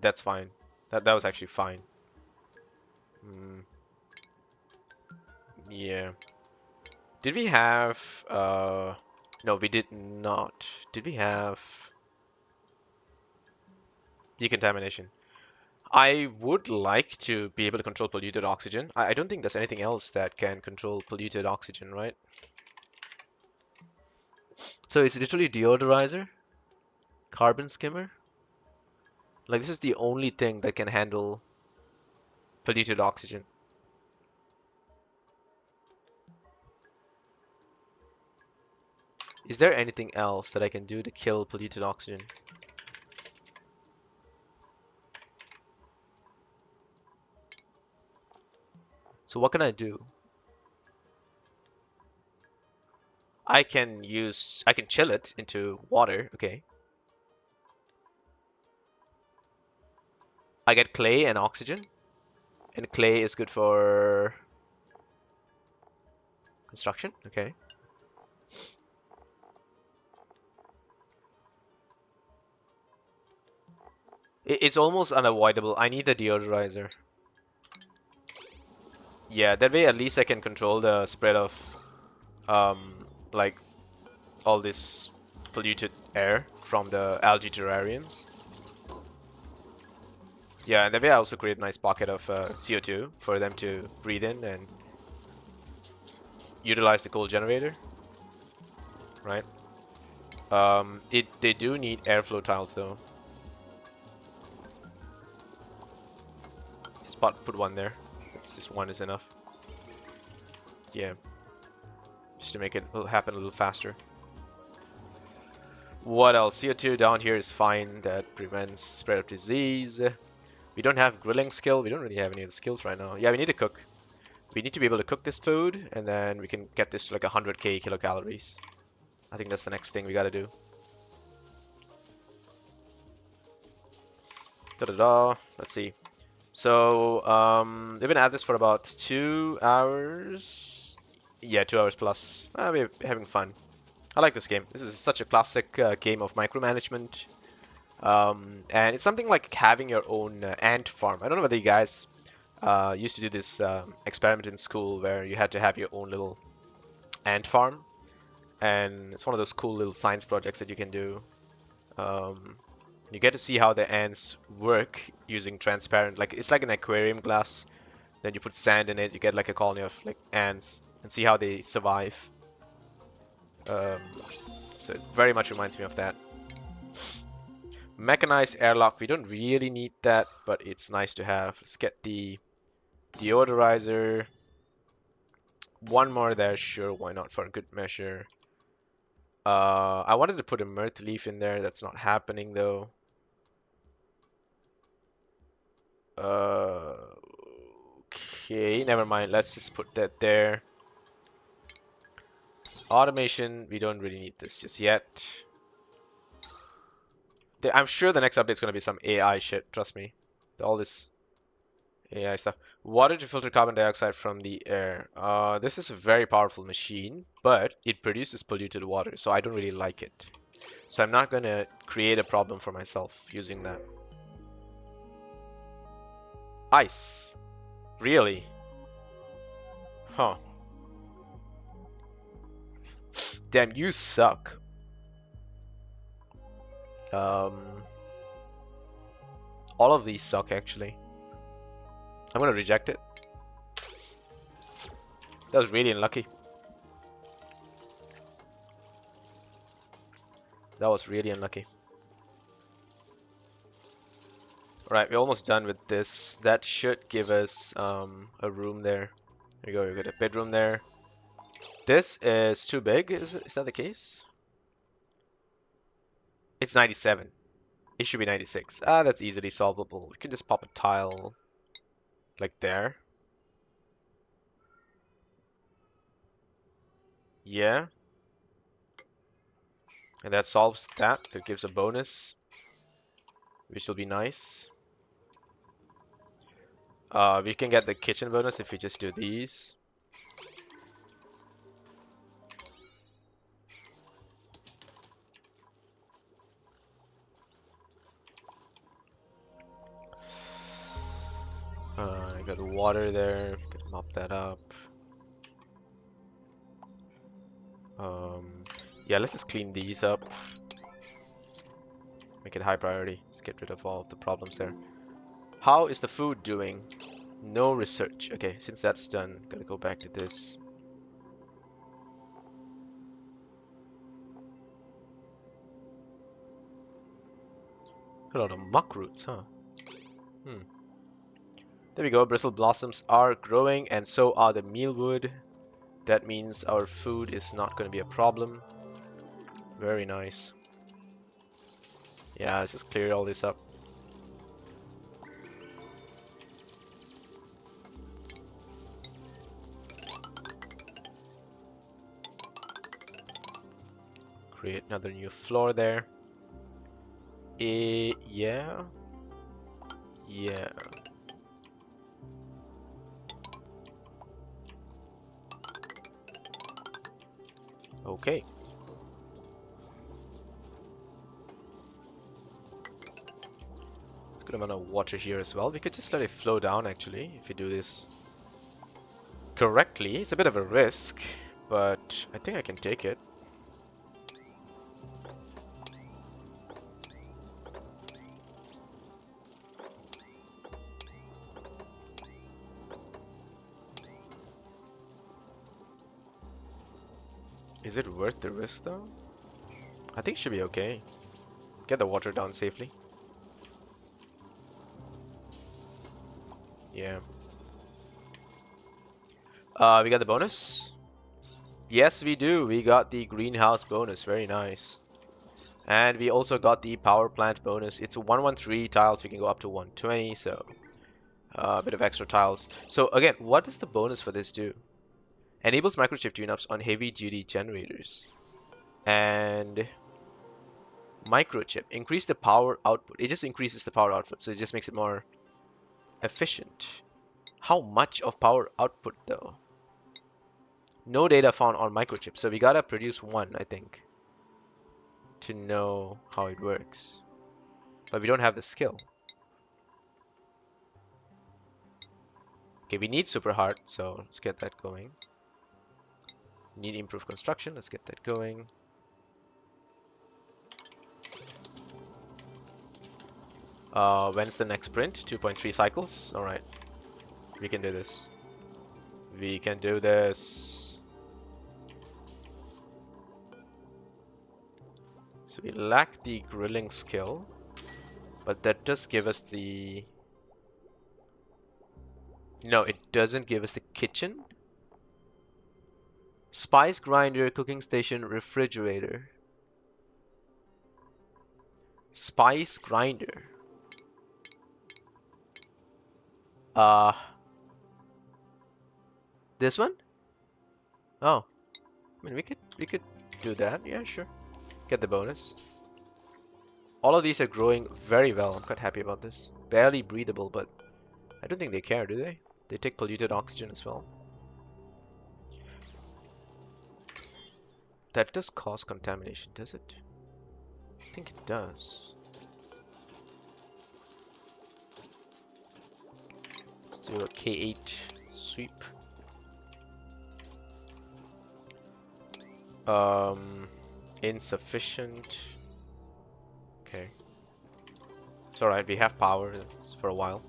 that's fine. That was actually fine. Yeah. Did we have... No, we did not. Did we have... decontamination? I would like to be able to control polluted oxygen. I don't think there's anything else that can control polluted oxygen, right? So it's literally deodorizer, carbon skimmer. Like this is the only thing that can handle polluted oxygen. Is there anything else that I can do to kill polluted oxygen? So what can I do? I can chill it into water, okay. I get clay and oxygen. And clay is good for construction, okay. It's almost unavoidable. I need the deodorizer. Yeah, that way at least I can control the spread of like all this polluted air from the algae terrariums. Yeah, and that way I also create a nice pocket of CO2 for them to breathe in and utilize the coal generator. Right? They do need airflow tiles though. Just put one there. Just one is enough. Yeah. Just to make it happen a little faster. What else? CO2 down here is fine. That prevents spread of disease. We don't have grilling skill. We don't really have any of the skills right now. Yeah, we need to cook. We need to be able to cook this food, and then we can get this to like 100k kilocalories. I think that's the next thing we gotta do. Da-da-da. Let's see. So, we've been at this for about 2 hours. Yeah, 2 hours plus. We're having fun. I like this game. This is such a classic game of micromanagement. And it's something like having your own ant farm. I don't know whether you guys Used to do this experiment in school where you had to have your own little ant farm, and it's one of those cool little science projects that you can do. You get to see how the ants work using transparent, like it's like an aquarium glass. Then you put sand in it, you get like a colony of like ants, and see how they survive. Um, so it very much reminds me of that. Mechanized airlock, we don't really need that, but it's nice to have. Let's get the deodorizer. One more there, sure, why not, for a good measure. I wanted to put a mirth leaf in there, that's not happening though. Okay, never mind, let's just put that there. Automation, we don't really need this just yet. I'm sure the next update is going to be some AI shit, trust me. All this AI stuff. Water to filter carbon dioxide from the air. This is a very powerful machine, but it produces polluted water, so I don't really like it. So I'm not going to create a problem for myself using that. Ice. Really? Huh. Damn, you suck. All of these suck, actually. I'm gonna reject it. That was really unlucky. That was really unlucky. Alright, we're almost done with this. That should give us a room there. There you go, we got a bedroom there. This is too big, is that the case? It's 97. It should be 96. Ah, that's easily solvable. We can just pop a tile like there. Yeah. And that solves that. That gives a bonus, which will be nice. We can get the kitchen bonus if we just do these. I got water there. We can mop that up. Yeah, let's just clean these up. Make it high priority. Let's get rid of all of the problems there. How is the food doing? No research. Okay, since that's done, gotta go back to this. A lot of muck roots, huh? There we go. Bristle blossoms are growing, and so are the mealwood. That means our food is not going to be a problem. Very nice. Yeah, let's just clear all this up. Create another new floor there. Yeah. Yeah. Okay. Good amount of water here as well. We could just let it flow down actually if we do this correctly. It's a bit of a risk, but I think I can take it. Is it worth the risk though? I think it should be okay. Get the water down safely. Yeah. We got the bonus? Yes, we do. We got the greenhouse bonus. Very nice. And we also got the power plant bonus. It's 113 tiles. We can go up to 120, so a bit of extra tiles. So again, what does the bonus for this do? Enables microchip tune-ups on heavy-duty generators. And microchip. Increase the power output. It just increases the power output, so it just makes it more efficient. How much of power output though? No data found on microchip, so we gotta produce one, I think, to know how it works. But we don't have the skill. Okay, we need super hard, so let's get that going. Need improved construction, let's get that going. When's the next print? 2.3 cycles? Alright. We can do this. We can do this. So we lack the grilling skill, but that does give us the... No, it doesn't give us the kitchen. Spice grinder, cooking station, refrigerator. Spice grinder. This one? Oh, I mean we could do that. Yeah, sure. Get the bonus. All of these are growing very well. I'm quite happy about this. Barely breathable, but I don't think they care, do they? They take polluted oxygen as well. That does cause contamination, does it? I think it does. Let's do a K8 sweep. Insufficient. Okay. It's alright, we have power for a while.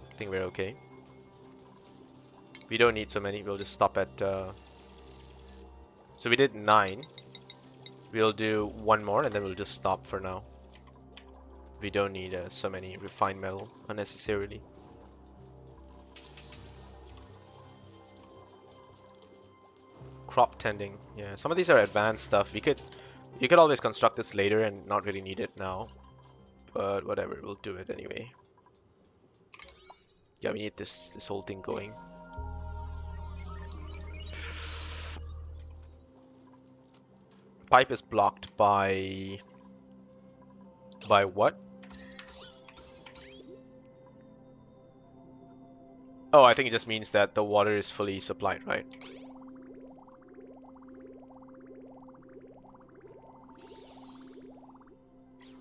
I think we're okay. We don't need so many, we'll just stop at... So we did 9. We'll do one more and then we'll just stop for now. We don't need so many refined metal unnecessarily. Crop tending. Yeah, some of these are advanced stuff. You could always construct this later and not really need it now. But whatever, we'll do it anyway. Yeah, we need this whole thing going. Pipe is blocked by what? Oh, I think it just means that the water is fully supplied, right?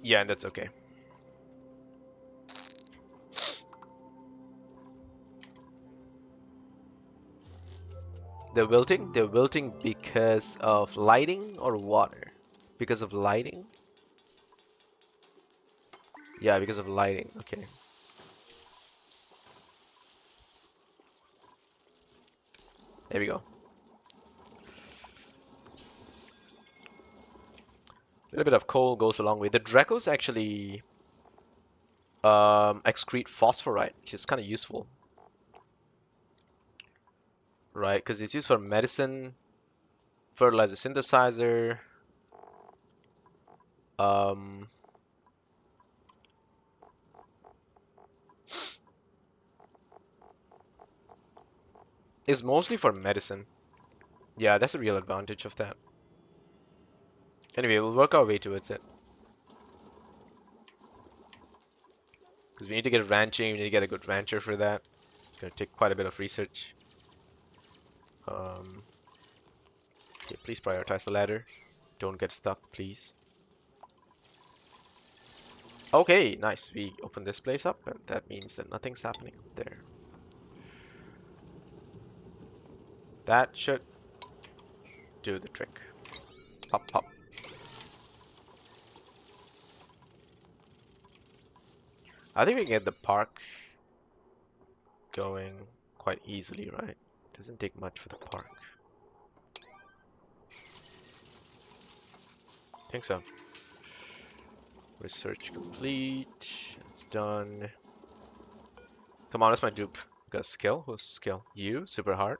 Yeah, and that's okay. They're wilting? They're wilting because of lighting or water? Because of lighting? Yeah, because of lighting. Okay. There we go. A little bit of coal goes a long way. The Dracos actually excrete phosphorite, which is kind of useful. Right, because it's used for medicine, fertilizer synthesizer, it's mostly for medicine. Yeah, that's a real advantage of that. Anyway, we'll work our way towards it. Because we need to get ranching, we need to get a good rancher for that. It's going to take quite a bit of research. Okay, please prioritize the ladder. Don't get stuck, please. Okay, nice. We open this place up, and that means that nothing's happening up there. That should do the trick. Pop, pop. I think we can get the park going quite easily, right? Doesn't take much for the park. Think so. Research complete. It's done. Come on, that's my dupe. Got a skill? Who's skill? You? Super hard.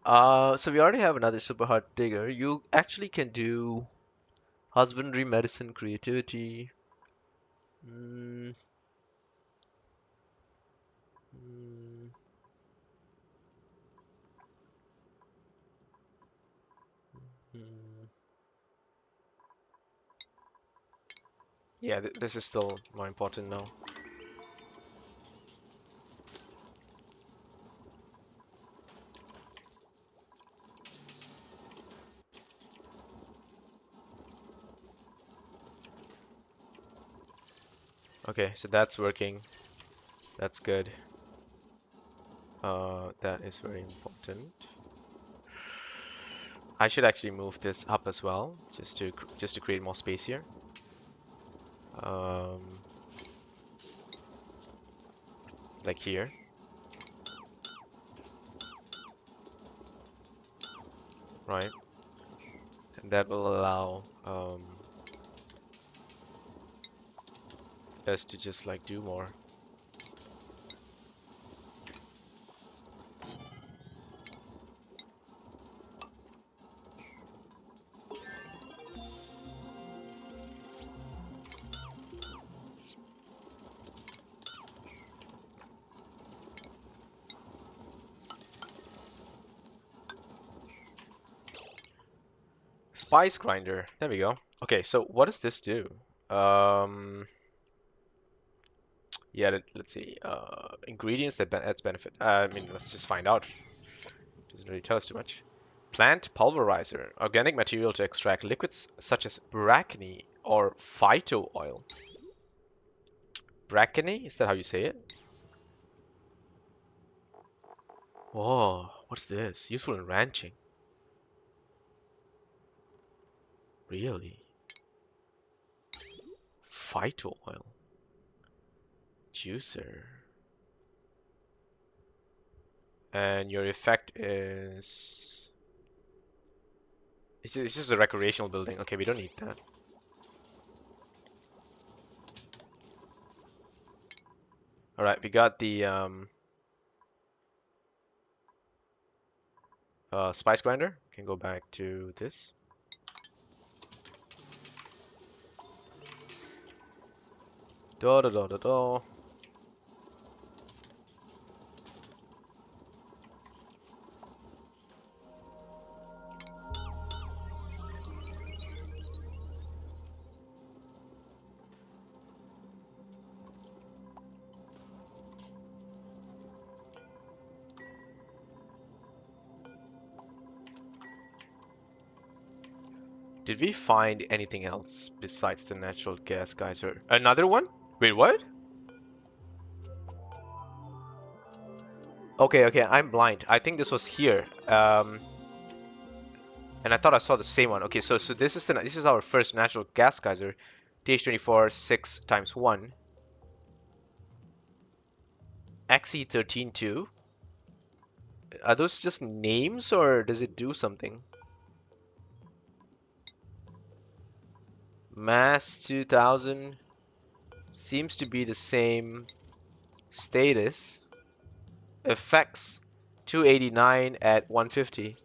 So we already have another super hard digger. You actually can do husbandry, medicine, creativity. Mm. Mm. Mm. Yeah, this is still more important now. Okay, so that's working. That's good. That is very important. I should actually move this up as well, just to create more space here. Um, like here. Right? And that will allow us to just like do more. Spice grinder. There we go. Okay, so what does this do? Yeah, let's see. Ingredients that adds benefit. I mean, let's just find out. Doesn't really tell us too much. Plant pulverizer. Organic material to extract liquids such as brackney or phyto oil. Brackney? Is that how you say it? Oh, what's this? Useful in ranching. Really? Phyto oil. Juicer. And your effect is... This is a recreational building. Okay, we don't need that. Alright, we got the spice grinder. Can go back to this. Da da da da da. Did we find anything else besides the natural gas geyser? Another one? Wait, what? Okay, okay, I'm blind. I think this was here. And I thought I saw the same one. Okay, so this is our first natural gas geyser. TH24 6 times 1. XE13 2. Are those just names or does it do something? Mass 2000 seems to be the same status. Effects 289 at 150.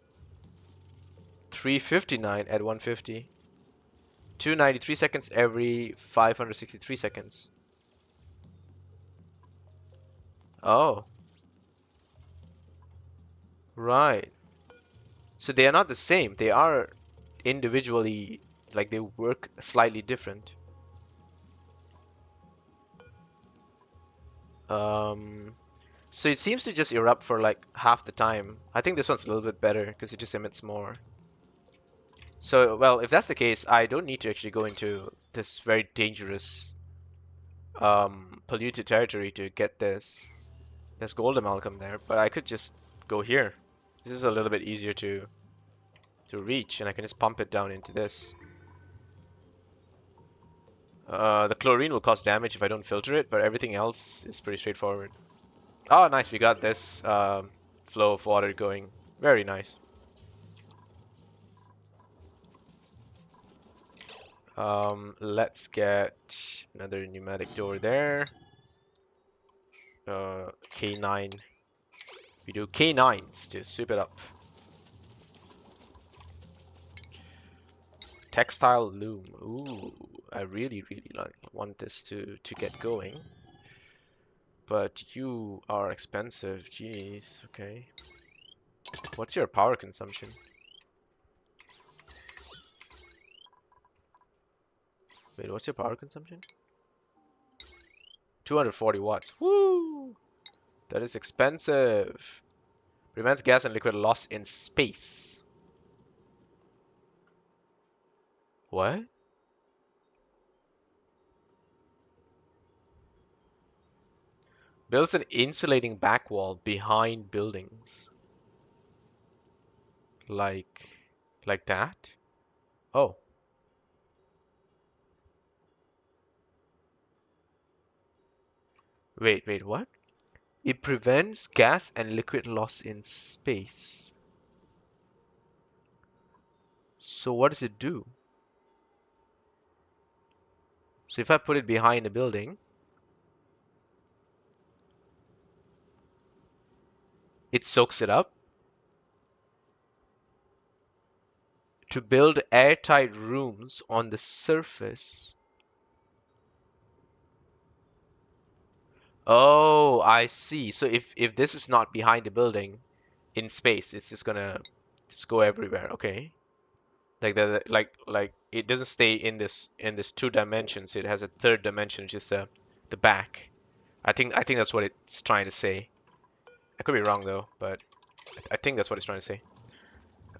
359 at 150. 293 seconds every 563 seconds. Oh. Right. So they are not the same. They are individually, like they work slightly different. So it seems to just erupt for like half the time. I think this one's a little bit better because it just emits more. So, well, if that's the case, I don't need to actually go into this very dangerous polluted territory to get this. There's gold amalgam there, but I could just go here. This is a little bit easier to reach, and I can just pump it down into this. The chlorine will cause damage if I don't filter it, but everything else is pretty straightforward. Oh, nice, we got this flow of water going. Very nice. Let's get another pneumatic door there. K9. We do K9s to sweep it up. Textile loom. Ooh, I really want this to get going. But you are expensive. Jeez. Okay. What's your power consumption? Wait, what's your power consumption? 240 watts. Woo! That is expensive. Prevents gas and liquid loss in space. What? Builds an insulating back wall behind buildings. Like that? Oh. Wait, what? It prevents gas and liquid loss in space. So what does it do? So if I put it behind a building, it soaks it up to build airtight rooms on the surface. Oh, I see. So if this is not behind the building in space, it's just gonna just go everywhere. Okay. Like it doesn't stay in this two dimensions. It has a third dimension, which is the back. I think that's what it's trying to say. I could be wrong though, but I think that's what it's trying to say.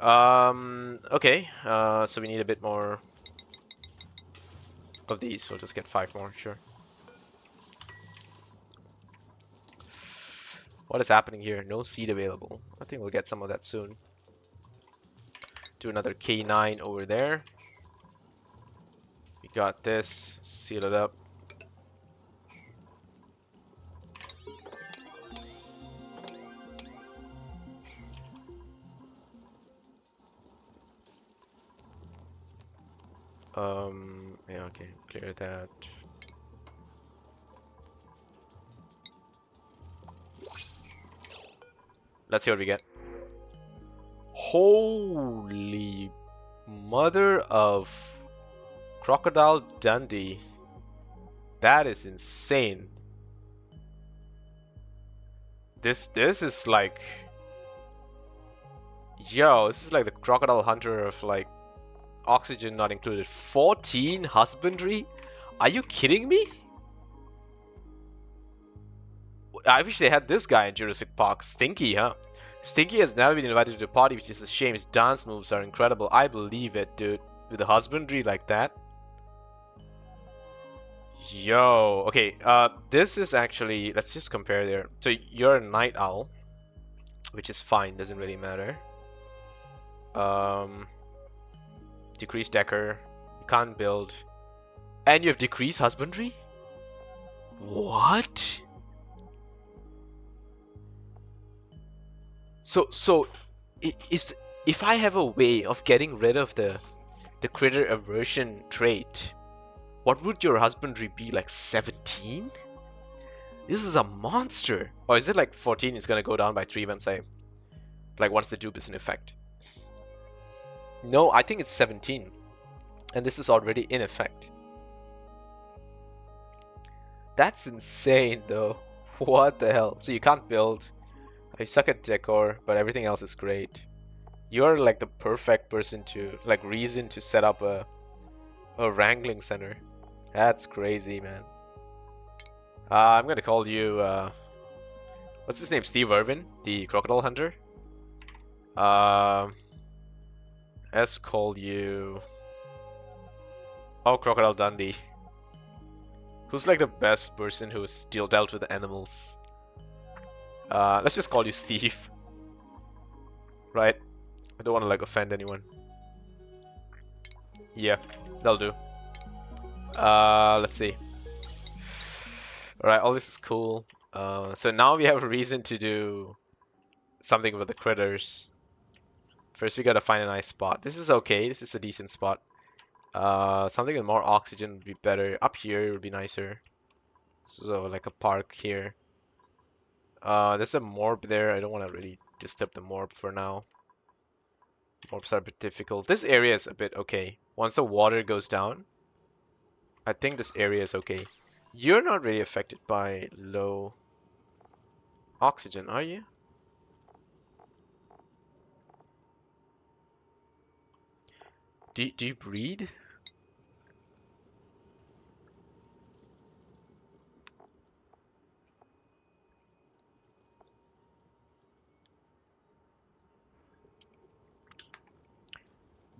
Okay. So we need a bit more of these. We'll just get 5 more, sure. What is happening here? No seed available. I think we'll get some of that soon. Do another K9 over there. We got this. Seal it up. Yeah, okay, clear that. Let's see what we get. Holy mother of Crocodile Dundee. That is insane. This is like, yo, this is like the Crocodile Hunter of like oxygen not included. 14 husbandry? Are you kidding me? I wish they had this guy in Jurassic Park. Stinky, huh? Stinky has never been invited to the party, which is a shame. His dance moves are incredible. I believe it, dude. With a husbandry like that. Yo, okay, this is actually, let's just compare there. So you're a night owl, which is fine, doesn't really matter. Um, decreased decker, you can't build. And you have decreased husbandry? What? So is if I have a way of getting rid of the critter aversion trait, what would your husbandry be, like 17? This is a monster. Or is it like 14 is gonna go down by 3 once once the dupe is in effect? No, I think it's 17. And this is already in effect. That's insane though. What the hell? So you can't build. I suck at decor, but everything else is great. You're like the perfect person to, like, reason to set up a wrangling center. That's crazy, man. I'm gonna call you, what's his name? Steve Irwin, the crocodile hunter. Let's call you, oh, Crocodile Dundee. Who's like the best person who's still dealt with animals? Let's just call you Steve. Right? I don't want to like offend anyone. Yeah, that'll do. Let's see. Alright, all this is cool. So now we have a reason to do something with the critters. First we gotta find a nice spot. This is okay, this is a decent spot. Something with more oxygen would be better. Up here would be nicer. So like a park here. There's a morb there. I don't want to really disturb the morb for now. Morbs are a bit difficult. This area is a bit okay. Once the water goes down, I think this area is okay. You're not really affected by low oxygen, are you? Do you breed?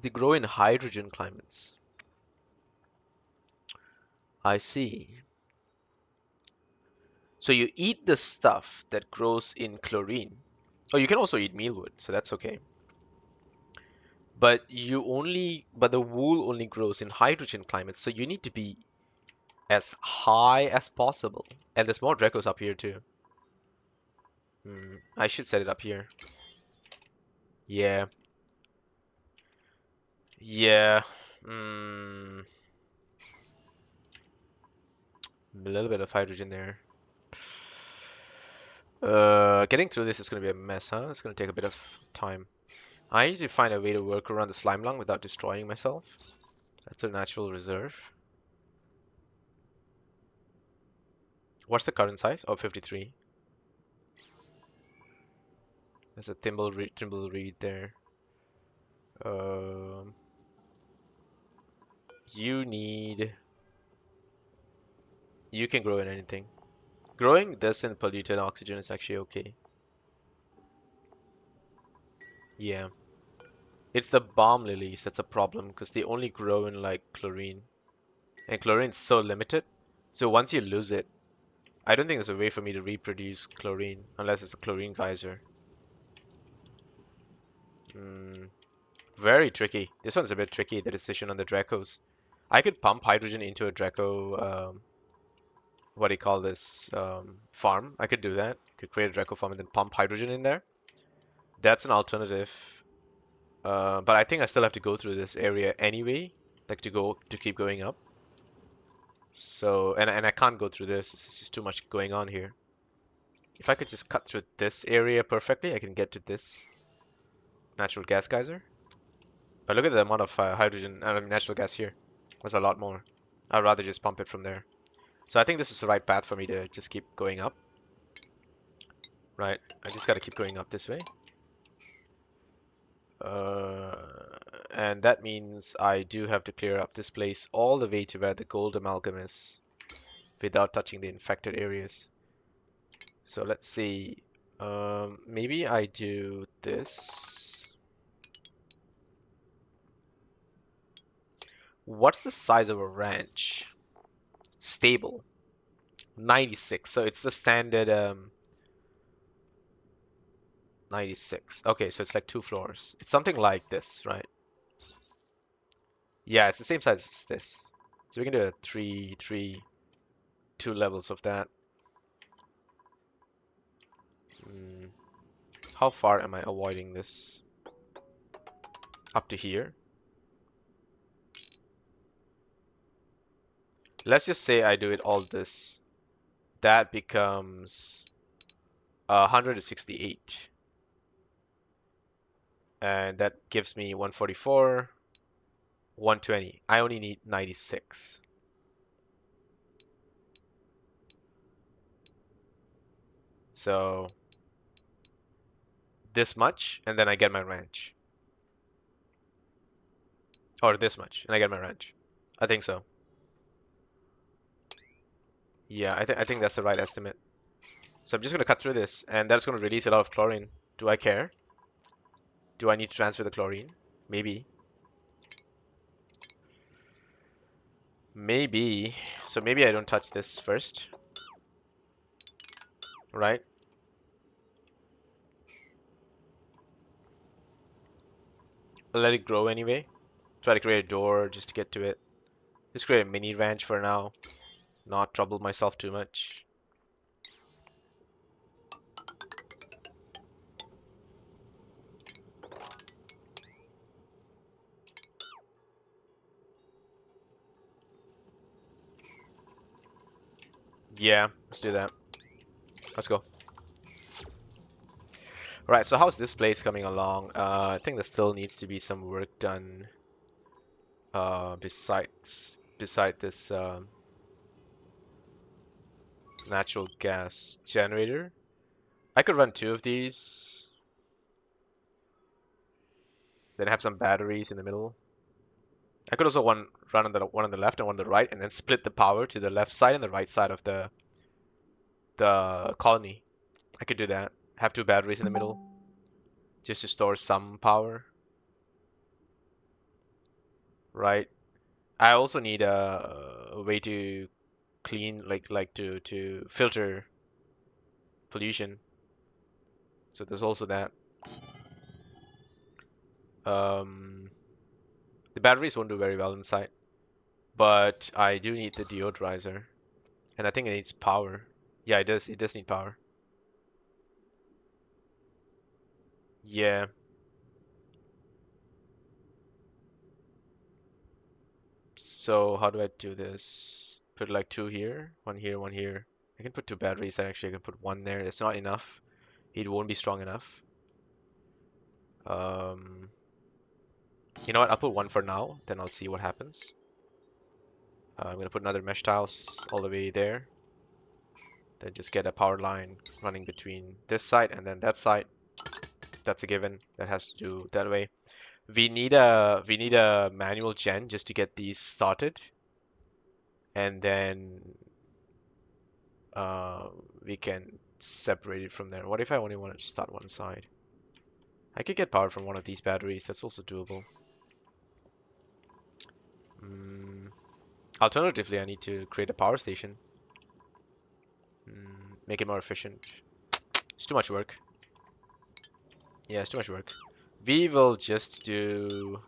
They grow in hydrogen climates. I see. So you eat the stuff that grows in chlorine. Oh, you can also eat mealwood, so that's okay. But the wool only grows in hydrogen climates, so you need to be as high as possible. And there's more Dracos up here too. I should set it up here. Yeah. Yeah. A little bit of hydrogen there. Getting through this is going to be a mess, huh? It's going to take a bit of time. I need to find a way to work around the slime lung without destroying myself. That's a natural reserve. What's the current size? Oh, 53. There's a thimble reed there. Um, you need... You can grow in anything. Growing this in polluted oxygen is actually okay. Yeah. It's the balm lilies that's a problem because they only grow in like chlorine. And chlorine's so limited. So once you lose it, I don't think there's a way for me to reproduce chlorine unless it's a chlorine geyser. Very tricky. This one's a bit tricky, the decision on the Dracos. I could pump hydrogen into a Draco, what do you call this, farm. I could do that. Could create a Draco farm and then pump hydrogen in there. That's an alternative. But I think I still have to go through this area anyway, like to keep going up. So, and I can't go through this. There's just too much going on here. If I could just cut through this area perfectly, I can get to this natural gas geyser. But look at the amount of hydrogen and natural gas here. There's a lot more. I'd rather just pump it from there. So I think this is the right path for me to just keep going up. Right, I just gotta keep going up this way. And that means I do have to clear up this place all the way to where the gold amalgam is without touching the infected areas. So let's see. Maybe I do this. What's the size of a ranch? Stable. 96. So it's the standard 96. Okay, so it's like 2 floors. It's something like this, right? Yeah, it's the same size as this. So we can do a 2 levels of that. How far am I avoiding this? Up to here. Let's just say I do it all this. That becomes 168. And that gives me 144, 120. I only need 96. So this much, and then I get my ranch. Or this much, and I get my ranch. I think so. Yeah, I think that's the right estimate. So I'm just gonna cut through this, and that's gonna release a lot of chlorine. Do I care? Do I need to transfer the chlorine? Maybe. Maybe. So maybe I don't touch this first. Right? I'll let it grow anyway. Try to create a door just to get to it. Just create a mini ranch for now. Not trouble myself too much. Yeah, let's do that. Let's go. Right, so how's this place coming along? I think there still needs to be some work done beside this natural gas generator. I could run 2 of these, then have some batteries in the middle. I could also run on the one on the left and one on the right, and then split the power to the left side and the right side of the colony. I could do that. Have 2 batteries in the middle, just to store some power. Right. I also need a way to clean, like to filter pollution. So there's also that. The batteries won't do very well inside, but I do need the deodorizer, and I think it needs power. Yeah, it does. It does need power. Yeah. So how do I do this? Put like two here, one here, one here. I can put two batteries, and actually I can put one there. It's not enough. It won't be strong enough. Um, you know what? I'll put one for now, then I'll see what happens. I'm gonna put another mesh tiles all the way there. Then just get a power line running between this side and then that side. That's a given. That has to do that way. We need a manual gen just to get these started, and then uh, we can separate it from there. What if I only want to start one side? I could get power from one of these batteries. That's also doable. Alternatively, I need to create a power station. Make it more efficient. It's too much work. Yeah, it's too much work. We will just do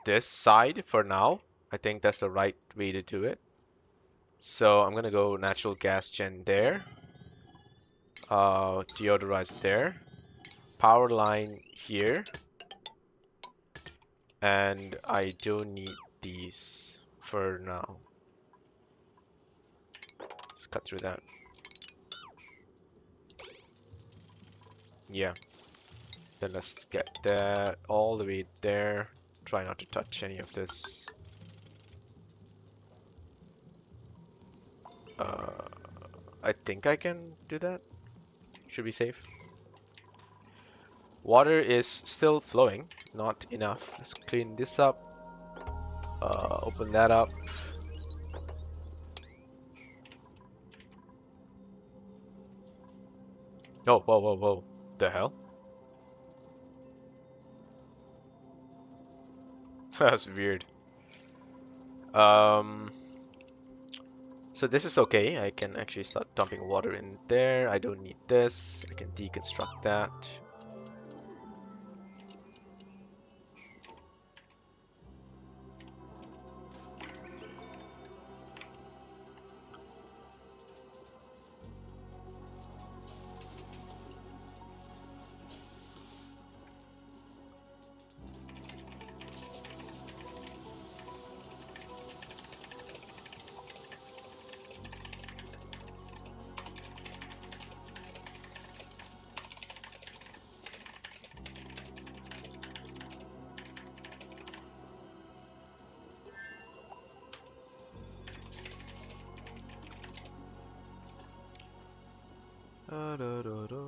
this side for now. I think that's the right way to do it. So I'm gonna go natural gas gen there. Deodorize there. Power line here. And I do need these for now. Let's cut through that. Yeah. Then let's get that all the way there. Try not to touch any of this. I think I can do that. Should be safe. Water is still flowing, not enough. Let's clean this up. Open that up. Oh, whoa, whoa, whoa. The hell? That's weird. So this is okay. I can actually start dumping water in there. I don't need this. I can deconstruct that. Da, da, da, da.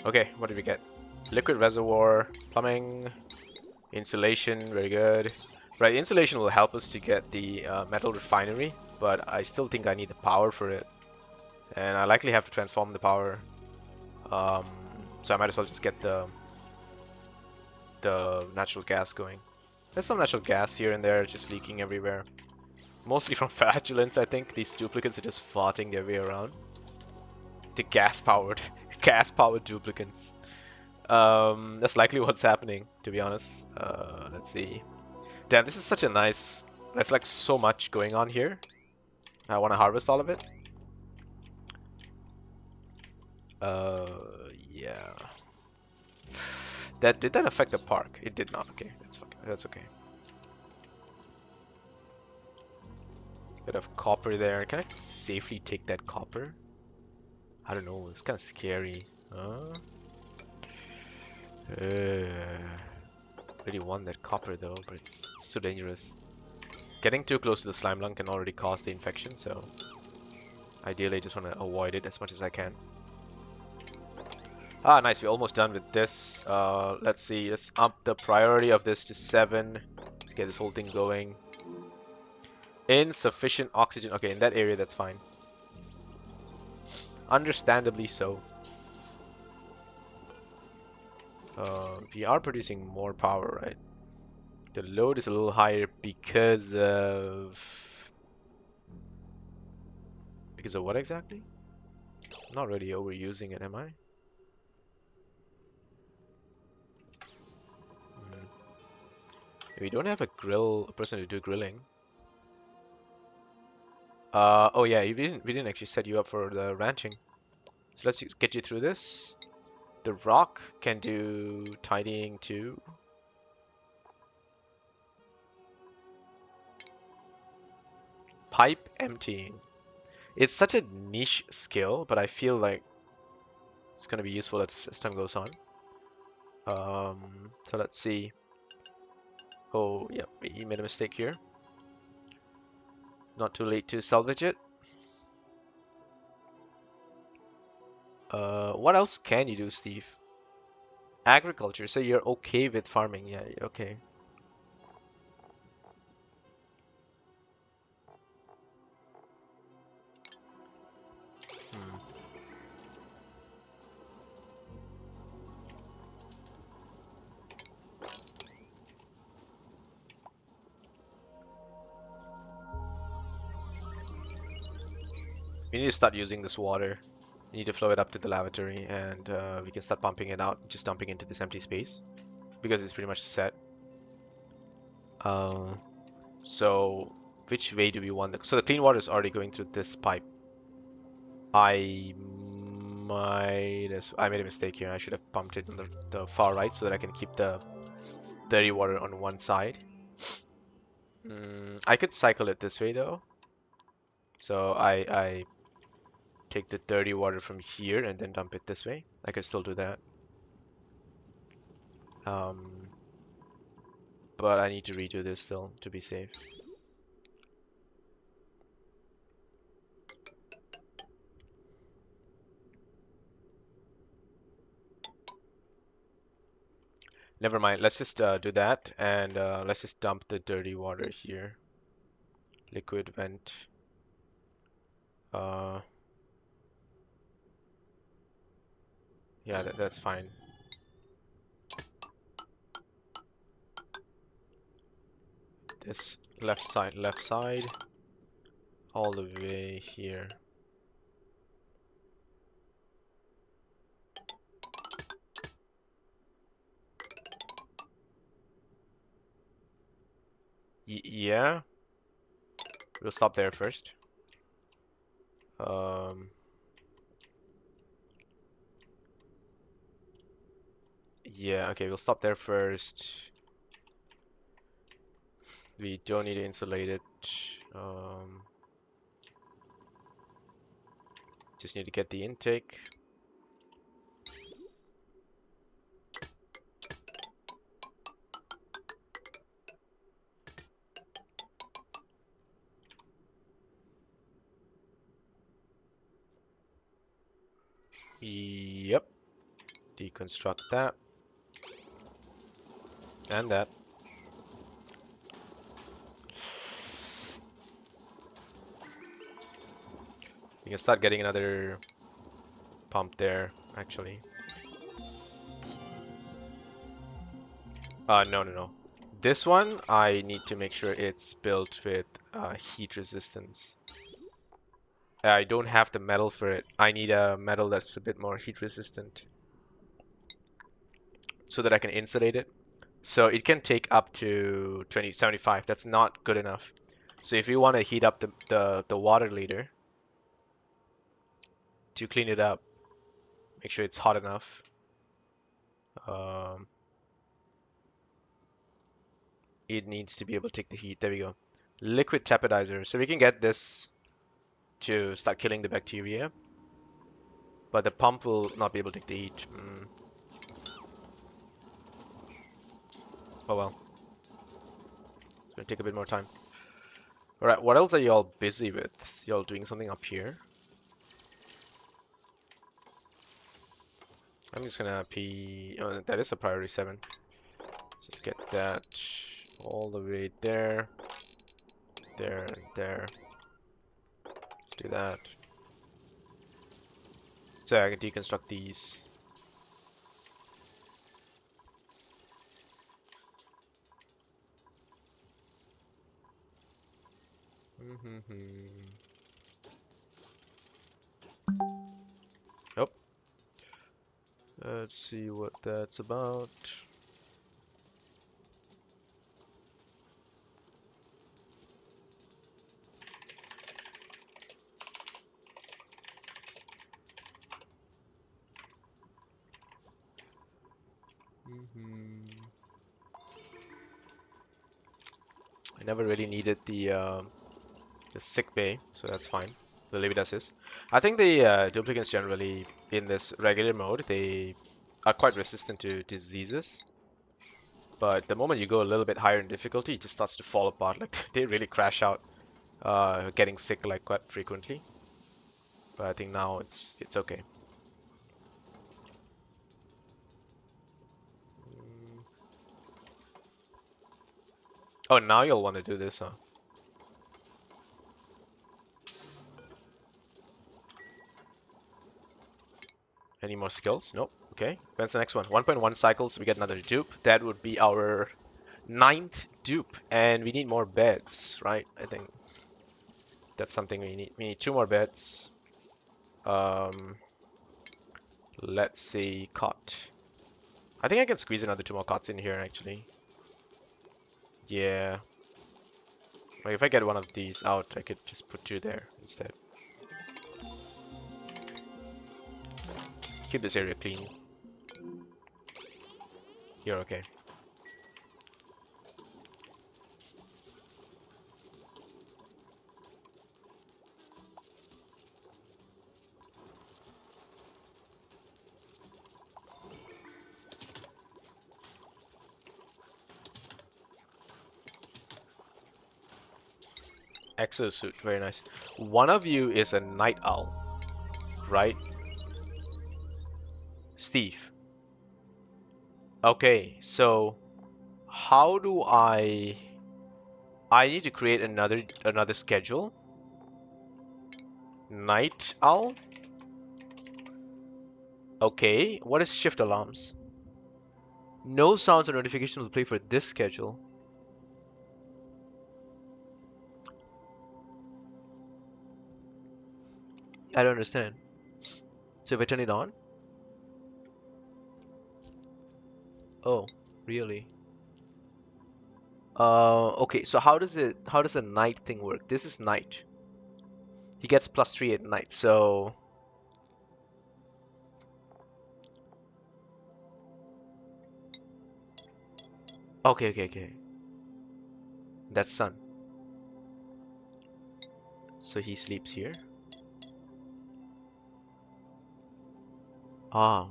Okay, what did we get? Liquid reservoir, plumbing, insulation, very good. Right, insulation will help us to get the metal refinery, but I still think I need the power for it. And I likely have to transform the power. So I might as well just get the natural gas going. There's some natural gas here and there just leaking everywhere. Mostly from flatulence, I think. These duplicates are just farting their way around. The gas-powered duplicants. That's likely what's happening, to be honest. Let's see. Damn, this is such a nice... There's like so much going on here. I want to harvest all of it. Yeah. Did that affect the park? It did not. Okay, that's okay. Bit of copper there. Can I safely take that copper? I don't know, it's kind of scary. Uh, really want that copper though, but it's so dangerous. Getting too close to the slime lung can already cause the infection, so ideally I just want to avoid it as much as I can. Ah, nice, we're almost done with this. Let's see, let's up the priority of this to 7 to get this whole thing going. Insufficient oxygen. Okay, in that area, that's fine. Understandably so. We are producing more power, right? The load is a little higher because of... Because of what exactly? I'm not really overusing it, am I? Hmm. We don't have a person to do grilling. Oh yeah, we didn't actually set you up for the ranching. So let's get you through this. The rock can do tidying too. Pipe emptying. It's such a niche skill, but I feel like it's going to be useful as time goes on. So let's see. Oh, yeah, we made a mistake here. Not too late to salvage it. What else can you do, Steve? Agriculture. So you're okay with farming? Yeah, okay. Hmm. We need to start using this water. We need to flow it up to the lavatory, and we can start pumping it out, just dumping into this empty space because it's pretty much set. Uh, so which way do we want the? So the clean water is already going through this pipe. I made a mistake here. I should have pumped it on the far right so that I can keep the dirty water on one side. I could cycle it this way though. So I take the dirty water from here and then dump it this way. I could still do that. Um, but I need to redo this still to be safe. Never mind. Let's just do that, and let's just dump the dirty water here. Liquid vent. Uh, yeah, that's fine. This left side, all the way here. Yeah, we'll stop there first. Yeah, okay, we'll stop there first. We don't need to insulate it. Just need to get the intake. Yep. Deconstruct that. And that. We can start getting another pump there, actually. No. This one, I need to make sure it's built with heat resistance. I don't have the metal for it. I need a metal that's a bit more heat resistant so that I can insulate it. So it can take up to 75. That's not good enough. So if you want to heat up the water leader to clean it up, make sure it's hot enough. It needs to be able to take the heat. There we go. Liquid tapidizer. So we can get this to start killing the bacteria. But the pump will not be able to take the heat. Oh well. It's gonna take a bit more time. Alright, what else are y'all busy with? Y'all doing something up here? I'm just gonna P... Oh, that is a priority 7. Just get that all the way there. There, there. Do that. So I can deconstruct these. Oh. Let's see what that's about. I never really needed the sick bay, so that's fine. We'll leave it as is. I think the duplicates generally, in this regular mode, they are quite resistant to diseases. But the moment you go a little bit higher in difficulty, it just starts to fall apart. Like, they really crash out, getting sick like quite frequently. But I think now it's okay. Oh, now you'll want to do this, huh? Any more skills? Nope. Okay. When's the next one? 1.1 cycles, we get another dupe. That would be our 9th dupe. And we need more beds, right? I think that's something we need. We need 2 more beds. Let's see, cot. I think I can squeeze another 2 more cots in here, actually. Yeah. Like if I get one of these out, I could just put 2 there instead. Keep this area clean. You're okay. Exosuit, very nice. One of you is a night owl, right? Steve. Okay, so how do I need to create another schedule. Night owl. Okay, what is shift alarms? No sounds or notifications will play for this schedule. I don't understand. So if I turn it on? Oh, really? Okay, so how does the night thing work? This is night. He gets +3 at night, so okay. That's sun. So he sleeps here. Ah.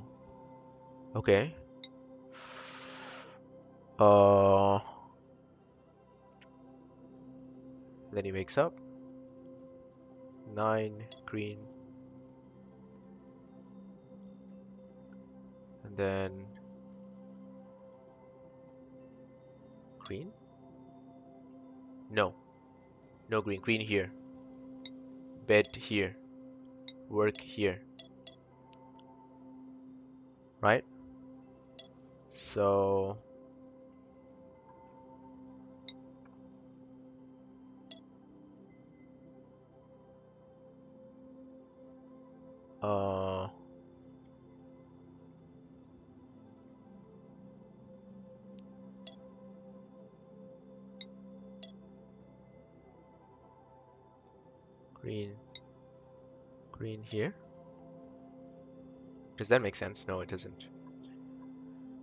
Okay. Then he wakes up. 9 green. And then green? No. No green. Green here. Bed here. Work here. Right? So green here. Does that make sense? No, it doesn't.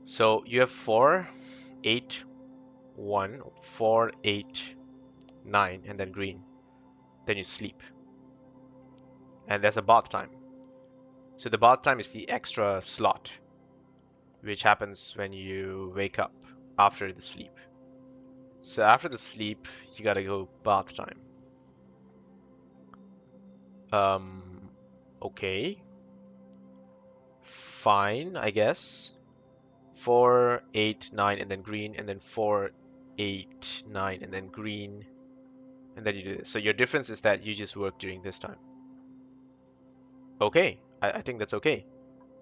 So you have 4, 8, 1, 4, 8, 9, and then green. Then you sleep. And there's a bath time. So the bath time is the extra slot, which happens when you wake up after the sleep. So after the sleep, you gotta go bath time. Okay. Fine, I guess. 4, 8, 9, and then green, and then 4, 8, 9, and then green, and then you do this. So your difference is that you just work during this time. Okay, I think that's okay.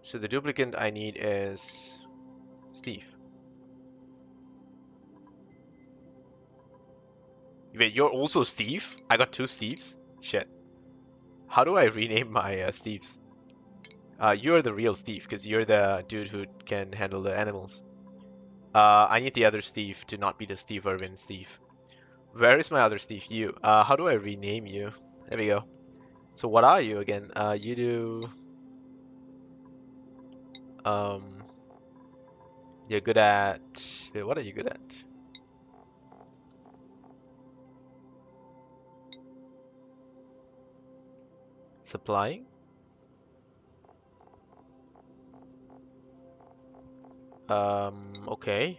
So the duplicant I need is Steve. Wait, you're also Steve? I got two Steves? Shit. How do I rename my Steves? You're the real Steve, because you're the dude who can handle the animals. I need the other Steve to not be the Steve Irwin Steve. Where is my other Steve? You. How do I rename you? There we go. So what are you again? You do... Um, you're good at... Wait, what are you good at? Supplying? Okay.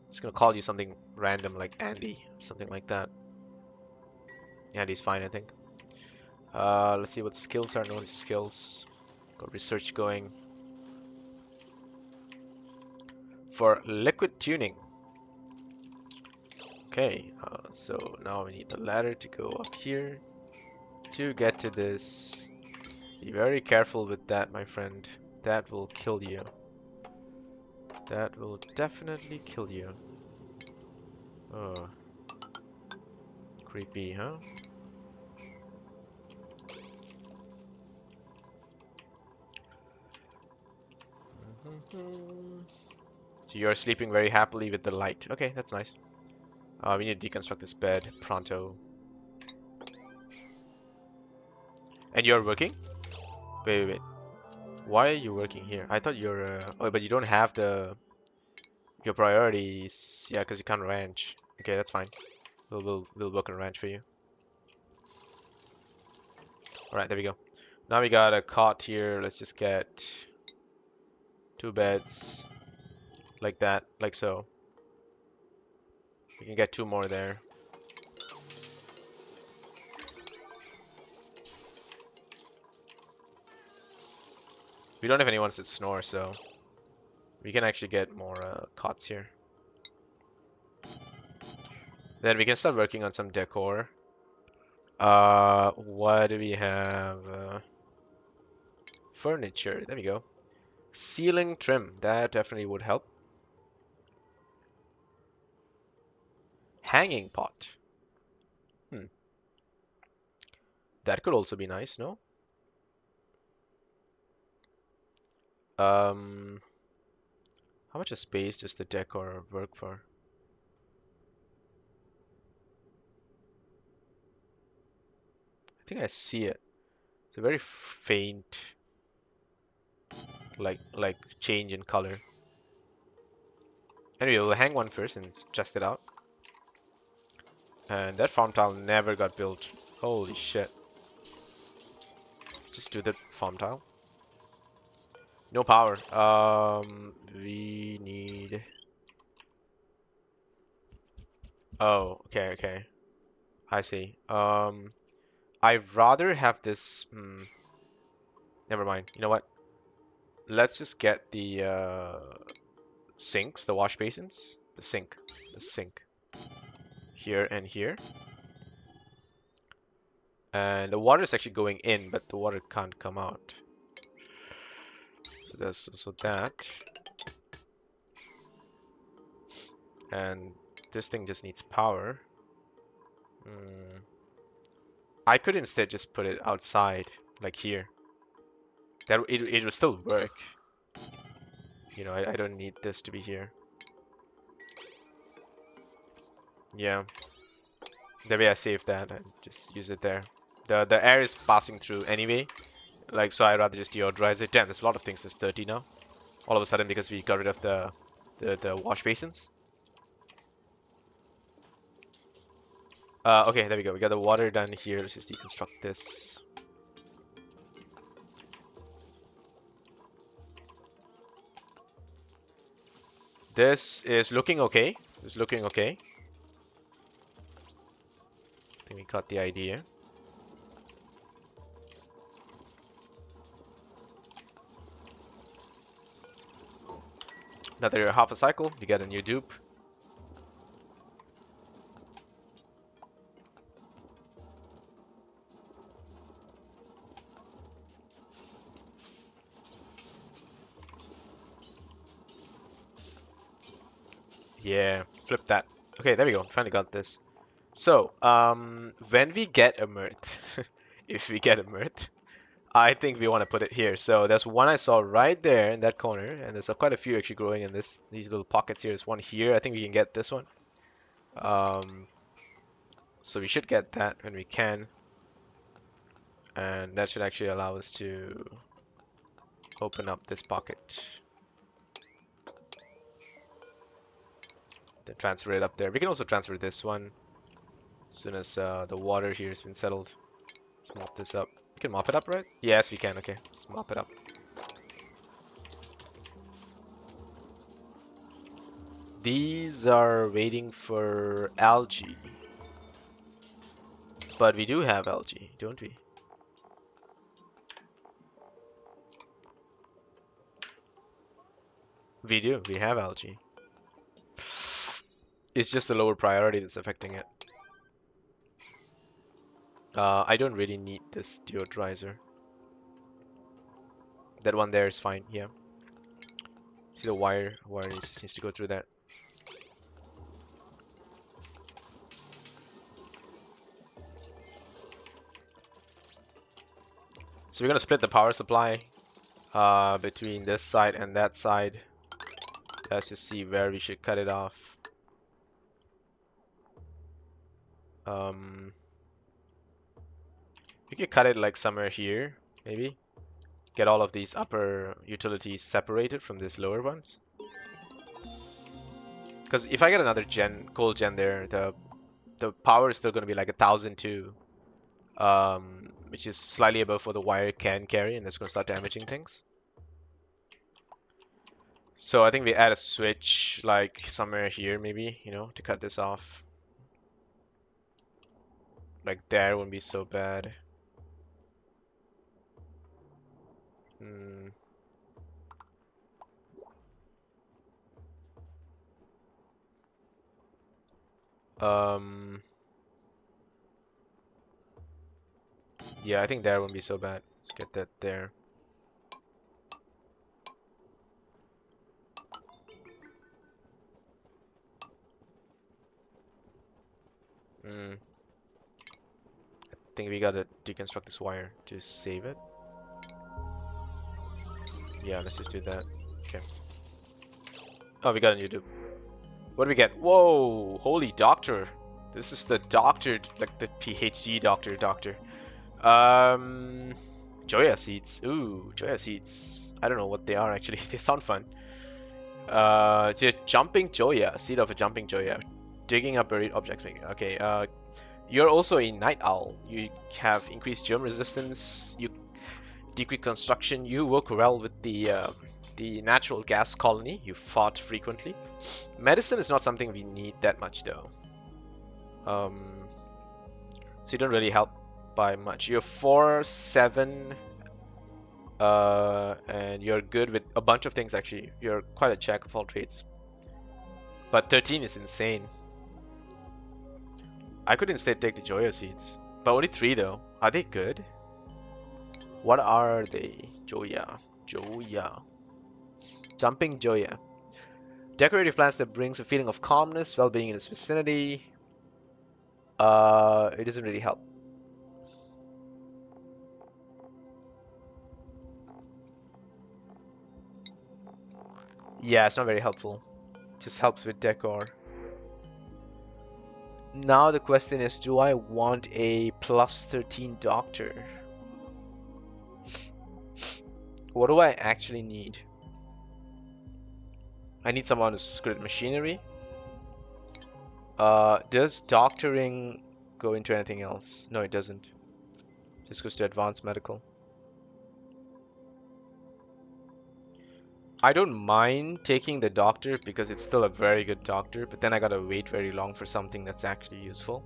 Just gonna call you something random like Andy, something like that. Andy's fine, I think. Let's see what skills are known skills. Got research going. For liquid tuning. Okay, so now we need the ladder to go up here to get to this. Be very careful with that, my friend. That will kill you. That will definitely kill you. Oh. Creepy, huh? So you're sleeping very happily with the light. Okay, that's nice. We need to deconstruct this bed pronto. And you're working? Wait. Why are you working here? I thought you're... Oh, but you don't have your priorities. Yeah, because you can't ranch. Okay, that's fine. We'll work on ranch for you. Alright, there we go. Now we got a cot here. Let's just get 2 beds. Like that. Like so. We can get 2 more there. We don't have anyone that snore, so we can actually get more cots here. Then we can start working on some decor. What do we have? Furniture. There we go. Ceiling trim. That definitely would help. Hanging pot. That could also be nice, no? How much of space does the decor work for? I think I see it. It's a very faint, like change in color. Anyway, we'll hang one first and test it out. And that farm tile never got built. Holy shit. Just do the farm tile. No power. We need... Oh, okay. I see. I'd rather have this... Never mind. You know what? Let's just get the sinks, the wash basins. The sink. Here and here. And the water is actually going in, but the water can't come out. So that's also that. And this thing just needs power. I could instead just put it outside, like here. That it will still work. You know, I don't need this to be here. Yeah. That way I save that and just use it there. The air is passing through anyway. Like, so I'd rather just deodorize it. Damn, there's a lot of things that's dirty now. All of a sudden because we got rid of the wash basins. Okay, there we go. We got the water done here. Let's just deconstruct this. This is looking okay. It's looking okay. I think we got the idea. Another half a cycle, you get a new dupe. Yeah, flip that. Okay, there we go. Finally got this. So, when we get a mirth, if we get a mirth, I think we want to put it here. So there's one I saw right there in that corner, and there's quite a few actually growing in these little pockets here. There's one here. I think we can get this one. So we should get that when we can, and that should actually allow us to open up this pocket. Then transfer it up there. We can also transfer this one as soon as the water here has been settled. Let's mop this up. We can mop it up, right? Yes, we can. Okay, let's mop it up. These are waiting for algae. But we do have algae, don't we? We do. We have algae. It's just a lower priority that's affecting it. I don't really need this deodorizer. That one there is fine, yeah. See the wire just needs to go through that. So we're gonna split the power supply between this side and that side. Let's just see where we should cut it off. We could cut it like somewhere here, maybe. Get all of these upper utilities separated from these lower ones. Because if I get another coal gen there, the power is still going to be like 1,002, which is slightly above what the wire can carry, and that's going to start damaging things. So I think we add a switch like somewhere here, maybe, you know, to cut this off. Like there wouldn't be so bad. Yeah, I think there wouldn't be so bad. Let's get that there. I think we gotta deconstruct this wire to save it. Yeah, let's just do that. Okay. Oh, we got a new dupe. What do we get? Whoa! Holy doctor! This is the doctor, like the PhD doctor. Joya seeds. Ooh, Joya seeds. I don't know what they are actually. They sound fun. It's a jumping Joya. Seed of a jumping Joya. Digging up buried objects. Okay. You're also a night owl. You have increased germ resistance. You decrease construction. You work well with the natural gas colony. You fought frequently. Medicine is not something we need that much though. So you don't really help by much. You're 4-7, and you're good with a bunch of things actually. You're quite a jack of all trades. But 13 is insane. I could instead take the Joya seeds, but only 3 though. Are they good? What are they? Joya. Jumping Joya. Decorative plants that brings a feeling of calmness, well-being in its vicinity. It doesn't really help. Yeah, it's not very helpful. Just helps with decor. Now the question is, do I want a +13 doctor? What do I actually need? I need someone who's good at machinery. Does doctoring go into anything else? No, it doesn't. Just goes to advanced medical. I don't mind taking the doctor because it's still a very good doctor, but then I gotta wait very long for something that's actually useful.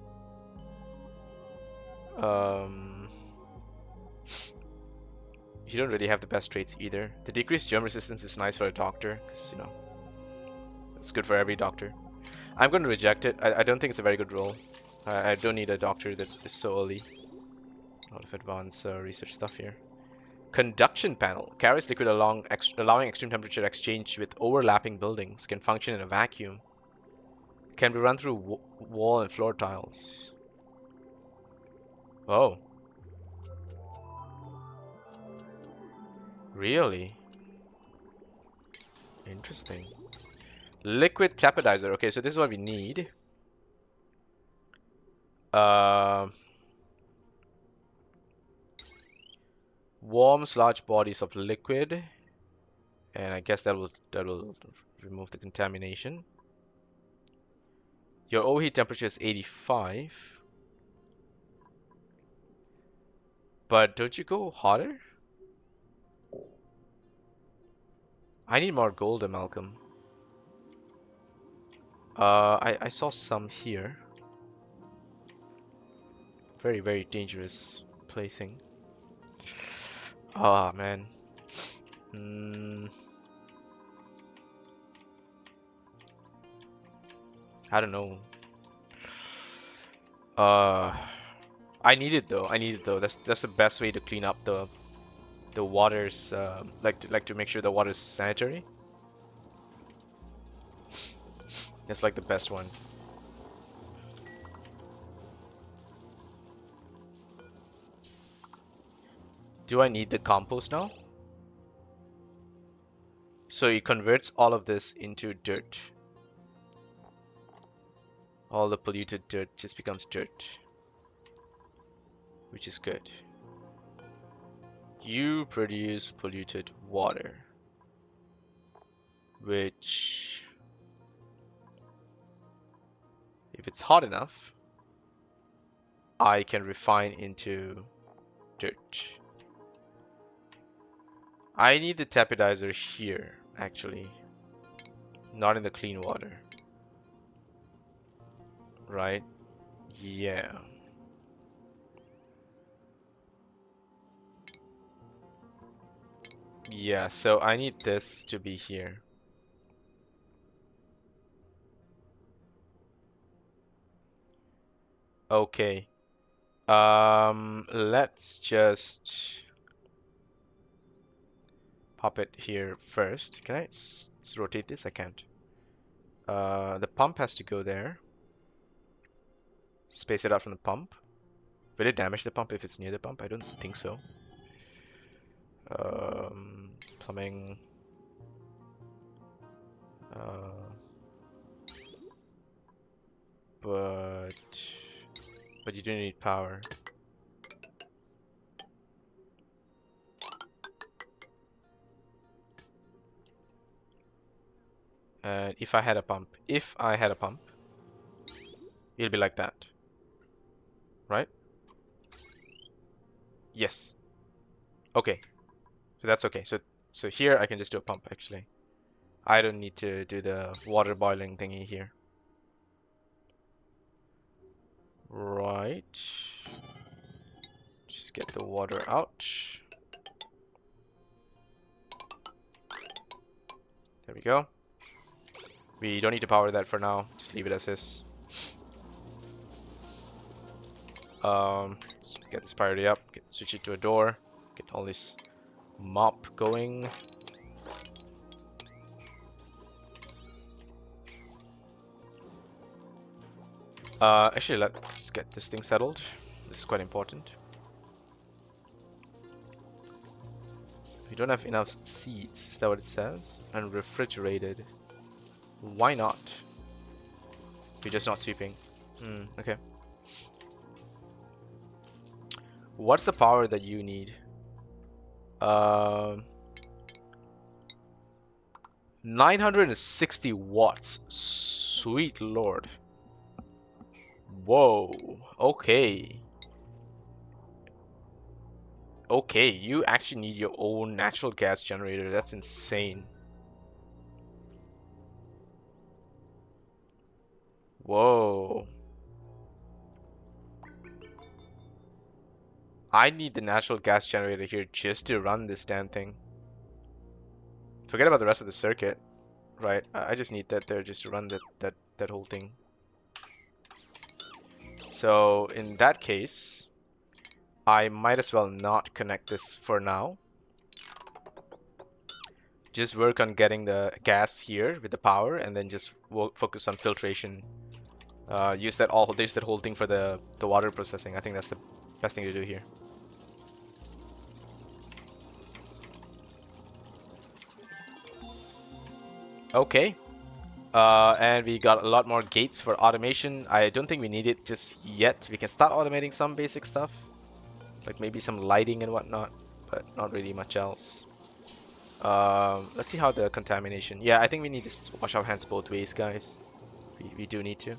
Um, you don't really have the best traits either. The decreased germ resistance is nice for a doctor, because, you know, it's good for every doctor. I'm going to reject it. I don't think it's a very good role. I don't need a doctor that is so early. A lot of advanced research stuff here. Conduction panel. Carries liquid along, allowing extreme temperature exchange with overlapping buildings. Can function in a vacuum. Can be run through wall and floor tiles. Oh. Really? Interesting. Liquid tapidizer. Okay, so this is what we need. Warms large bodies of liquid, and I guess that will remove the contamination. Your overheat temperature is 85, but don't you go hotter? I need more gold, Malcolm. I saw some here. Very, very dangerous placing. Ah, man. I don't know. I need it though. I need it though. That's the best way to clean up the waters. Like to make sure the water's sanitary. That's like the best one. Do I need the compost now? So it converts all of this into dirt. All the polluted dirt just becomes dirt, which is good. You produce polluted water, which, if it's hot enough, I can refine into dirt. I need the tapidizer here, actually, not in the clean water. Right? Yeah. Yeah, so I need this to be here. Okay. Let's just pop it here first. Can I rotate this? I can't. The pump has to go there. Space it out from the pump. Will it damage the pump if it's near the pump? I don't think so. Plumbing. But you do need power. And if I had a pump, it'll be like that, right? Yes. Okay. So that's okay. So here I can just do a pump actually. I don't need to do the water boiling thingy here. Right. Just get the water out. There we go. We don't need to power that for now. Just leave it as is. Let's get this priority up. Switch it to a door. Get all this mop going. Actually, let's get this thing settled. This is quite important. We don't have enough seeds. Is that what it says? And refrigerated. Why not? We're just not sweeping. Okay. What's the power that you need? 960 watts. Sweet lord. Whoa. Okay. Okay, you actually need your own natural gas generator. That's insane. Whoa. I need the natural gas generator here just to run this damn thing. Forget about the rest of the circuit, right? I just need that there just to run that whole thing. So in that case, I might as well not connect this for now. Just work on getting the gas here with the power, and then just focus on filtration. Use that whole thing for the water processing. I think that's the best thing to do here. Okay. And we got a lot more gates for automation. I don't think we need it just yet. We can start automating some basic stuff, like maybe some lighting and whatnot, but not really much else. Let's see how the contamination. Yeah, I think we need to wash our hands both ways, guys. We do need to.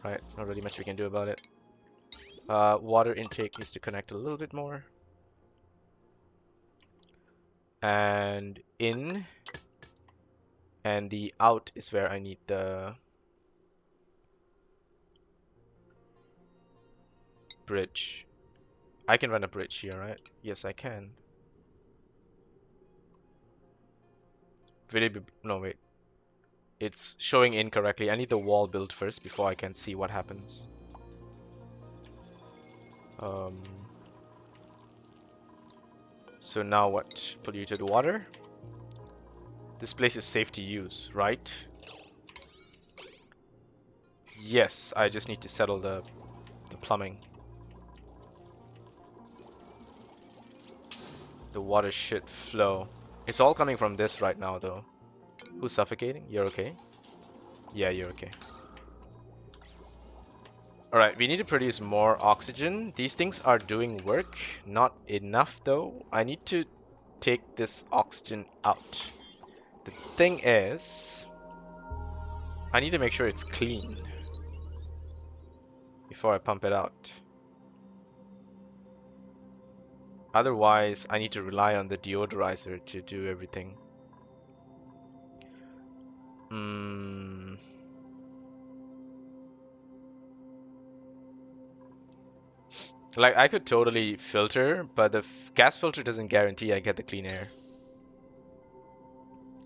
Right, not really much we can do about it. Water intake needs to connect a little bit more. And in and the out is where I need the bridge. I can run a bridge here, right? Yes, I can. No, wait. It's showing incorrectly. I need the wall built first before I can see what happens. So now what? Polluted water? This place is safe to use, right? Yes, I just need to settle the plumbing. The water should flow. It's all coming from this right now, though. Who's suffocating? You're okay? Yeah, you're okay. Alright, we need to produce more oxygen. These things are doing work. Not enough, though. I need to take this oxygen out. The thing is, I need to make sure it's clean before I pump it out. Otherwise, I need to rely on the deodorizer to do everything. Like, I could totally filter, but the gas filter doesn't guarantee I get the clean air.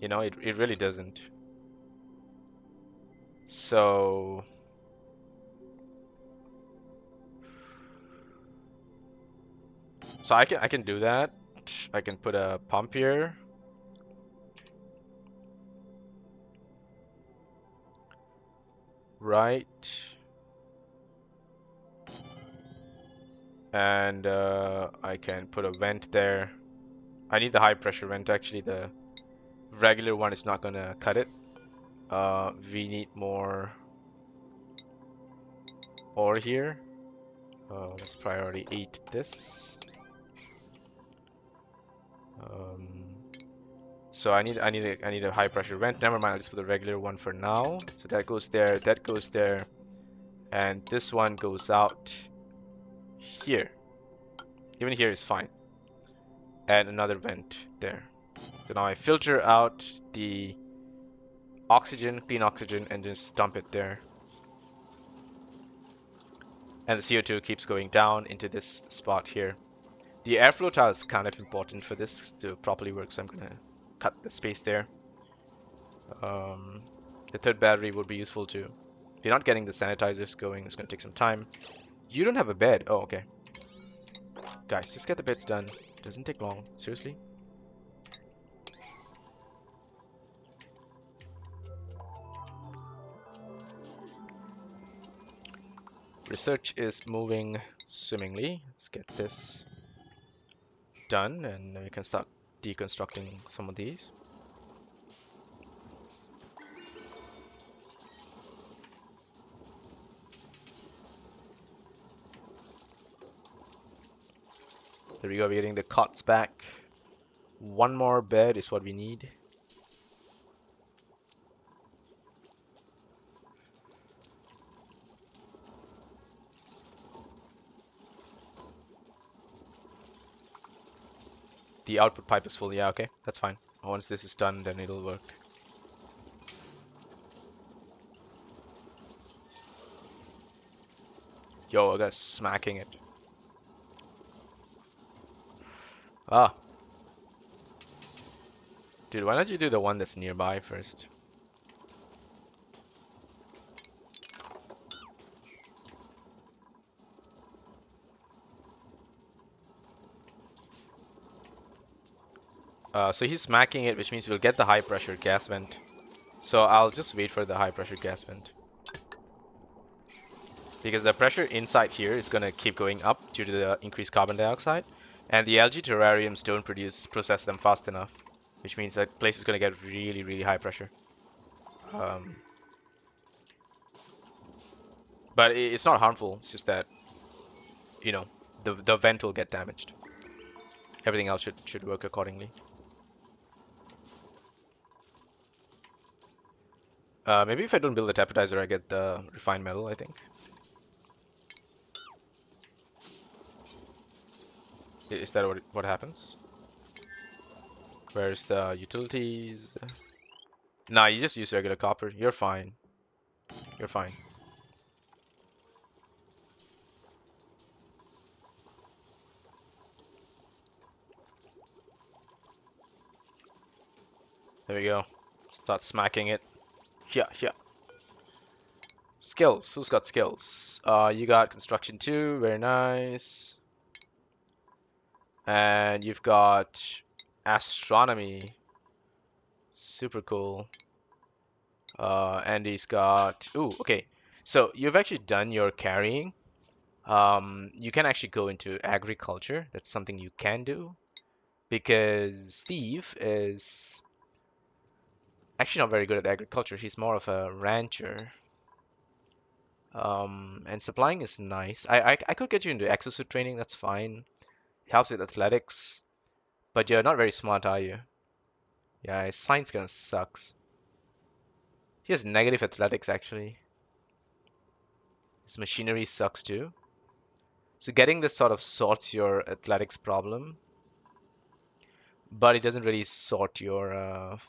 You know, it really doesn't. So I can do that. I can put a pump here. Right. And I can put a vent there. I need the high pressure vent actually. The regular one is not gonna cut it. We need more ore here. Let's priority 8 this. So I need a high pressure vent. Never mind, I'll just put the regular one for now. So that goes there, that goes there, and this one goes out here. Even here is fine. And another vent there. So now I filter out the oxygen, clean oxygen, and just dump it there. And the CO2 keeps going down into this spot here. The airflow tile is kind of important for this to properly work, so I'm gonna cut the space there. The third battery would be useful too. If you're not getting the sanitizers going, it's gonna take some time. You don't have a bed. Oh, okay. Guys, just get the beds done. Doesn't take long. Seriously. Research is moving swimmingly. Let's get this done, and then we can start deconstructing some of these. There we go, we're getting the cots back. One more bed is what we need. The output pipe is full. Yeah, okay, that's fine. Once this is done, then it'll work. Yo, I got smacking it. Ah. Dude, why don't you do the one that's nearby first? So he's smacking it, which means we'll get the high pressure gas vent. So I'll just wait for the high pressure gas vent. Because the pressure inside here is going to keep going up due to the increased carbon dioxide. And the algae terrariums don't process them fast enough. Which means that place is going to get really, really high pressure. But it's not harmful, it's just that, you know, the vent will get damaged. Everything else should work accordingly. Maybe if I don't build the tapetrizer, I get the refined metal, I think. Is that what happens? Where's the utilities? Nah, you just use regular copper. You're fine. You're fine. There we go. Start smacking it. Yeah, yeah. Skills. Who's got skills? You got construction 2. Very nice. And you've got astronomy. Super cool. Andy's got... Ooh, okay. So you've actually done your carrying. You can actually go into agriculture. That's something you can do. Because Steve is actually not very good at agriculture. He's more of a rancher. And supplying is nice. I could get you into exosuit training. That's fine. Helps with athletics. But you're not very smart, are you? Yeah, his science kind of sucks. He has negative athletics, actually. His machinery sucks, too. So getting this sort of sorts your athletics problem. But it doesn't really sort your...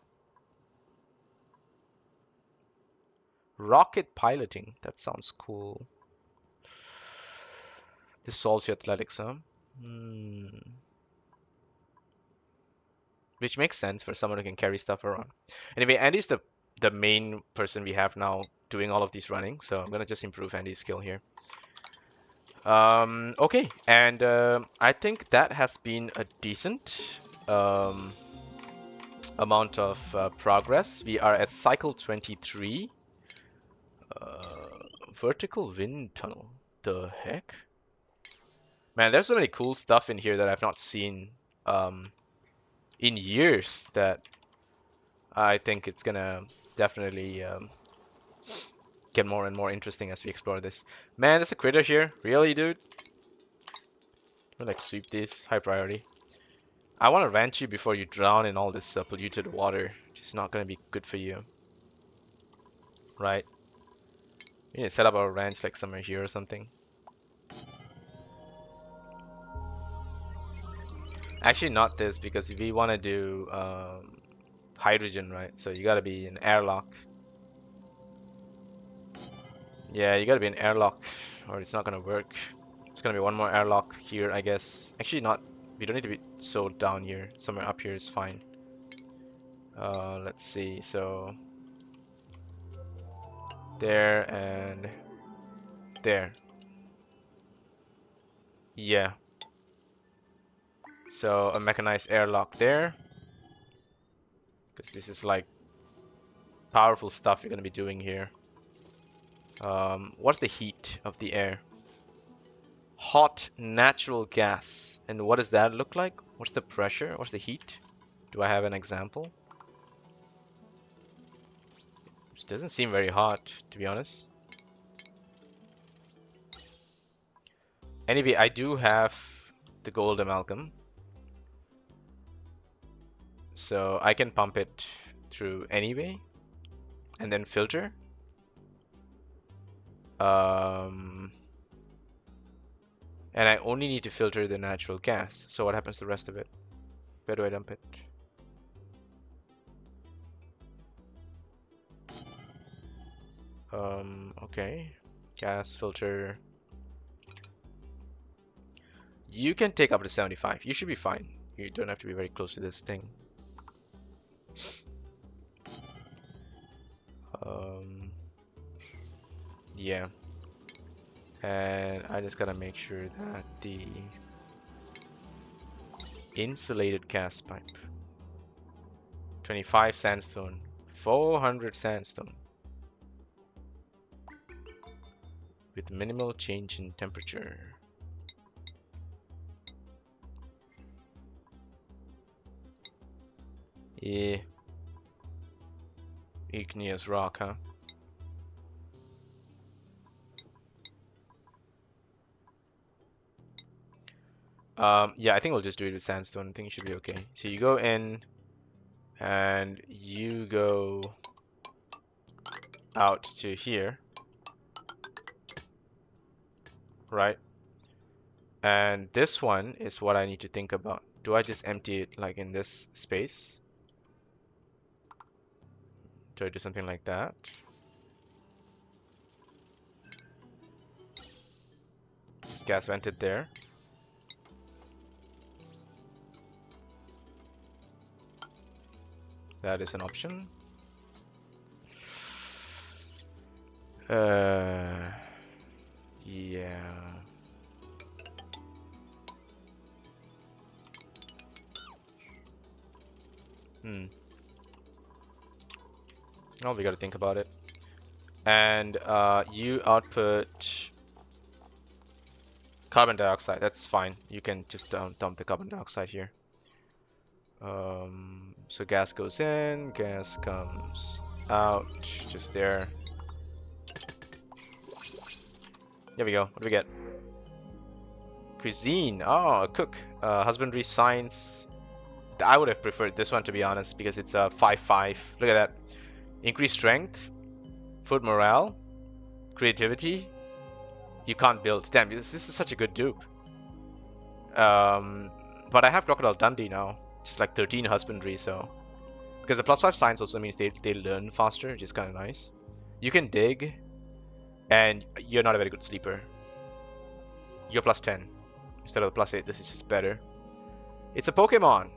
rocket piloting. That sounds cool. This solves your athletics, huh? Which makes sense for someone who can carry stuff around. Anyway, Andy's the main person we have now doing all of these running, so I'm gonna just improve Andy's skill here. Okay, and I think that has been a decent amount of progress. We are at cycle 23. Vertical wind tunnel. The heck? Man, there's so many cool stuff in here that I've not seen in years that I think it's gonna definitely get more and more interesting as we explore this. Man, there's a critter here. Really, dude? I'm gonna like sweep this. High priority. I want to ranch you before you drown in all this polluted water. It's not gonna be good for you. Right? We need to set up our ranch like somewhere here or something. Actually, not this, because we want to do hydrogen, right? So you gotta be an airlock. Yeah, you gotta be an airlock, or it's not gonna work. It's gonna be one more airlock here, I guess. Actually, not. We don't need to be so down here. Somewhere up here is fine. Let's see. So there and there. Yeah. So a mechanized airlock there, because this is like powerful stuff you're gonna be doing here. What's the heat of the air? Hot natural gas. And what does that look like? What's the pressure? What's the heat? Do I have an example? This doesn't seem very hot, to be honest. Anyway, I do have the gold amalgam. So I can pump it through anyway. And then filter. And I only need to filter the natural gas. So what happens to the rest of it? Where do I dump it? Okay. Gas filter. You can take up to 75. You should be fine. You don't have to be very close to this thing. Yeah. And I just gotta make sure that the insulated gas pipe. 25 sandstone. 400 sandstone. With minimal change in temperature. Yeah. Igneous rock, huh? Yeah, I think we'll just do it with sandstone. I think it should be okay. So you go in and you go out to here, right? And this one is what I need to think about. Do I just empty it like in this space? Do I do something like that? Just gas vent it there. That is an option. Yeah. Oh, we gotta think about it. And you output carbon dioxide. That's fine. You can just dump the carbon dioxide here. So gas goes in, gas comes out, just there. There we go. What do we get? Cuisine. Oh, a cook. Husbandry science. I would have preferred this one, to be honest, because it's a 5-5. Look at that. Increased strength, food morale, creativity. You can't build. Damn, this is such a good dupe. But I have Crocodile Dundee now. Just like 13 husbandry, so. Because the +5 science also means they learn faster, which is kind of nice. You can dig, and you're not a very good sleeper. You're +10 instead of the +8. This is just better. It's a Pokemon.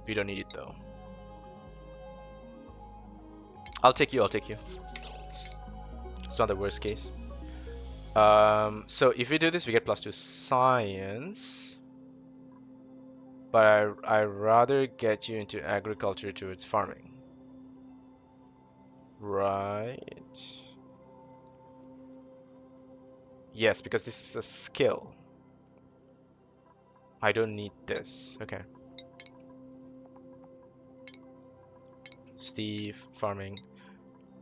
We don't need it though. I'll take you. It's not the worst case. So if we do this, we get +2 science. But I rather get you into agriculture towards farming. Right. Yes, because this is a skill. I don't need this. Okay. Steve, farming.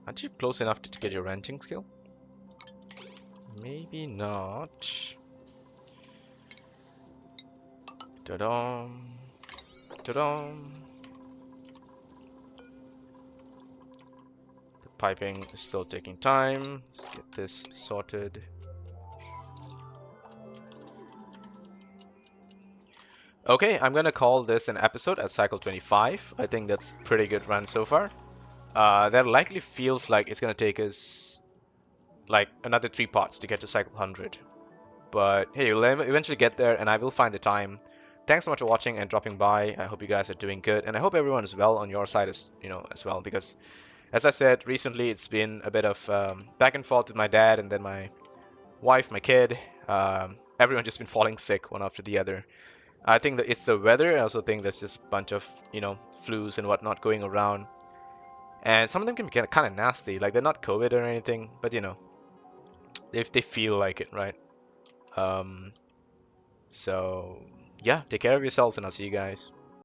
Aren't you close enough to get your renting skill? Maybe not. Ta-dum. Ta-dum. The piping is still taking time. Let's get this sorted. Okay, I'm gonna call this an episode at cycle 25. I think that's pretty good run so far. That likely feels like it's gonna take us like another 3 parts to get to cycle 100. But hey, we'll eventually get there, and I will find the time. Thanks so much for watching and dropping by. I hope you guys are doing good, and I hope everyone is well on your side as as well. Because, as I said recently, it's been a bit of back and forth with my dad, and then my wife, my kid. Everyone just been falling sick one after the other. I think that it's the weather. I also think there's just a bunch of flus and whatnot going around, and some of them can be kind of nasty. Like they're not COVID or anything, but if they feel like it, right? So yeah, take care of yourselves, and I'll see you guys.